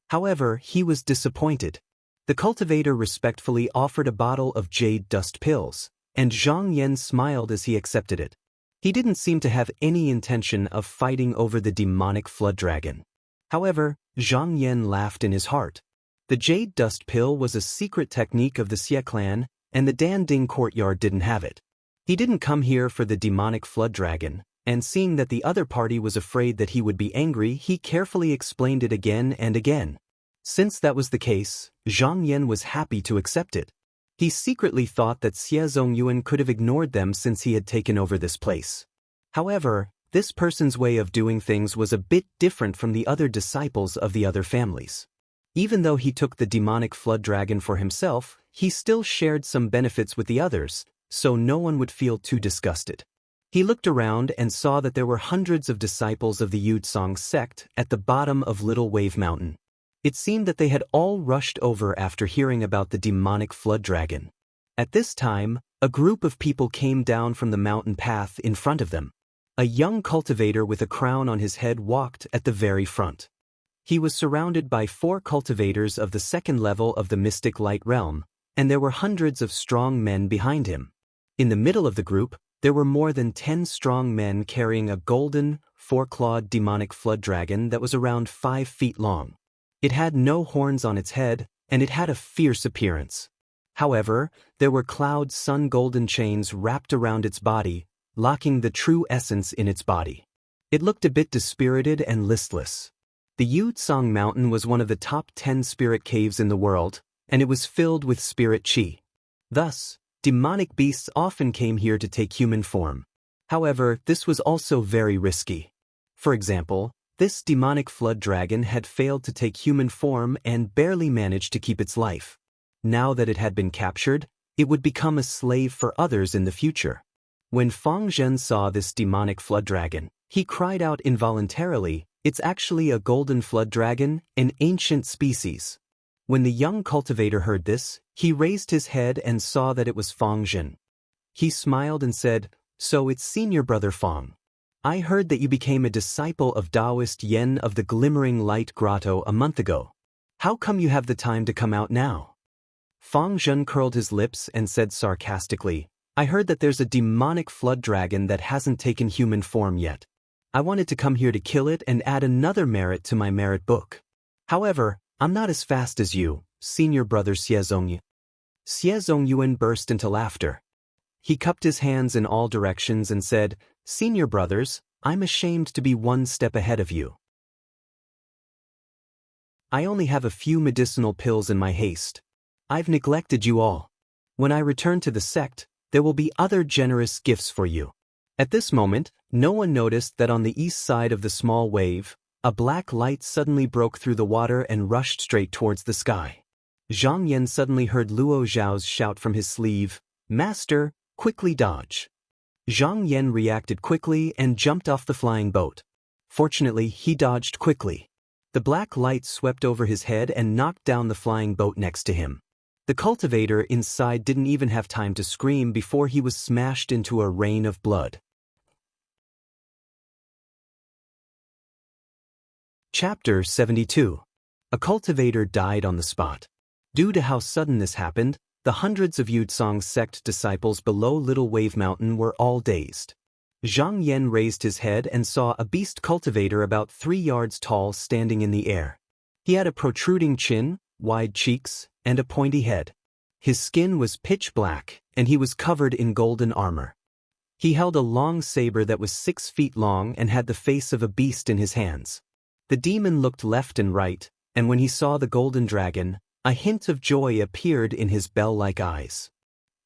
However, he was disappointed. The cultivator respectfully offered a bottle of jade dust pills, and Zhang Yan smiled as he accepted it. He didn't seem to have any intention of fighting over the demonic flood dragon. However, Zhang Yan laughed in his heart. The jade dust pill was a secret technique of the Xie clan, and the Danding courtyard didn't have it. He didn't come here for the demonic flood dragon, and seeing that the other party was afraid that he would be angry, he carefully explained it again and again. Since that was the case, Zhang Yan was happy to accept it. He secretly thought that Xie Zongyuan could have ignored them since he had taken over this place. However, this person's way of doing things was a bit different from the other disciples of the other families. Even though he took the demonic flood dragon for himself, he still shared some benefits with the others, so no one would feel too disgusted. He looked around and saw that there were hundreds of disciples of the Yudsong sect at the bottom of Little Wave Mountain. It seemed that they had all rushed over after hearing about the demonic flood dragon. At this time, a group of people came down from the mountain path in front of them. A young cultivator with a crown on his head walked at the very front. He was surrounded by 4 cultivators of the second level of the mystic light realm, and there were hundreds of strong men behind him. In the middle of the group, there were more than 10 strong men carrying a golden, 4-clawed demonic flood dragon that was around 5 feet long. It had no horns on its head, and it had a fierce appearance. However, there were cloud sun golden chains wrapped around its body, locking the true essence in its body. It looked a bit dispirited and listless. The Yudsong Mountain was one of the top 10 spirit caves in the world, and it was filled with spirit qi. Thus, demonic beasts often came here to take human form. However, this was also very risky. For example, this demonic flood dragon had failed to take human form and barely managed to keep its life. Now that it had been captured, it would become a slave for others in the future. When Fang Zhen saw this demonic flood dragon, he cried out involuntarily, "It's actually a golden flood dragon, an ancient species." When the young cultivator heard this, he raised his head and saw that it was Fang Zhen. He smiled and said, "So it's senior brother Fang. I heard that you became a disciple of Taoist Yen of the Glimmering Light Grotto a month ago. How come you have the time to come out now?" Fang Zhen curled his lips and said sarcastically, "I heard that there's a demonic flood dragon that hasn't taken human form yet. I wanted to come here to kill it and add another merit to my merit book. However, I'm not as fast as you, senior brother Xiezongyuan. Xiezongyuan burst into laughter. He cupped his hands in all directions and said, "Senior brothers, I'm ashamed to be one step ahead of you. I only have a few medicinal pills in my haste. I've neglected you all. When I return to the sect, there will be other generous gifts for you." At this moment, no one noticed that on the east side of the small wave, a black light suddenly broke through the water and rushed straight towards the sky. Zhang Yan suddenly heard Luo Zhao's shout from his sleeve, "Master, quickly dodge." Zhang Yan reacted quickly and jumped off the flying boat. Fortunately, he dodged quickly. The black light swept over his head and knocked down the flying boat next to him. The cultivator inside didn't even have time to scream before he was smashed into a rain of blood. Chapter 72. A cultivator died on the spot. Due to how sudden this happened, the hundreds of Yudzong's sect disciples below Little Wave Mountain were all dazed. Zhang Yan raised his head and saw a beast cultivator about 3 yards tall standing in the air. He had a protruding chin, wide cheeks, and a pointy head. His skin was pitch black, and he was covered in golden armor. He held a long saber that was 6 feet long and had the face of a beast in his hands. The demon looked left and right, and when he saw the golden dragon, a hint of joy appeared in his bell-like eyes.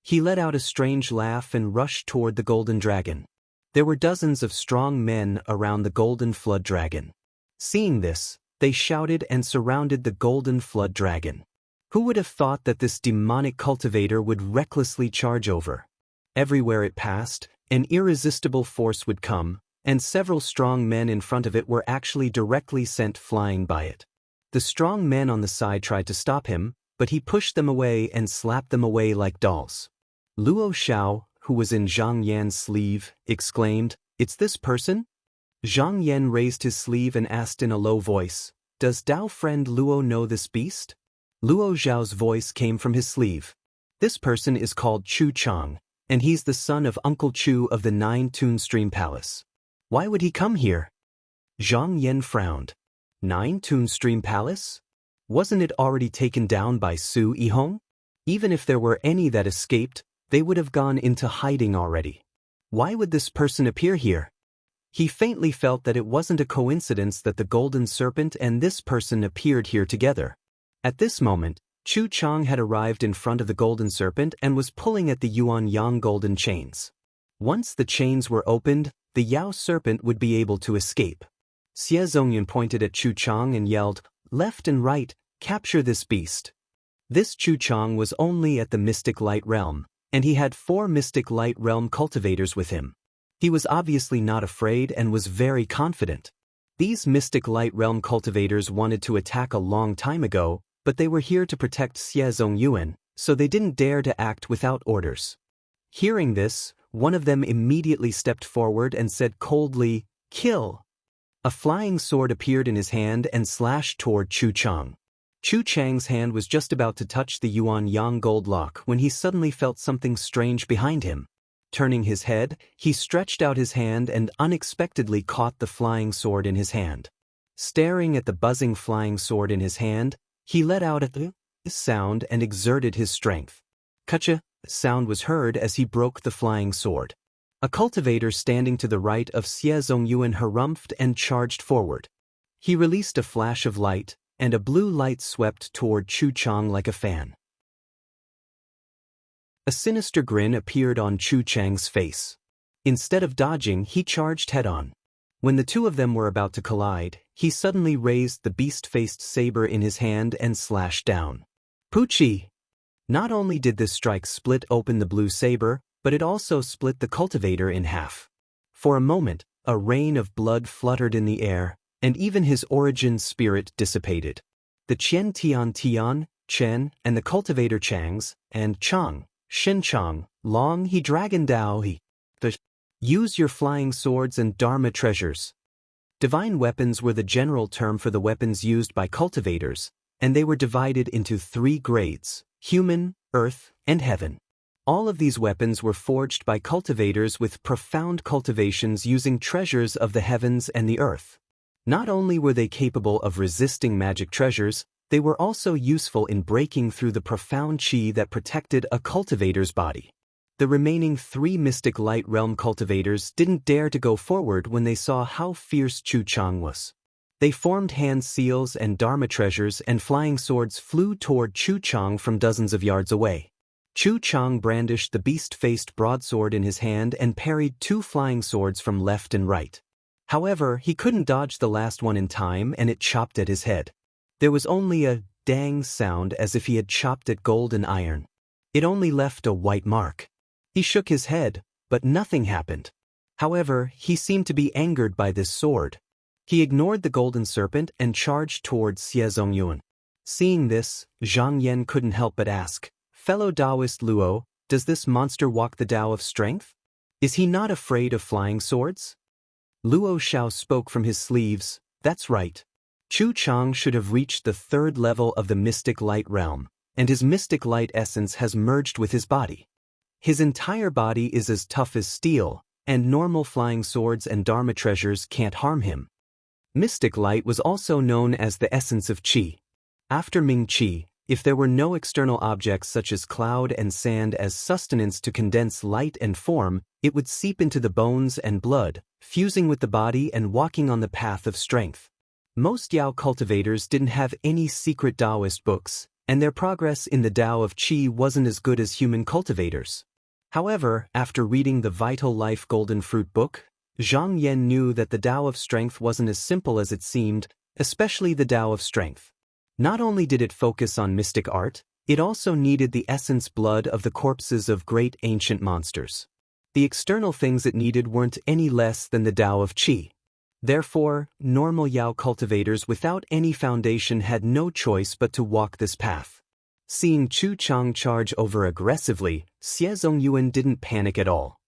He let out a strange laugh and rushed toward the golden dragon. There were dozens of strong men around the golden flood dragon. Seeing this, they shouted and surrounded the golden flood dragon. Who would have thought that this demonic cultivator would recklessly charge over? Everywhere it passed, an irresistible force would come, and several strong men in front of it were actually directly sent flying by it. The strong men on the side tried to stop him, but he pushed them away and slapped them away like dolls. Luo Xiao, who was in Zhang Yan's sleeve, exclaimed, "It's this person?" Zhang Yan raised his sleeve and asked in a low voice, "Does Dao friend Luo know this beast?" Luo Zhao's voice came from his sleeve. "This person is called Chu Chang, and he's the son of Uncle Chu of the 9-Tune Stream Palace." "Why would he come here?" Zhang Yan frowned. 9-Tune Stream Palace? Wasn't it already taken down by Su Yihong? Even if there were any that escaped, they would have gone into hiding already. Why would this person appear here? He faintly felt that it wasn't a coincidence that the golden serpent and this person appeared here together. At this moment, Chu Chang had arrived in front of the golden serpent and was pulling at the Yuan Yang golden chains. Once the chains were opened, the Yao serpent would be able to escape. Xie Zongyan pointed at Chu Chang and yelled, "Left and right, capture this beast." This Chu Chang was only at the Mystic Light Realm, and he had 4 Mystic Light Realm cultivators with him. He was obviously not afraid and was very confident. These Mystic Light Realm cultivators wanted to attack a long time ago, but they were here to protect Xie Zongyuan, so they didn't dare to act without orders. Hearing this, one of them immediately stepped forward and said coldly, "Kill!" A flying sword appeared in his hand and slashed toward Chu Chang. Chu Chang's hand was just about to touch the Yuan Yang gold lock when he suddenly felt something strange behind him. Turning his head, he stretched out his hand and unexpectedly caught the flying sword in his hand. Staring at the buzzing flying sword in his hand, he let out a sound and exerted his strength. Kacha sound was heard as he broke the flying sword. A cultivator standing to the right of Xie Zongyuan harumphed and charged forward. He released a flash of light, and a blue light swept toward Chu Chang like a fan. A sinister grin appeared on Chu Chang's face. Instead of dodging, he charged head-on. When the two of them were about to collide, he suddenly raised the beast-faced saber in his hand and slashed down. Poochie! Not only did this strike split open the blue saber, but it also split the cultivator in half. For a moment, a rain of blood fluttered in the air, and even his origin spirit dissipated. The Qian Tian Tian, Chen, and the cultivator Changs, and Chang, Shin Chang, Long He Dragon Dao He. Use your flying swords and Dharma treasures. Divine weapons were the general term for the weapons used by cultivators, and they were divided into 3 grades: human, earth, and heaven. All of these weapons were forged by cultivators with profound cultivations using treasures of the heavens and the earth. Not only were they capable of resisting magic treasures, They were also useful in breaking through the profound qi that protected a cultivator's body. The remaining 3 mystic light realm cultivators didn't dare to go forward when they saw how fierce Chu Chang was. They formed hand seals and dharma treasures, and flying swords flew toward Chu Chang from dozens of yards away. Chu Chang brandished the beast-faced broadsword in his hand and parried 2 flying swords from left and right. However, he couldn't dodge the last one in time, and it chopped at his head. There was only a dang sound, as if he had chopped at golden iron. It only left a white mark. He shook his head, but nothing happened. However, he seemed to be angered by this sword. He ignored the golden serpent and charged towards Xie Zongyuan. Seeing this, Zhang Yan couldn't help but ask, "Fellow Taoist Luo, does this monster walk the Tao of strength? Is he not afraid of flying swords?" Luo Xiao spoke from his sleeves, "That's right. Chu Chang should have reached the 3rd level of the mystic light realm, and his mystic light essence has merged with his body. His entire body is as tough as steel, and normal flying swords and dharma treasures can't harm him." Mystic light was also known as the essence of qi. After Ming Qi, if there were no external objects such as cloud and sand as sustenance to condense light and form, it would seep into the bones and blood, fusing with the body and walking on the path of strength. Most Yao cultivators didn't have any secret Taoist books, and their progress in the Tao of Qi wasn't as good as human cultivators. However, after reading the Vital Life Golden Fruit book, Zhang Yan knew that the Tao of Strength wasn't as simple as it seemed, especially the Tao of Strength. Not only did it focus on mystic art, it also needed the essence blood of the corpses of great ancient monsters. The external things it needed weren't any less than the Tao of Qi. Therefore, normal Yao cultivators without any foundation had no choice but to walk this path. Seeing Chu Chang charge over aggressively, Xie Zongyuan didn't panic at all.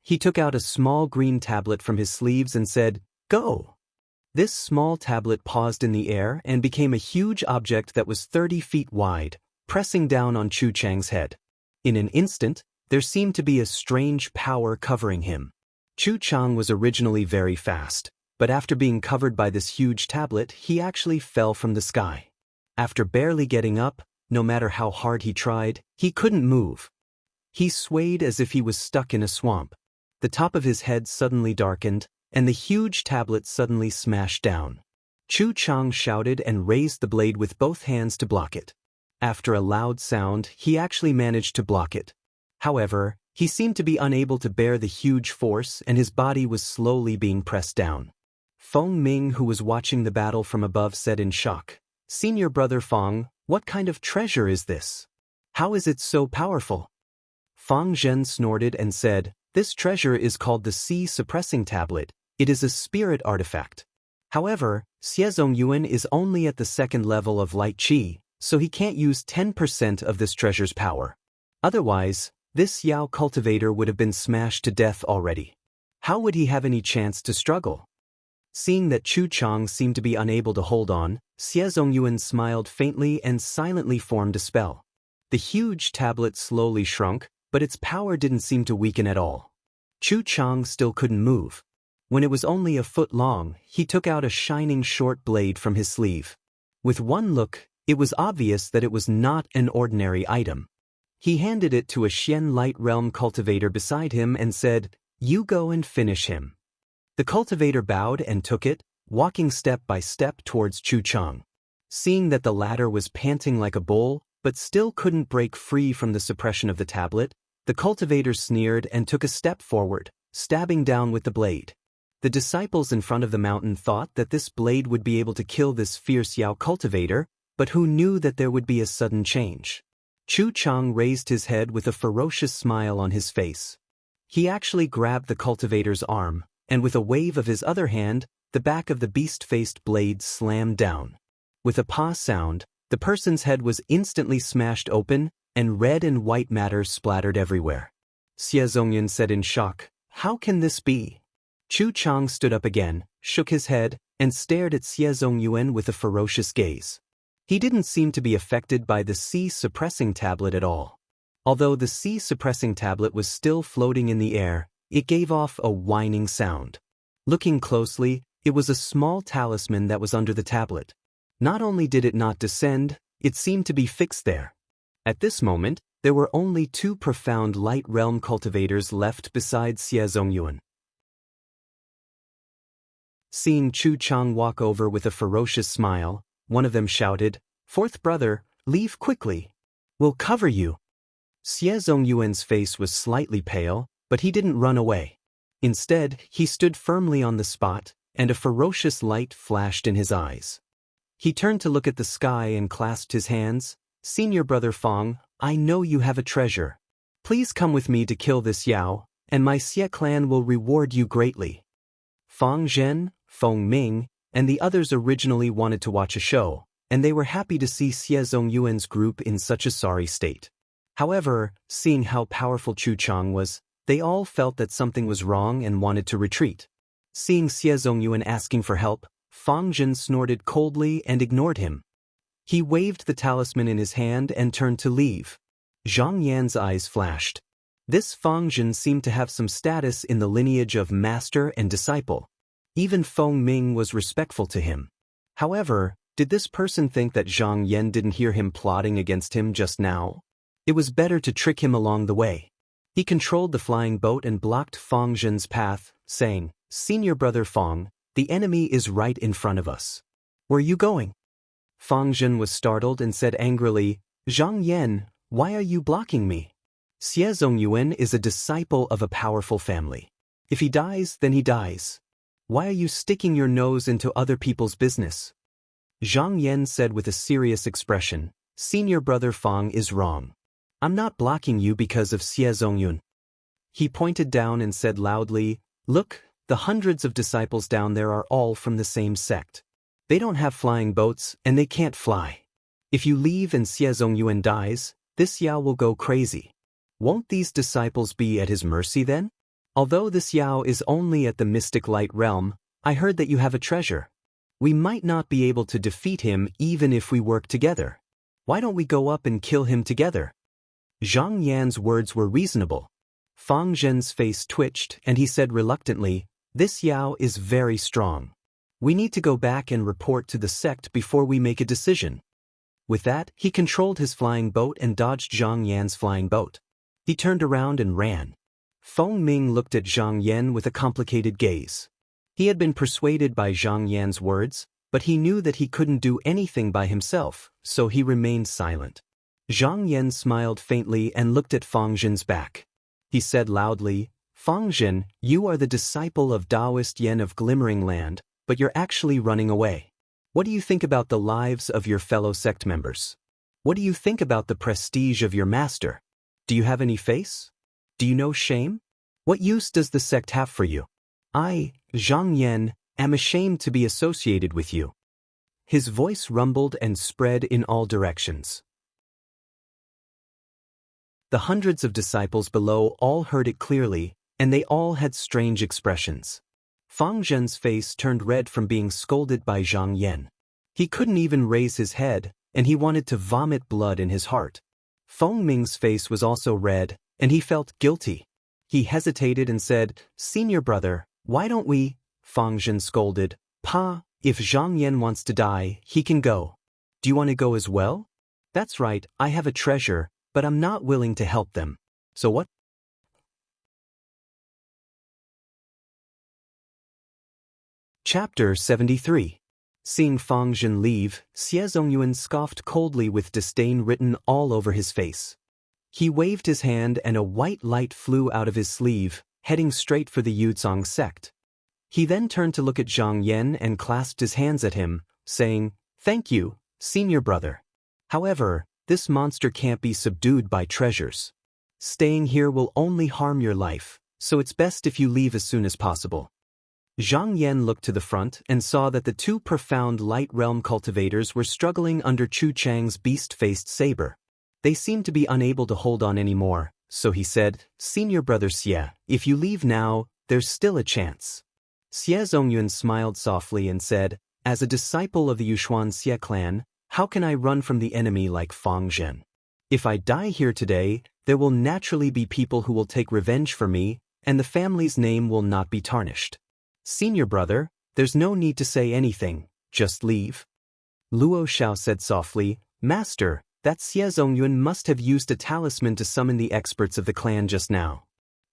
He took out a small green tablet from his sleeves and said, "Go!" This small tablet paused in the air and became a huge object that was 30 feet wide, pressing down on Chu Chang's head. In an instant, there seemed to be a strange power covering him. Chu Chang was originally very fast, but after being covered by this huge tablet, he actually fell from the sky. After barely getting up, no matter how hard he tried, he couldn't move. He swayed as if he was stuck in a swamp. The top of his head suddenly darkened, and the huge tablet suddenly smashed down. Chu Chang shouted and raised the blade with both hands to block it. After a loud sound, he actually managed to block it. However, he seemed to be unable to bear the huge force, and his body was slowly being pressed down. Feng Ming, who was watching the battle from above, said in shock, "Senior brother Feng, what kind of treasure is this? How is it so powerful?" Feng Zhen snorted and said, "This treasure is called the Sea Suppressing Tablet. It is a spirit artifact. However, Xie Zongyuan is only at the 2nd level of light qi, so he can't use 10% of this treasure's power. Otherwise, this Yao cultivator would have been smashed to death already. How would he have any chance to struggle?" Seeing that Chu Chang seemed to be unable to hold on, Xie Zongyuan smiled faintly and silently formed a spell. The huge tablet slowly shrunk, but its power didn't seem to weaken at all. Chu Chang still couldn't move. When it was only a foot long, he took out a shining short blade from his sleeve. With one look, it was obvious that it was not an ordinary item. He handed it to a Xian Light Realm cultivator beside him and said, "You go and finish him." The cultivator bowed and took it, walking step by step towards Chu Chang. Seeing that the latter was panting like a bull, but still couldn't break free from the suppression of the tablet, the cultivator sneered and took a step forward, stabbing down with the blade. The disciples in front of the mountain thought that this blade would be able to kill this fierce Yao cultivator, but who knew that there would be a sudden change? Chu Chang raised his head with a ferocious smile on his face. He actually grabbed the cultivator's arm, and with a wave of his other hand, the back of the beast-faced blade slammed down. With a "pa" sound, the person's head was instantly smashed open, and red and white matter splattered everywhere. Xie Zongyuan said in shock, "How can this be?" Chu Chang stood up again, shook his head, and stared at Xie Zongyuan with a ferocious gaze. He didn't seem to be affected by the Sea Suppressing Tablet at all. Although the Sea Suppressing Tablet was still floating in the air, it gave off a whining sound. Looking closely, It was a small talisman that was under the tablet. Not only did it not descend, it seemed to be fixed there. At this moment, there were only 2 profound light realm cultivators left besides Xie Zongyuan. Seeing Chu Chang walk over with a ferocious smile, one of them shouted, "Fourth brother, leave quickly. We'll cover you." Xie Zongyuan's face was slightly pale, but he didn't run away. Instead, he stood firmly on the spot, and a ferocious light flashed in his eyes. He turned to look at the sky and clasped his hands. "Senior brother Fong, I know you have a treasure. Please come with me to kill this Yao, and my Xie clan will reward you greatly." Fong Zhen, Feng Ming, and the others originally wanted to watch a show, and they were happy to see Xie Zongyuan's group in such a sorry state. However, seeing how powerful Chu Chang was, they all felt that something was wrong and wanted to retreat. Seeing Xie Zongyuan asking for help, Fang Zhen snorted coldly and ignored him. He waved the talisman in his hand and turned to leave. Zhang Yan's eyes flashed. This Fang Zhen seemed to have some status in the lineage of master and disciple. Even Feng Ming was respectful to him. However, did this person think that Zhang Yan didn't hear him plotting against him just now? It was better to trick him along the way. He controlled the flying boat and blocked Fang Zhen's path, saying, "Senior brother Fang, the enemy is right in front of us. Where are you going?" Fang Zhen was startled and said angrily, "Zhang Yan, why are you blocking me? Xie Zongyuan is a disciple of a powerful family. If he dies, then he dies. Why are you sticking your nose into other people's business?" Zhang Yan said with a serious expression, "Senior brother Fang is wrong. I'm not blocking you because of Xie Zongyuan." He pointed down and said loudly, "Look, the hundreds of disciples down there are all from the same sect. They don't have flying boats and they can't fly. If you leave and Xie Zongyuan dies, this Yao will go crazy. Won't these disciples be at his mercy then? Although this Yao is only at the mystic light realm, I heard that you have a treasure. We might not be able to defeat him even if we work together. Why don't we go up and kill him together?" Zhang Yan's words were reasonable. Fang Zhen's face twitched and he said reluctantly, "This Yao is very strong. We need to go back and report to the sect before we make a decision." With that, he controlled his flying boat and dodged Zhang Yan's flying boat. He turned around and ran. Feng Ming looked at Zhang Yan with a complicated gaze. He had been persuaded by Zhang Yan's words, but he knew that he couldn't do anything by himself, so he remained silent. Zhang Yan smiled faintly and looked at Fang Zhen's back. He said loudly, "Fang Zhen, you are the disciple of Taoist Yen of Glimmering Land, but you're actually running away. What do you think about the lives of your fellow sect members? What do you think about the prestige of your master? Do you have any face? Do you know shame? What use does the sect have for you? I, Zhang Yan, am ashamed to be associated with you." His voice rumbled and spread in all directions. The hundreds of disciples below all heard it clearly, and they all had strange expressions. Fang Zhen's face turned red from being scolded by Zhang Yan. He couldn't even raise his head, and he wanted to vomit blood in his heart. Feng Ming's face was also red, and he felt guilty. He hesitated and said, "Senior brother, why don't we?" Fang Zhen scolded, "Pa, if Zhang Yan wants to die, he can go. Do you want to go as well?" "That's right, I have a treasure, but I'm not willing to help them. So what?" Chapter 73. Seeing Fang Zhen leave, Xie Zongyuan scoffed coldly with disdain written all over his face. He waved his hand and a white light flew out of his sleeve, heading straight for the Yucong sect. He then turned to look at Zhang Yan and clasped his hands at him, saying, "Thank you, senior brother. However, this monster can't be subdued by treasures. Staying here will only harm your life, so it's best if you leave as soon as possible." Zhang Yan looked to the front and saw that the 2 profound light realm cultivators were struggling under Chu Chang's beast-faced saber. They seemed to be unable to hold on anymore, so he said, "Senior brother Xie, if you leave now, there's still a chance." Xie Zongyuan smiled softly and said, "As a disciple of the Yushuan Xie clan, how can I run from the enemy like Fang Zhen? If I die here today, there will naturally be people who will take revenge for me, and the family's name will not be tarnished. Senior brother, There's no need to say anything, just leave. Luo Xiao said softly, Master, that Xie Zongyuan must have used a talisman to summon the experts of the clan just now.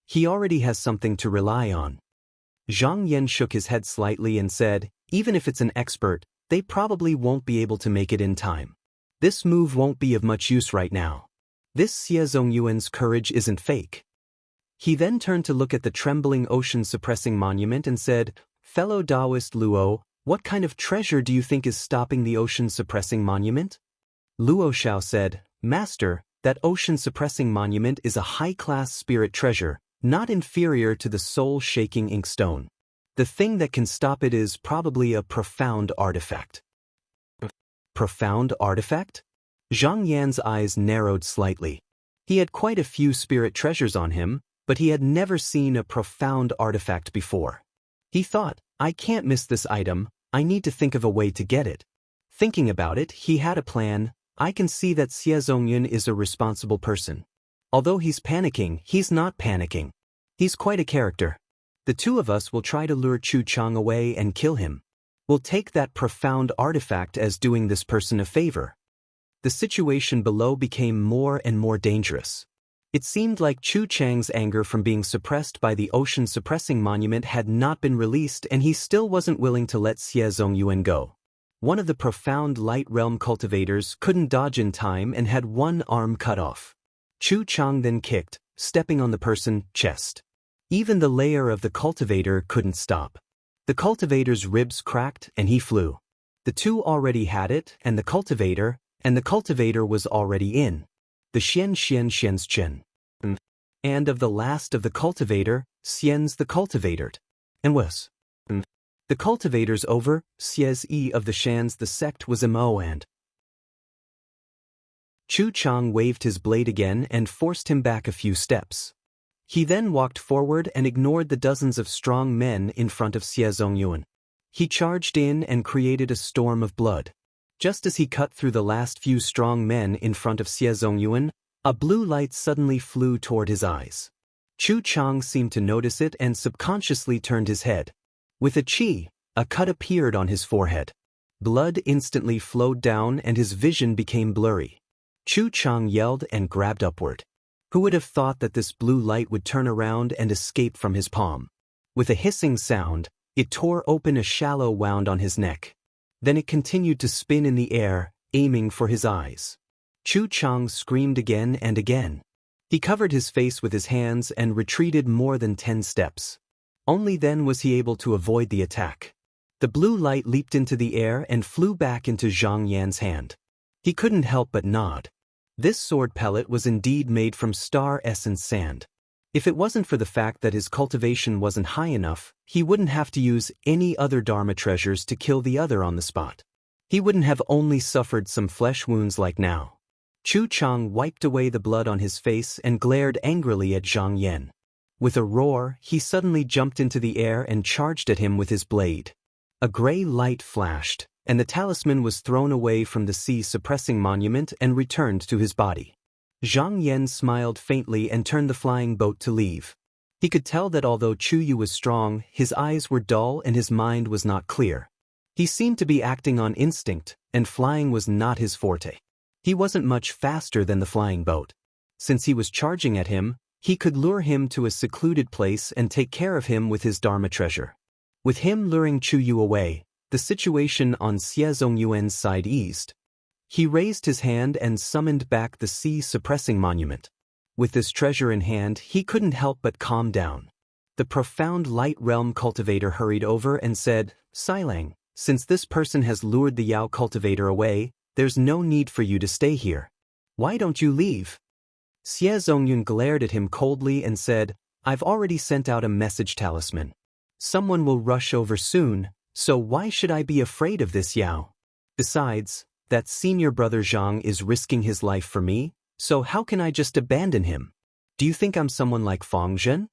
He already has something to rely on. Zhang Yan shook his head slightly and said, even if it's an expert, they probably won't be able to make it in time. This move won't be of much use right now. This Xie Zongyuan's courage isn't fake. He then turned to look at the trembling ocean-suppressing monument and said, Fellow Taoist Luo, what kind of treasure do you think is stopping the ocean-suppressing monument? Luo Xiao said, Master, that ocean-suppressing monument is a high-class spirit treasure, not inferior to the soul-shaking inkstone. The thing that can stop it is probably a profound artifact. Profound artifact? Zhang Yan's eyes narrowed slightly. He had quite a few spirit treasures on him, but he had never seen a profound artifact before. He thought, I can't miss this item, I need to think of a way to get it. Thinking about it, he had a plan. I can see that Xie Zongyuan is a responsible person. Although he's panicking, he's not panicking. He's quite a character. The two of us will try to lure Chu Chang away and kill him. We'll take that profound artifact as doing this person a favor. The situation below became more and more dangerous. It seemed like Chu Chang's anger from being suppressed by the ocean-suppressing monument had not been released, and he still wasn't willing to let Xie Zongyuan go. One of the profound light realm cultivators couldn't dodge in time and had one arm cut off. Chu Chang then kicked, stepping on the person's chest. Even the layer of the cultivator couldn't stop. The cultivator's ribs cracked and he flew. The two already had it, and the cultivator was already in. The Xien's Chen. And of the last of the cultivator, Xien's the cultivator. And was. The cultivator's over, Xie's E of the Shan's the sect was Mo and. Chu Chang waved his blade again and forced him back a few steps. He then walked forward and ignored the dozens of strong men in front of Xie Zongyuan. He charged in and created a storm of blood. Just as he cut through the last few strong men in front of Xie Zongyuan, a blue light suddenly flew toward his eyes. Chu Chang seemed to notice it and subconsciously turned his head. With a chi, a cut appeared on his forehead. Blood instantly flowed down and his vision became blurry. Chu Chang yelled and grabbed upward. Who would have thought that this blue light would turn around and escape from his palm? With a hissing sound, it tore open a shallow wound on his neck. Then it continued to spin in the air, aiming for his eyes. Chu Chang screamed again and again. He covered his face with his hands and retreated more than 10 steps. Only then was he able to avoid the attack. The blue light leaped into the air and flew back into Zhang Yan's hand. He couldn't help but nod. This sword pellet was indeed made from star essence sand. If it wasn't for the fact that his cultivation wasn't high enough, he wouldn't have to use any other Dharma treasures to kill the other on the spot. He wouldn't have only suffered some flesh wounds like now. Chu Chang wiped away the blood on his face and glared angrily at Zhang Yan. With a roar, he suddenly jumped into the air and charged at him with his blade. A gray light flashed, and the talisman was thrown away from the sea-suppressing monument and returned to his body. Zhang Yan smiled faintly and turned the flying boat to leave. He could tell that although Chu Yu was strong, his eyes were dull and his mind was not clear. He seemed to be acting on instinct, and flying was not his forte. He wasn't much faster than the flying boat. Since he was charging at him, he could lure him to a secluded place and take care of him with his Dharma treasure. With him luring Chu Yu away, the situation on Xie Zongyuan's side eased. He raised his hand and summoned back the sea-suppressing monument. With this treasure in hand, he couldn't help but calm down. The profound light realm cultivator hurried over and said, Silang, since this person has lured the Yao cultivator away, there's no need for you to stay here. Why don't you leave? Xie Zongyuan glared at him coldly and said, I've already sent out a message talisman. Someone will rush over soon, so why should I be afraid of this Yao? Besides, that senior brother Zhang is risking his life for me, so how can I just abandon him? Do you think I'm someone like Fang Zhen?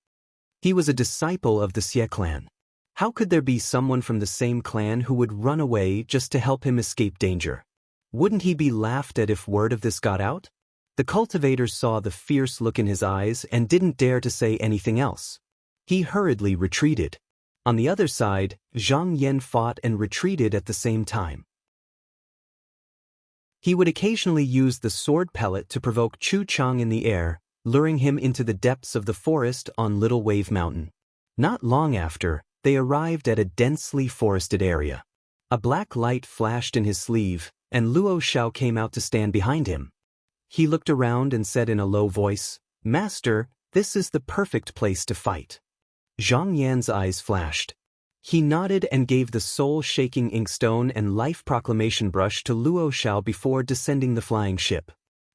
He was a disciple of the Xie clan. How could there be someone from the same clan who would run away just to help him escape danger? Wouldn't he be laughed at if word of this got out? The cultivator saw the fierce look in his eyes and didn't dare to say anything else. He hurriedly retreated. On the other side, Zhang Yan fought and retreated at the same time. He would occasionally use the sword pellet to provoke Chu Chang in the air, luring him into the depths of the forest on Little Wave Mountain. Not long after, they arrived at a densely forested area. A black light flashed in his sleeve, and Luo Xiao came out to stand behind him. He looked around and said in a low voice, "Master, this is the perfect place to fight." Zhang Yan's eyes flashed. He nodded and gave the soul-shaking inkstone and life proclamation brush to Luo Xiao before descending the flying ship.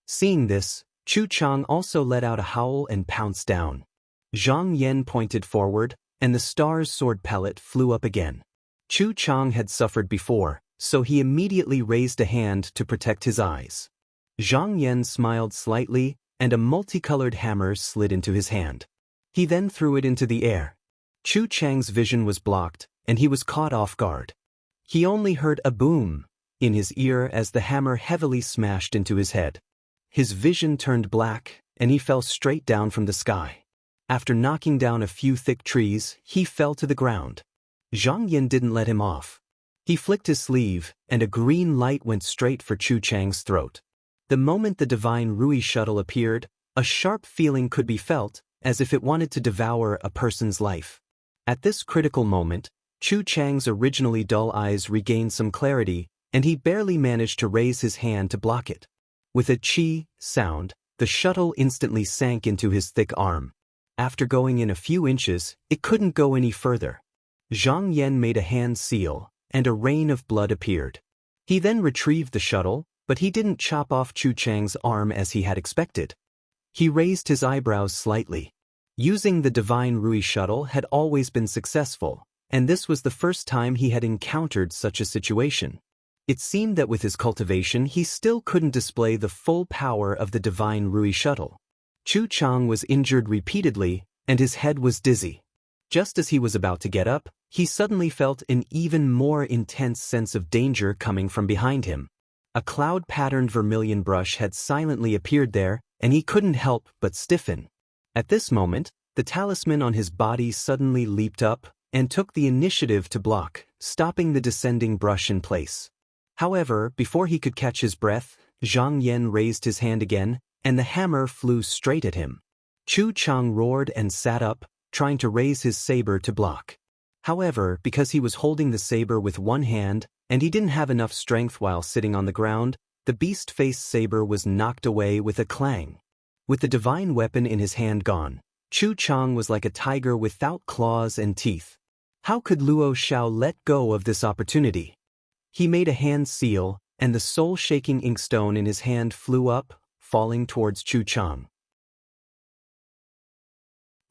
Seeing this, Chu Chang also let out a howl and pounced down. Zhang Yan pointed forward, and the star's sword pellet flew up again. Chu Chang had suffered before, so he immediately raised a hand to protect his eyes. Zhang Yan smiled slightly, and a multicolored hammer slid into his hand. He then threw it into the air. Chu Chang's vision was blocked, and he was caught off guard. He only heard a boom in his ear as the hammer heavily smashed into his head. His vision turned black, and he fell straight down from the sky. After knocking down a few thick trees, he fell to the ground. Zhang Yan didn't let him off. He flicked his sleeve, and a green light went straight for Chu Chang's throat. The moment the divine Rui shuttle appeared, a sharp feeling could be felt, as if it wanted to devour a person's life. At this critical moment, Chu Chang's originally dull eyes regained some clarity, and he barely managed to raise his hand to block it. With a chi sound, the shuttle instantly sank into his thick arm. After going in a few inches, it couldn't go any further. Zhang Yan made a hand seal, and a rain of blood appeared. He then retrieved the shuttle, but he didn't chop off Chu Chang's arm as he had expected. He raised his eyebrows slightly. Using the divine Rui shuttle had always been successful, and this was the first time he had encountered such a situation. It seemed that with his cultivation he still couldn't display the full power of the divine Rui shuttle. Chu Chang was injured repeatedly, and his head was dizzy. Just as he was about to get up, he suddenly felt an even more intense sense of danger coming from behind him. A cloud-patterned vermilion brush had silently appeared there, and he couldn't help but stiffen. At this moment, the talisman on his body suddenly leaped up and took the initiative to block, stopping the descending brush in place. However, before he could catch his breath, Zhang Yan raised his hand again, and the hammer flew straight at him. Chu Chang roared and sat up, trying to raise his saber to block. However, because he was holding the saber with one hand, and he didn't have enough strength while sitting on the ground, the beast-faced saber was knocked away with a clang. With the divine weapon in his hand gone, Chu Chang was like a tiger without claws and teeth. How could Luo Xiao let go of this opportunity? He made a hand seal, and the soul-shaking inkstone in his hand flew up, falling towards Chu Chang.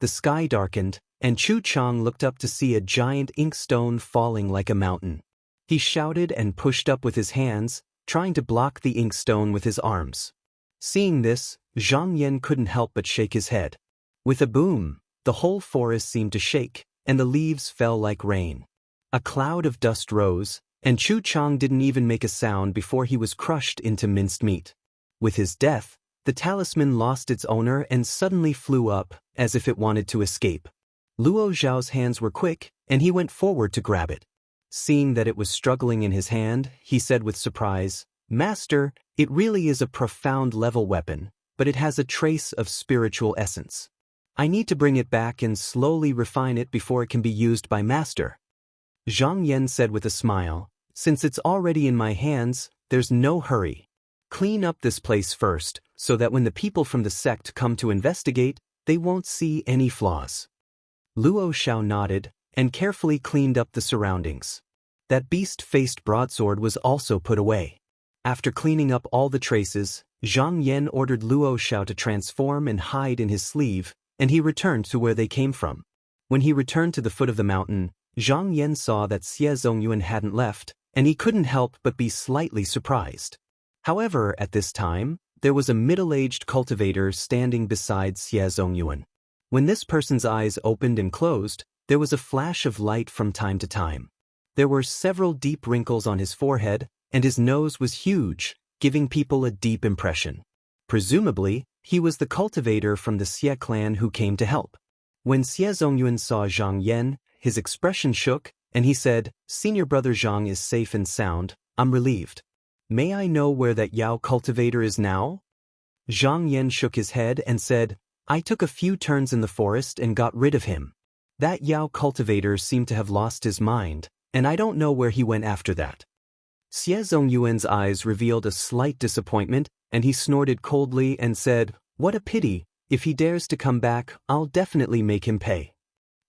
The sky darkened, and Chu Chang looked up to see a giant inkstone falling like a mountain. He shouted and pushed up with his hands, trying to block the inkstone with his arms. Seeing this, Zhang Yan couldn't help but shake his head. With a boom, the whole forest seemed to shake, and the leaves fell like rain. A cloud of dust rose, and Chu Chang didn't even make a sound before he was crushed into minced meat. With his death, the talisman lost its owner and suddenly flew up, as if it wanted to escape. Luo Xiao's hands were quick, and he went forward to grab it. Seeing that it was struggling in his hand, he said with surprise, "Master, it really is a profound level weapon, but it has a trace of spiritual essence. I need to bring it back and slowly refine it before it can be used by Master." Zhang Yan said with a smile, "Since it's already in my hands, there's no hurry. Clean up this place first, so that when the people from the sect come to investigate, they won't see any flaws." Luo Xiao nodded, and carefully cleaned up the surroundings. That beast-faced broadsword was also put away. After cleaning up all the traces, Zhang Yan ordered Luo Xiao to transform and hide in his sleeve, and he returned to where they came from. When he returned to the foot of the mountain, Zhang Yan saw that Xie Zongyuan hadn't left, and he couldn't help but be slightly surprised. However, at this time, there was a middle-aged cultivator standing beside Xie Zongyuan. When this person's eyes opened and closed, there was a flash of light from time to time. There were several deep wrinkles on his forehead, and his nose was huge, giving people a deep impression. Presumably, he was the cultivator from the Xie clan who came to help. When Xie Zongyuan saw Zhang Yan, his expression shook, and he said, "Senior brother Zhang is safe and sound, I'm relieved. May I know where that Yao cultivator is now?" Zhang Yan shook his head and said, "I took a few turns in the forest and got rid of him. That Yao cultivator seemed to have lost his mind, and I don't know where he went after that." Xie Zongyuan's eyes revealed a slight disappointment, and he snorted coldly and said, "What a pity. If he dares to come back, I'll definitely make him pay."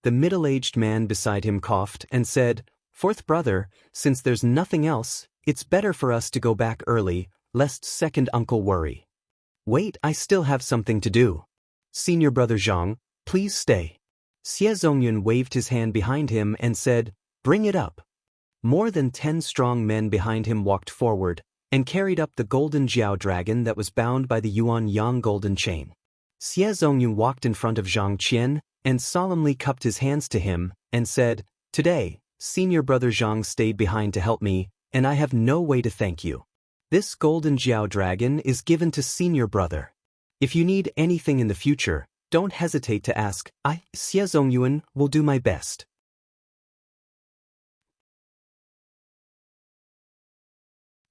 The middle-aged man beside him coughed and said, "Fourth brother, since there's nothing else, it's better for us to go back early, lest second uncle worry." "Wait, I still have something to do. Senior brother Zhang, please stay." Xie Zongyun waved his hand behind him and said, "Bring it up." More than 10 strong men behind him walked forward and carried up the golden Jiao dragon that was bound by the Yuan Yang golden chain. Xie Zongyun walked in front of Zhang Qian and solemnly cupped his hands to him and said, "Today, senior brother Zhang stayed behind to help me, and I have no way to thank you. This golden Jiao dragon is given to senior brother. If you need anything in the future, don't hesitate to ask. I, Xie Zongyuan, will do my best."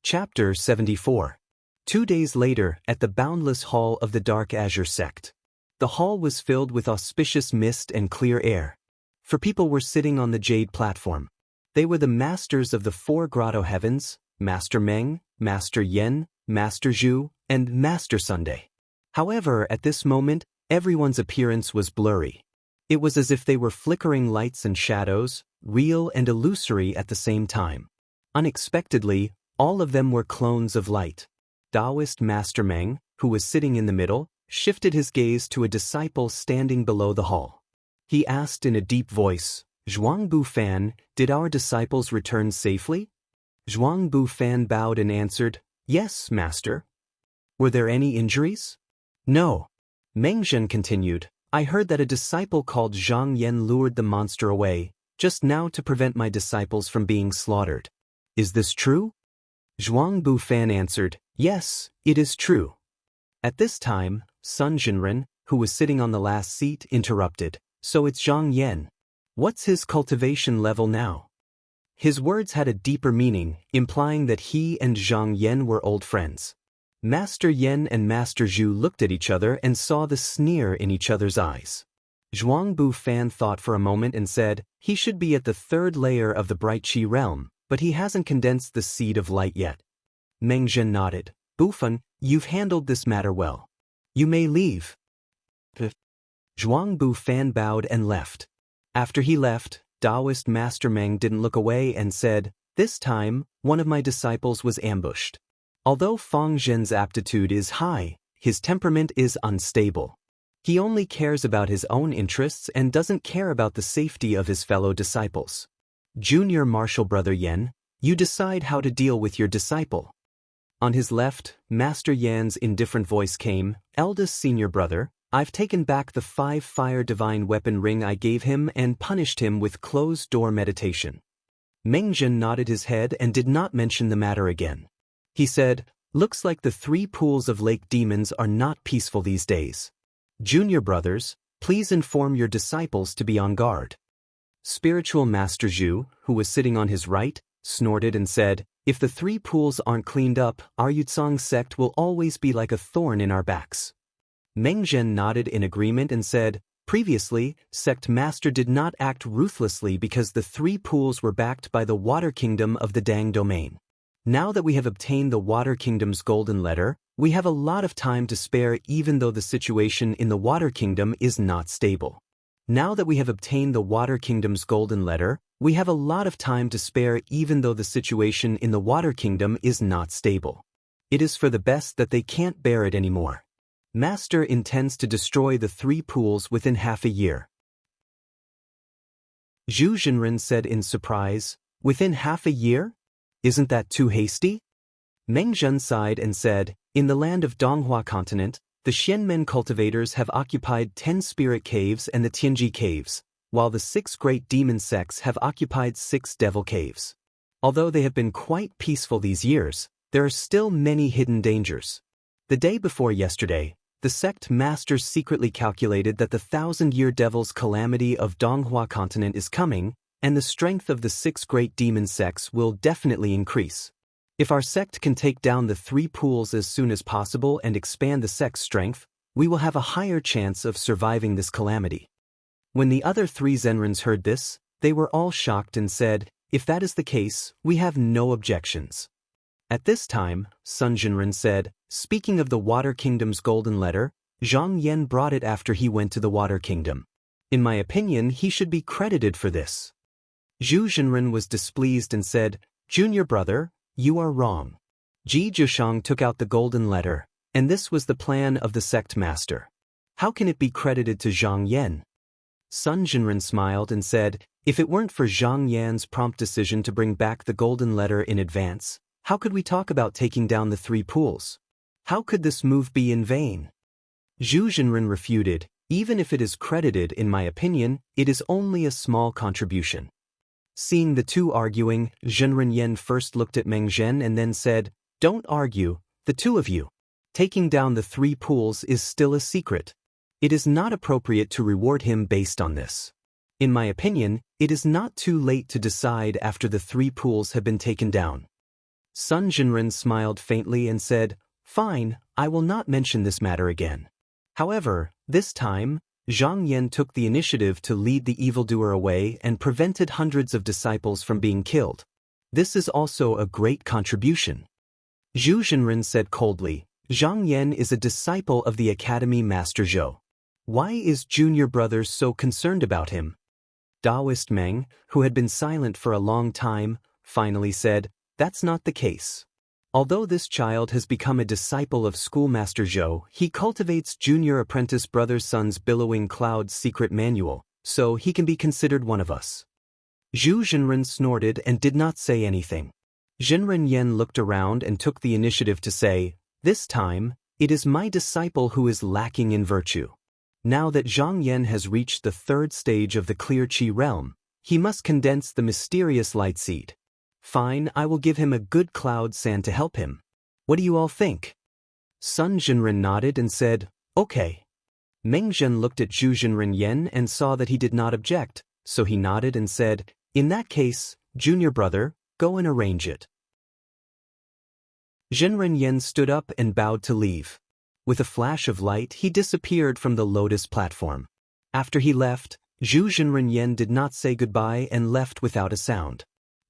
Chapter 74. 2 days later, at the boundless hall of the Dark Azure sect. The hall was filled with auspicious mist and clear air. For people were sitting on the jade platform. They were the masters of the 4 grotto heavens, Master Meng, Master Yen, Master Zhu, and Master Sunday. However, at this moment, everyone's appearance was blurry. It was as if they were flickering lights and shadows, real and illusory at the same time. Unexpectedly, all of them were clones of light. Taoist Master Meng, who was sitting in the middle, shifted his gaze to a disciple standing below the hall. He asked in a deep voice, "Zhuangbu Fan, did our disciples return safely?" Zhuangbu Fan bowed and answered, "Yes, Master." "Were there any injuries?" "No." Meng Zhen continued, "I heard that a disciple called Zhang Yan lured the monster away, just now to prevent my disciples from being slaughtered. Is this true?" Zhuangbu Fan answered, "Yes, it is true." At this time, Sun Jinren, who was sitting on the last seat, interrupted, "So it's Zhang Yan. What's his cultivation level now?" His words had a deeper meaning, implying that he and Zhang Yan were old friends. Master Yen and Master Zhu looked at each other and saw the sneer in each other's eyes. Zhuangbu Fan thought for a moment and said, "He should be at the 3rd layer of the Bright Qi realm, but he hasn't condensed the seed of light yet." Meng Zhen nodded. "Bufan, you've handled this matter well. You may leave." Zhuangbu Fan bowed and left. After he left, Taoist Master Meng didn't look away and said, "This time, one of my disciples was ambushed. Although Fang Zhen's aptitude is high, his temperament is unstable. He only cares about his own interests and doesn't care about the safety of his fellow disciples. Junior Martial Brother Yen, you decide how to deal with your disciple." On his left, Master Yan's indifferent voice came, "Eldest senior brother, I've taken back the 5-fire divine weapon ring I gave him and punished him with closed-door meditation." Meng Zhen nodded his head and did not mention the matter again. He said, "Looks like the 3 pools of lake demons are not peaceful these days. Junior brothers, please inform your disciples to be on guard." Spiritual Master Zhu, who was sitting on his right, snorted and said, "If the 3 pools aren't cleaned up, our Yutsang sect will always be like a thorn in our backs." Meng Zhen nodded in agreement and said, "Previously, Sect Master did not act ruthlessly because the 3 pools were backed by the Water Kingdom of the Dang domain. Now that we have obtained the Water Kingdom's golden letter, we have a lot of time to spare even though the situation in the Water Kingdom is not stable. Now that we have obtained the Water Kingdom's golden letter, we have a lot of time to spare even though the situation in the Water Kingdom is not stable. It is for the best that they can't bear it anymore. Master intends to destroy the 3 pools within half a year." Zhu Jinren said in surprise, "Within half a year? Isn't that too hasty?" Meng Zhen sighed and said, "In the land of Donghua continent, the Xianmen cultivators have occupied 10 spirit caves and the Tianji caves, while the 6 great demon sects have occupied 6 devil caves. Although they have been quite peaceful these years, there are still many hidden dangers. The day before yesterday, the sect masters secretly calculated that the 1,000-year devil's calamity of Donghua continent is coming, and the strength of the 6 great demon sects will definitely increase. If our sect can take down the 3 pools as soon as possible and expand the sect's strength, we will have a higher chance of surviving this calamity. When the other 3 Zenrins heard this, they were all shocked and said, if that is the case, we have no objections. At this time, Sun Jinren said, speaking of the Water Kingdom's golden letter, Zhang Yan brought it after he went to the Water Kingdom. In my opinion, he should be credited for this. Zhu Jinren was displeased and said, Junior brother, you are wrong. Ji Zhushang took out the golden letter, and this was the plan of the sect master. How can it be credited to Zhang Yan? Sun Jinren smiled and said, if it weren't for Zhang Yan's prompt decision to bring back the golden letter in advance, how could we talk about taking down the 3 pools? How could this move be in vain? Zhu Jinren refuted, even if it is credited in my opinion, it is only a small contribution. Seeing the 2 arguing, Zhenren Yen first looked at Meng Zhen and then said, don't argue, the 2 of you. Taking down the 3 pools is still a secret. It is not appropriate to reward him based on this. In my opinion, it is not too late to decide after the 3 pools have been taken down. Sun Jinren smiled faintly and said, fine, I will not mention this matter again. However, this time, Zhang Yan took the initiative to lead the evildoer away and prevented hundreds of disciples from being killed. This is also a great contribution. Zhu Jinren said coldly, Zhang Yan is a disciple of the Academy Master Zhou. Why is junior brother so concerned about him? Taoist Meng, who had been silent for a long time, finally said, that's not the case. Although this child has become a disciple of Schoolmaster Zhou, he cultivates junior apprentice brother Sun's billowing cloud's secret manual, so he can be considered one of us. Zhu Jinren snorted and did not say anything. Zhenren Yen looked around and took the initiative to say, this time, it is my disciple who is lacking in virtue. Now that Zhang Yan has reached the 3rd stage of the clear Qi realm, he must condense the mysterious light seed. Fine, I will give him a good cloud sand to help him. What do you all think? Sun Jinren nodded and said, okay. Meng Zhen looked at Zhu Jinren Yen and saw that he did not object, so he nodded and said, in that case, junior brother, go and arrange it. Zhenren Yen stood up and bowed to leave. With a flash of light, he disappeared from the lotus platform. After he left, Zhu Jinren Yen did not say goodbye and left without a sound.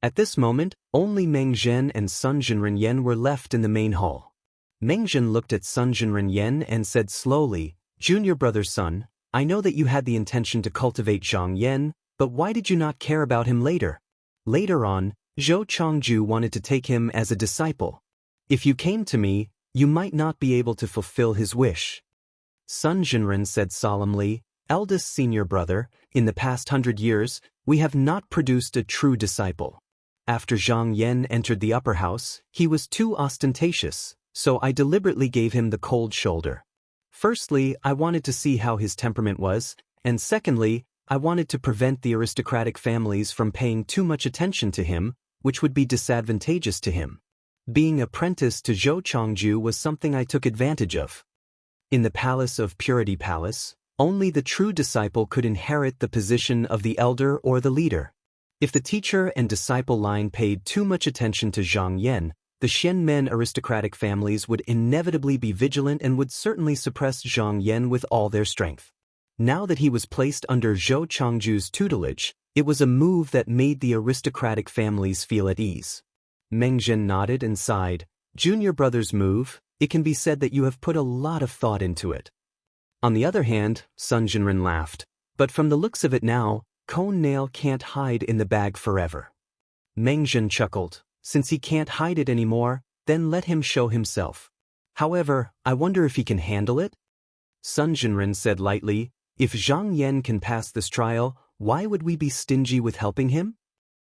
At this moment, only Meng Zhen and Sun Jinren Yen were left in the main hall. Meng Zhen looked at Sun Jinren Yen and said slowly, Junior brother Sun, I know that you had the intention to cultivate Zhang Yan, but why did you not care about him later? Later on, Zhou Chongju wanted to take him as a disciple. If you came to me, you might not be able to fulfill his wish. Sun Jinren said solemnly, eldest senior brother, in the past 100 years, we have not produced a true disciple. After Zhang Yan entered the upper house, he was too ostentatious, so I deliberately gave him the cold shoulder. Firstly, I wanted to see how his temperament was, and secondly, I wanted to prevent the aristocratic families from paying too much attention to him, which would be disadvantageous to him. Being apprenticed to Zhou Chongju was something I took advantage of. In the Palace of Purity Palace, only the true disciple could inherit the position of the elder or the leader. If the teacher and disciple line paid too much attention to Zhang Yan, the Xianmen aristocratic families would inevitably be vigilant and would certainly suppress Zhang Yan with all their strength. Now that he was placed under Zhou Chongju's tutelage, it was a move that made the aristocratic families feel at ease. Meng Zhen nodded and sighed. Junior brother's move, it can be said that you have put a lot of thought into it. On the other hand, Sun Jinren laughed. But from the looks of it now, Cone Nail can't hide in the bag forever. Meng Zhen chuckled. Since he can't hide it anymore, then let him show himself. However, I wonder if he can handle it? Sun Jinren said lightly, if Zhang Yan can pass this trial, why would we be stingy with helping him?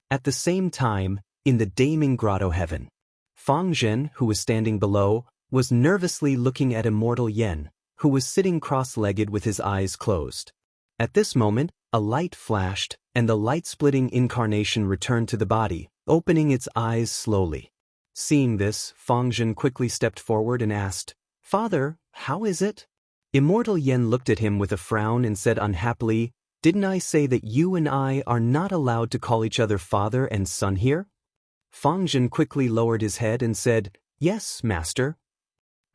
At the same time, in the Daming Grotto heaven, Fang Zhen, who was standing below, was nervously looking at Immortal Yen, who was sitting cross-legged with his eyes closed. At this moment, a light flashed, and the light-splitting incarnation returned to the body, opening its eyes slowly. Seeing this, Fang Zhen quickly stepped forward and asked, Father, how is it? Immortal Yen looked at him with a frown and said unhappily, "Didn't I say that you and I are not allowed to call each other father and son here?" Fang Zhen quickly lowered his head and said, "Yes, master."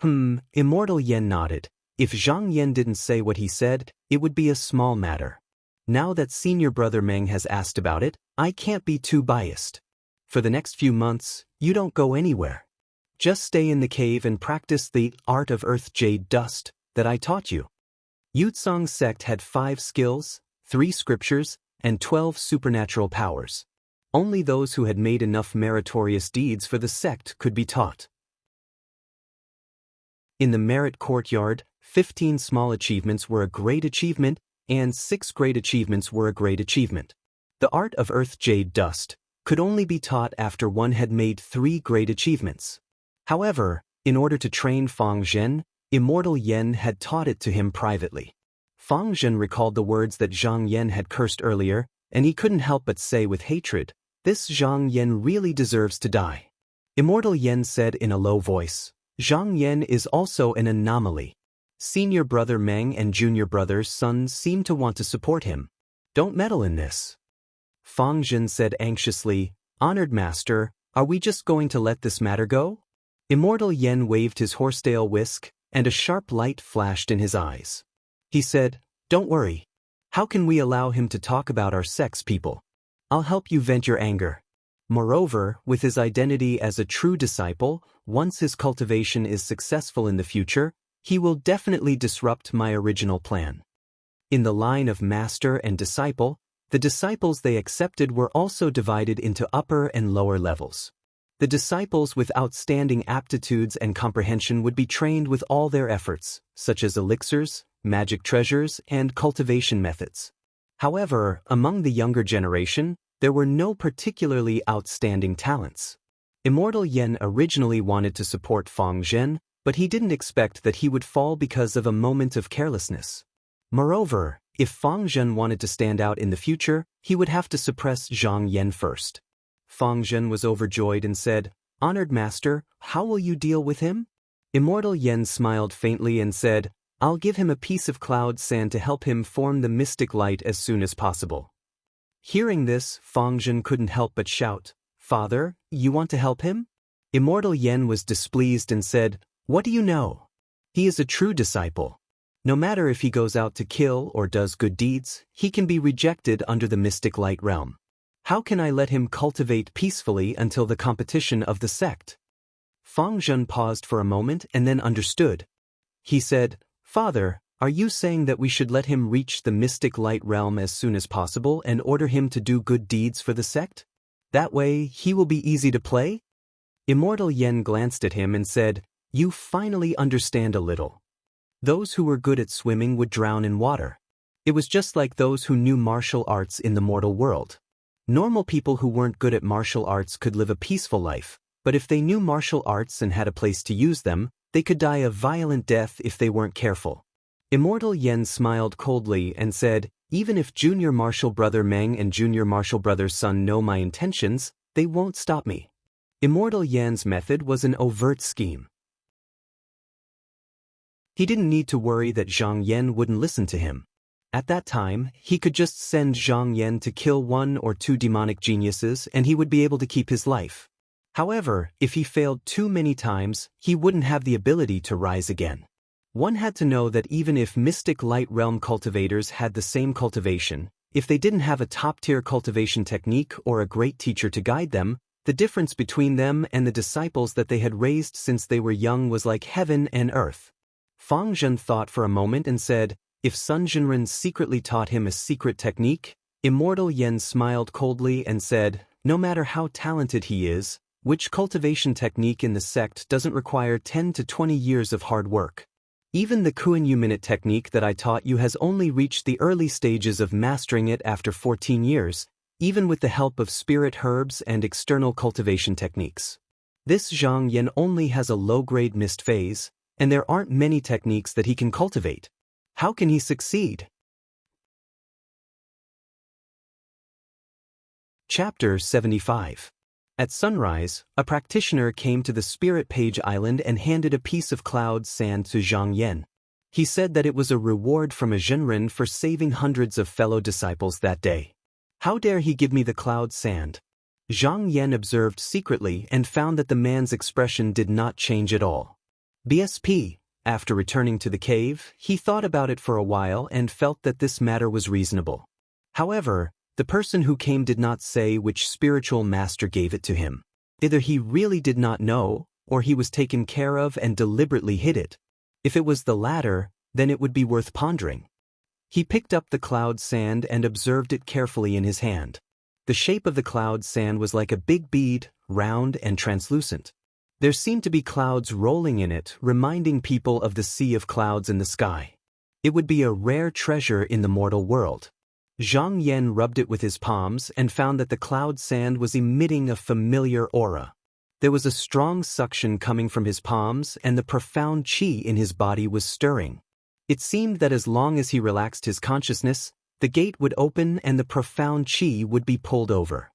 Immortal Yen nodded. If Zhang Yen didn't say what he said, it would be a small matter. Now that senior brother Meng has asked about it, I can't be too biased. For the next few months, you don't go anywhere. Just stay in the cave and practice the art of earth jade dust that I taught you. Yutsong's sect had 5 skills, 3 scriptures, and 12 supernatural powers. Only those who had made enough meritorious deeds for the sect could be taught. In the merit courtyard, 15 small achievements were a great achievement, and 6 great achievements were a great achievement. The art of earth jade dust could only be taught after one had made 3 great achievements. However, in order to train Fang Zhen, Immortal Yen had taught it to him privately. Fang Zhen recalled the words that Zhang Yen had cursed earlier, and he couldn't help but say with hatred, "This Zhang Yen really deserves to die." Immortal Yen said in a low voice, "Zhang Yen is also an anomaly. Senior brother Meng and junior brother's son seem to want to support him. Don't meddle in this." Fang Zhen said anxiously, "Honored master, are we just going to let this matter go?" Immortal Yen waved his horsetail whisk, and a sharp light flashed in his eyes. He said, "Don't worry. How can we allow him to talk about our sex people? I'll help you vent your anger. Moreover, with his identity as a true disciple, once his cultivation is successful in the future, he will definitely disrupt my original plan." In the line of master and disciple, the disciples they accepted were also divided into upper and lower levels. The disciples with outstanding aptitudes and comprehension would be trained with all their efforts, such as elixirs, magic treasures, and cultivation methods. However, among the younger generation, there were no particularly outstanding talents. Immortal Yen originally wanted to support Fang Zhen, but he didn't expect that he would fall because of a moment of carelessness. Moreover, if Fang Zhen wanted to stand out in the future, he would have to suppress Zhang Yen first. Fang Zhen was overjoyed and said, "Honored master, how will you deal with him?" Immortal Yen smiled faintly and said, "I'll give him a piece of cloud sand to help him form the mystic light as soon as possible." Hearing this, Fang Zhen couldn't help but shout, "Father, you want to help him?" Immortal Yen was displeased and said, "What do you know? He is a true disciple. No matter if he goes out to kill or does good deeds, he can be rejected under the mystic light realm. How can I let him cultivate peacefully until the competition of the sect?" Fang Zhen paused for a moment and then understood. He said, "Father, are you saying that we should let him reach the mystic light realm as soon as possible and order him to do good deeds for the sect? That way, he will be easy to play?" Immortal Yen glanced at him and said, "You finally understand a little. Those who were good at swimming would drown in water. It was just like those who knew martial arts in the mortal world. Normal people who weren't good at martial arts could live a peaceful life, but if they knew martial arts and had a place to use them, they could die a violent death if they weren't careful." Immortal Yen smiled coldly and said, "Even if junior martial brother Meng and junior martial brother's son know my intentions, they won't stop me." Immortal Yen's method was an overt scheme. He didn't need to worry that Zhang Yen wouldn't listen to him. At that time, he could just send Zhang Yen to kill 1 or 2 demonic geniuses and he would be able to keep his life. However, if he failed too many times, he wouldn't have the ability to rise again. One had to know that even if mystic light realm cultivators had the same cultivation, if they didn't have a top-tier cultivation technique or a great teacher to guide them, the difference between them and the disciples that they had raised since they were young was like heaven and earth. Fang Zhen thought for a moment and said, "If Sun Jinren secretly taught him a secret technique?" Immortal Yen smiled coldly and said, "No matter how talented he is, which cultivation technique in the sect doesn't require 10 to 20 years of hard work? Even the Kuan-Yu minute technique that I taught you has only reached the early stages of mastering it after 14 years, even with the help of spirit herbs and external cultivation techniques. This Zhang Yen only has a low-grade mist phase, and there aren't many techniques that he can cultivate. How can he succeed?" Chapter 75. At sunrise, a practitioner came to the Spirit Page Island and handed a piece of cloud sand to Zhang Yen. He said that it was a reward from a Zhenren for saving hundreds of fellow disciples that day. How dare he give me the cloud sand? Zhang Yan observed secretly and found that the man's expression did not change at all. BSP, after returning to the cave, he thought about it for a while and felt that this matter was reasonable. However, the person who came did not say which spiritual master gave it to him. Either he really did not know, or he was taken care of and deliberately hid it. If it was the latter, then it would be worth pondering. He picked up the cloud sand and observed it carefully in his hand. The shape of the cloud sand was like a big bead, round and translucent. There seemed to be clouds rolling in it, reminding people of the sea of clouds in the sky. It would be a rare treasure in the mortal world. Zhang Yan rubbed it with his palms and found that the cloud sand was emitting a familiar aura. There was a strong suction coming from his palms, and the profound qi in his body was stirring. It seemed that as long as he relaxed his consciousness, the gate would open and the profound qi would be pulled over.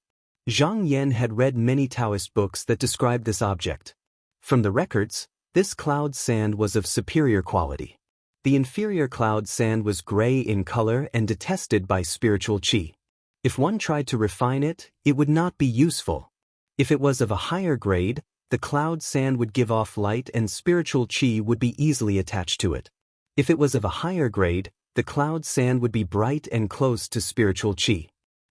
Zhang Yan had read many Taoist books that described this object. From the records, this cloud sand was of superior quality. The inferior cloud sand was gray in color and detested by spiritual qi. If one tried to refine it, it would not be useful. If it was of a higher grade, the cloud sand would give off light and spiritual qi would be easily attached to it. If it was of a higher grade, the cloud sand would be bright and close to spiritual qi.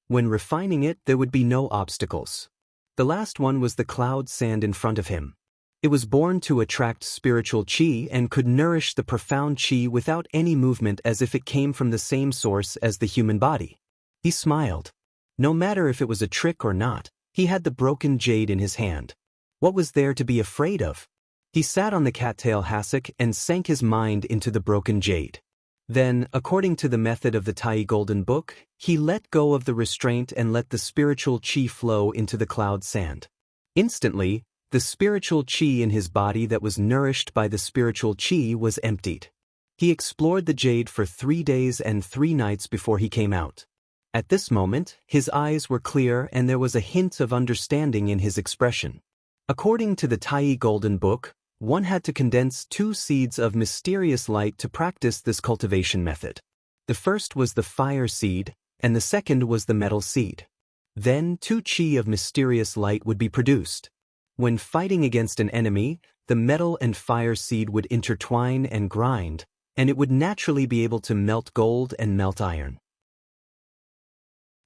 When refining it, there would be no obstacles. The last one was the cloud sand in front of him. It was born to attract spiritual qi and could nourish the profound qi without any movement, as if it came from the same source as the human body. He smiled. No matter if it was a trick or not, he had the broken jade in his hand. What was there to be afraid of? He sat on the cattail hassock and sank his mind into the broken jade. Then, according to the method of the Tai Golden Book, he let go of the restraint and let the spiritual qi flow into the cloud sand. Instantly, the spiritual qi in his body that was nourished by the spiritual qi was emptied. He explored the jade for 3 days and 3 nights before he came out. At this moment, his eyes were clear and there was a hint of understanding in his expression. According to the Tai Golden Book, one had to condense 2 seeds of mysterious light to practice this cultivation method. The first was the fire seed, and the second was the metal seed. Then 2 qi of mysterious light would be produced. When fighting against an enemy, the metal and fire seed would intertwine and grind, and it would naturally be able to melt gold and melt iron.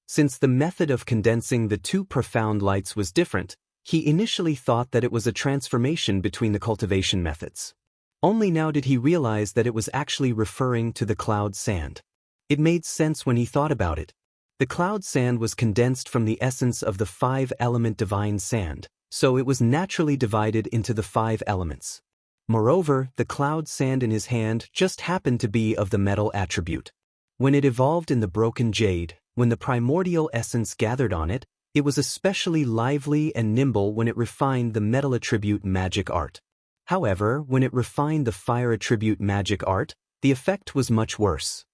Since the method of condensing the 2 profound lights was different, he initially thought that it was a transformation between the cultivation methods. Only now did he realize that it was actually referring to the cloud sand. It made sense when he thought about it. The cloud sand was condensed from the essence of the 5-element divine sand, so it was naturally divided into the 5 elements. Moreover, the cloud sand in his hand just happened to be of the metal attribute. When it evolved in the broken jade, when the primordial essence gathered on it, it was especially lively and nimble when it refined the metal attribute magic art. However, when it refined the fire attribute magic art, the effect was much worse.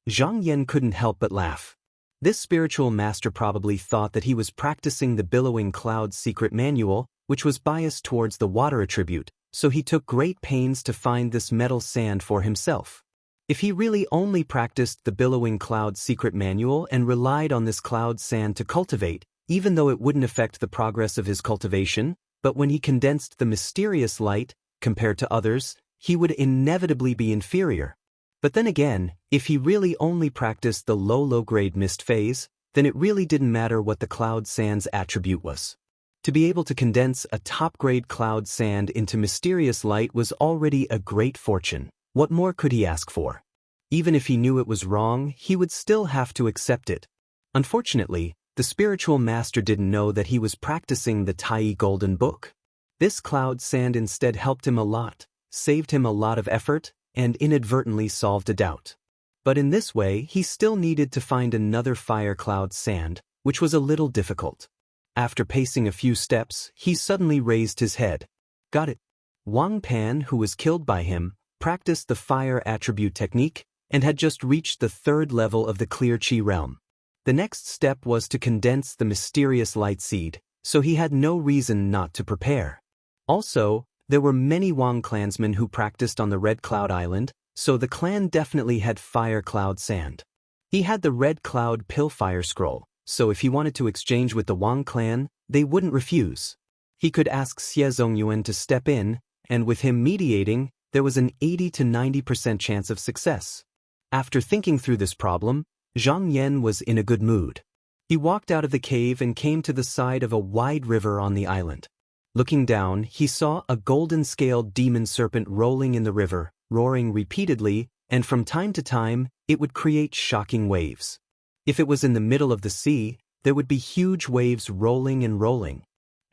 Zhang Yan couldn't help but laugh. This spiritual master probably thought that he was practicing the billowing cloud secret manual, which was biased towards the water attribute, so he took great pains to find this metal sand for himself. If he really only practiced the billowing cloud secret manual and relied on this cloud sand to cultivate, even though it wouldn't affect the progress of his cultivation, but when he condensed the mysterious light, compared to others, he would inevitably be inferior. But then again, if he really only practiced the low-grade mist phase, then it really didn't matter what the cloud sand's attribute was. To be able to condense a top-grade cloud sand into mysterious light was already a great fortune. What more could he ask for? Even if he knew it was wrong, he would still have to accept it. Unfortunately, the spiritual master didn't know that he was practicing the Tai Golden Book. This cloud sand instead helped him a lot, saved him a lot of effort, and inadvertently solved a doubt. But in this way, he still needed to find another fire cloud sand, which was a little difficult. After pacing a few steps, he suddenly raised his head. Got it. Wang Pan, who was killed by him, practiced the fire attribute technique and had just reached the 3rd level of the clear qi realm. The next step was to condense the mysterious light seed, so he had no reason not to prepare. Also, there were many Wang clansmen who practiced on the Red Cloud Island, so the clan definitely had Fire Cloud Sand. He had the Red Cloud Pill Fire Scroll, so if he wanted to exchange with the Wang clan, they wouldn't refuse. He could ask Xie Zongyuan to step in, and with him mediating, there was an 80 to 90% chance of success. After thinking through this problem, Zhang Yan was in a good mood. He walked out of the cave and came to the side of a wide river on the island. Looking down, he saw a golden-scaled demon serpent rolling in the river, roaring repeatedly, and from time to time, it would create shocking waves. If it was in the middle of the sea, there would be huge waves rolling and rolling.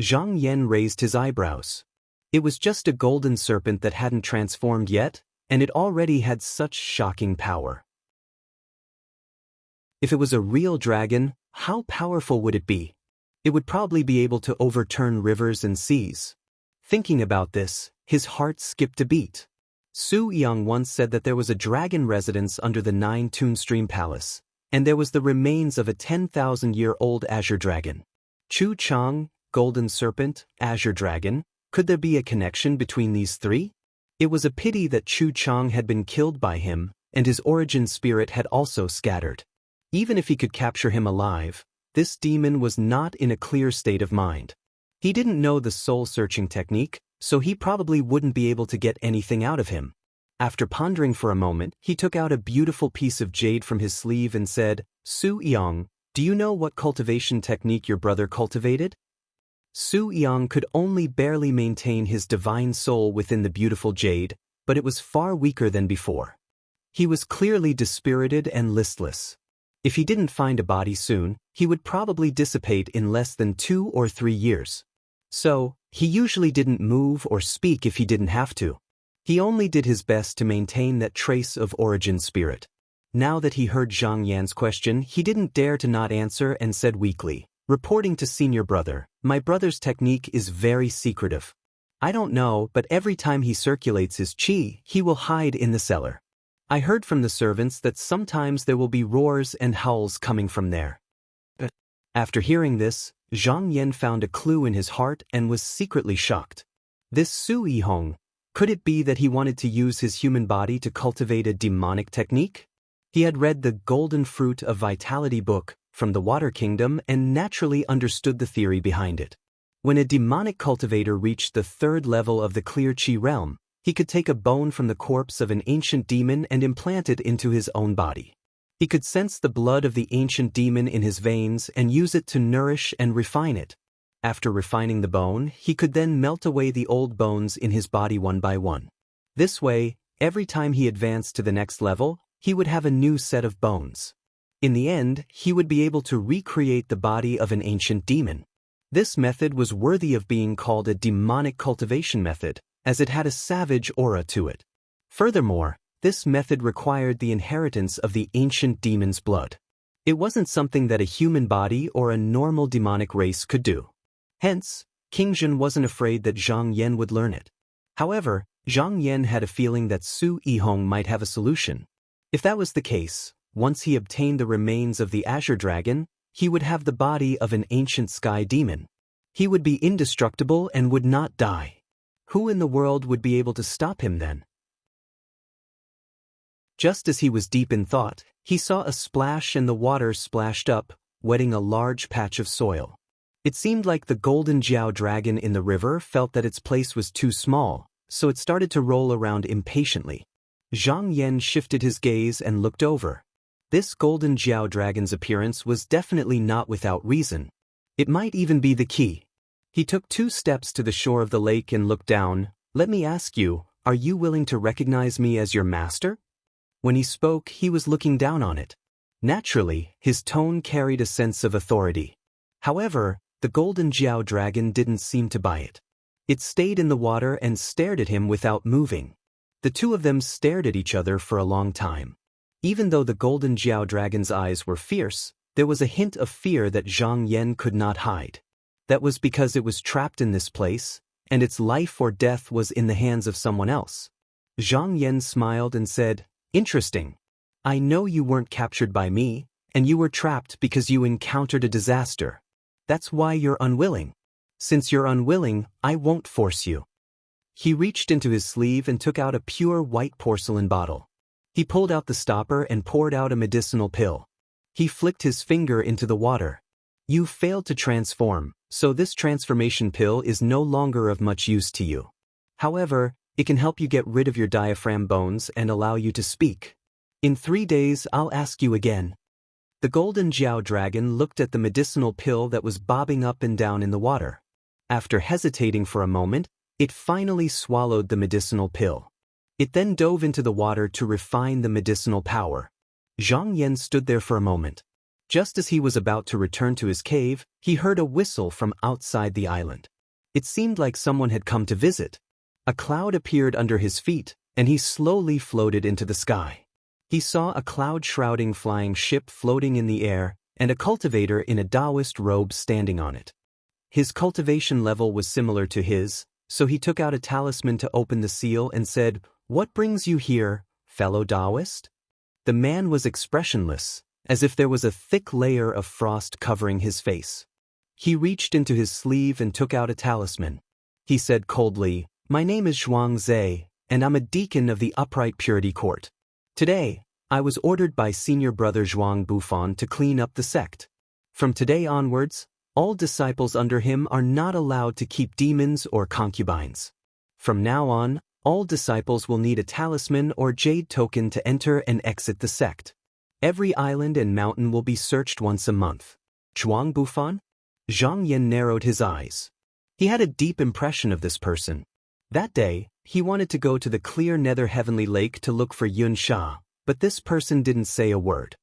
Zhang Yan raised his eyebrows. It was just a golden serpent that hadn't transformed yet, and it already had such shocking power. If it was a real dragon, how powerful would it be? It would probably be able to overturn rivers and seas. Thinking about this, his heart skipped a beat. Su Yang once said that there was a dragon residence under the 9-Tune Stream Palace, and there was the remains of a 10,000-year-old azure dragon. Chu Chang, golden serpent, azure dragon, could there be a connection between these three? It was a pity that Chu Chang had been killed by him, and his origin spirit had also scattered. Even if he could capture him alive, this demon was not in a clear state of mind. He didn't know the soul-searching technique, so he probably wouldn't be able to get anything out of him. After pondering for a moment, he took out a beautiful piece of jade from his sleeve and said, "Su Yang, do you know what cultivation technique your brother cultivated?" Su Yang could only barely maintain his divine soul within the beautiful jade, but it was far weaker than before. He was clearly dispirited and listless. If he didn't find a body soon, he would probably dissipate in less than 2 or 3 years. So, he usually didn't move or speak if he didn't have to. He only did his best to maintain that trace of origin spirit. Now that he heard Zhang Yan's question, he didn't dare to not answer and said weakly, "Reporting to senior brother, my brother's technique is very secretive. I don't know, but every time he circulates his qi, he will hide in the cellar. I heard from the servants that sometimes there will be roars and howls coming from there." After hearing this, Zhang Yan found a clue in his heart and was secretly shocked. This Su Yihong, could it be that he wanted to use his human body to cultivate a demonic technique? He had read the Golden Fruit of Vitality book from the Water Kingdom and naturally understood the theory behind it. When a demonic cultivator reached the 3rd level of the Clear Qi realm, he could take a bone from the corpse of an ancient demon and implant it into his own body. He could sense the blood of the ancient demon in his veins and use it to nourish and refine it. After refining the bone, he could then melt away the old bones in his body one by one. This way, every time he advanced to the next level, he would have a new set of bones. In the end, he would be able to recreate the body of an ancient demon. This method was worthy of being called a demonic cultivation method, as it had a savage aura to it. Furthermore, this method required the inheritance of the ancient demon's blood. It wasn't something that a human body or a normal demonic race could do. Hence, King Zhen wasn't afraid that Zhang Yan would learn it. However, Zhang Yan had a feeling that Su Yihong might have a solution. If that was the case, once he obtained the remains of the Azure Dragon, he would have the body of an ancient sky demon. He would be indestructible and would not die. Who in the world would be able to stop him then? Just as he was deep in thought, he saw a splash and the water splashed up, wetting a large patch of soil. It seemed like the golden Jiao dragon in the river felt that its place was too small, so it started to roll around impatiently. Zhang Yan shifted his gaze and looked over. This golden Jiao dragon's appearance was definitely not without reason. It might even be the key. He took 2 steps to the shore of the lake and looked down. "Let me ask you, are you willing to recognize me as your master?" When he spoke, he was looking down on it. Naturally, his tone carried a sense of authority. However, the golden Jiao dragon didn't seem to buy it. It stayed in the water and stared at him without moving. The two of them stared at each other for a long time. Even though the golden Jiao dragon's eyes were fierce, there was a hint of fear that Zhang Yan could not hide. That was because it was trapped in this place, and its life or death was in the hands of someone else. Zhang Yan smiled and said, "Interesting. I know you weren't captured by me, and you were trapped because you encountered a disaster. That's why you're unwilling. Since you're unwilling, I won't force you." He reached into his sleeve and took out a pure white porcelain bottle. He pulled out the stopper and poured out a medicinal pill. He flicked his finger into the water. You failed to transform, so this transformation pill is no longer of much use to you. However, it can help you get rid of your diaphragm bones and allow you to speak. In 3 days, I'll ask you again. The golden Jiao dragon looked at the medicinal pill that was bobbing up and down in the water. After hesitating for a moment, it finally swallowed the medicinal pill. It then dove into the water to refine the medicinal power. Zhang Yan stood there for a moment. Just as he was about to return to his cave, he heard a whistle from outside the island. It seemed like someone had come to visit. A cloud appeared under his feet, and he slowly floated into the sky. He saw a cloud-shrouding flying ship floating in the air, and a cultivator in a Taoist robe standing on it. His cultivation level was similar to his, so he took out a talisman to open the seal and said, "What brings you here, fellow Taoist?" The man was expressionless, as if there was a thick layer of frost covering his face. He reached into his sleeve and took out a talisman. He said coldly, "My name is Zhuang Zhe, and I'm a deacon of the Upright Purity Court. Today, I was ordered by senior brother Zhuang Bufan to clean up the sect. From today onwards, all disciples under him are not allowed to keep demons or concubines. From now on, all disciples will need a talisman or jade token to enter and exit the sect. Every island and mountain will be searched once a month." Zhuang Bufan? Zhang Yan narrowed his eyes. He had a deep impression of this person. That day, he wanted to go to the clear nether heavenly lake to look for Yun Sha, but this person didn't say a word.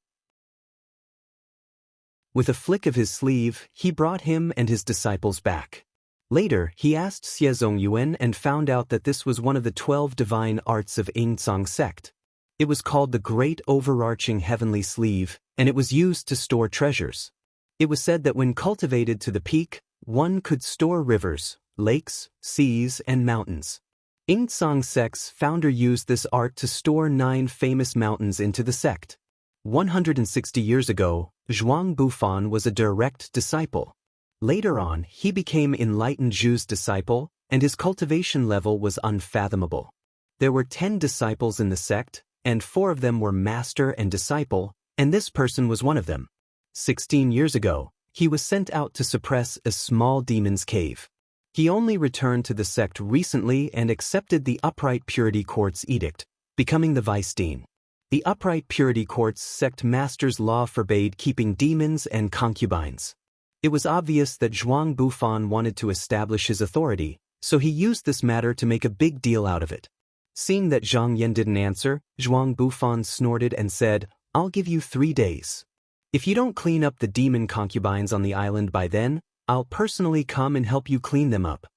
With a flick of his sleeve, he brought him and his disciples back. Later, he asked Xiezong Yuan and found out that this was one of the 12 divine arts of Yingcang sect. It was called the Great Overarching Heavenly Sleeve, and it was used to store treasures. It was said that when cultivated to the peak, one could store rivers, lakes, seas, and mountains. Yingcang sect's founder used this art to store 9 famous mountains into the sect. 160 years ago, Zhuang Bufan was a direct disciple. Later on, he became enlightened Zhu's disciple, and his cultivation level was unfathomable. There were 10 disciples in the sect, and 4 of them were master and disciple, and this person was one of them. 16 years ago, he was sent out to suppress a small demon's cave. He only returned to the sect recently and accepted the Upright Purity Court's edict, becoming the vice dean. The Upright Purity Court's sect master's law forbade keeping demons and concubines. It was obvious that Zhuang Bufan wanted to establish his authority, so he used this matter to make a big deal out of it. Seeing that Zhang Yan didn't answer, Zhuang Bufan snorted and said, "I'll give you 3 days. If you don't clean up the demon concubines on the island by then, I'll personally come and help you clean them up."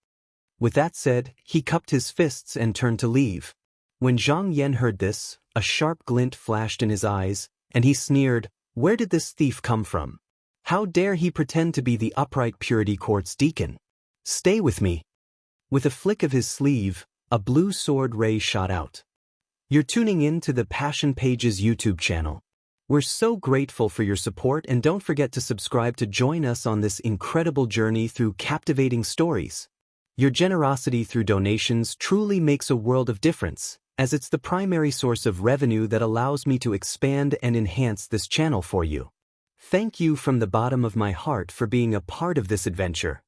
With that said, he cupped his fists and turned to leave. When Zhang Yan heard this, a sharp glint flashed in his eyes, and he sneered, "Where did this thief come from? How dare he pretend to be the Upright Purity Court's deacon? Stay with me." With a flick of his sleeve, a blue sword ray shot out. You're tuning in to the Passion Pages YouTube channel. We're so grateful for your support, and don't forget to subscribe to join us on this incredible journey through captivating stories. Your generosity through donations truly makes a world of difference, as it's the primary source of revenue that allows me to expand and enhance this channel for you. Thank you from the bottom of my heart for being a part of this adventure.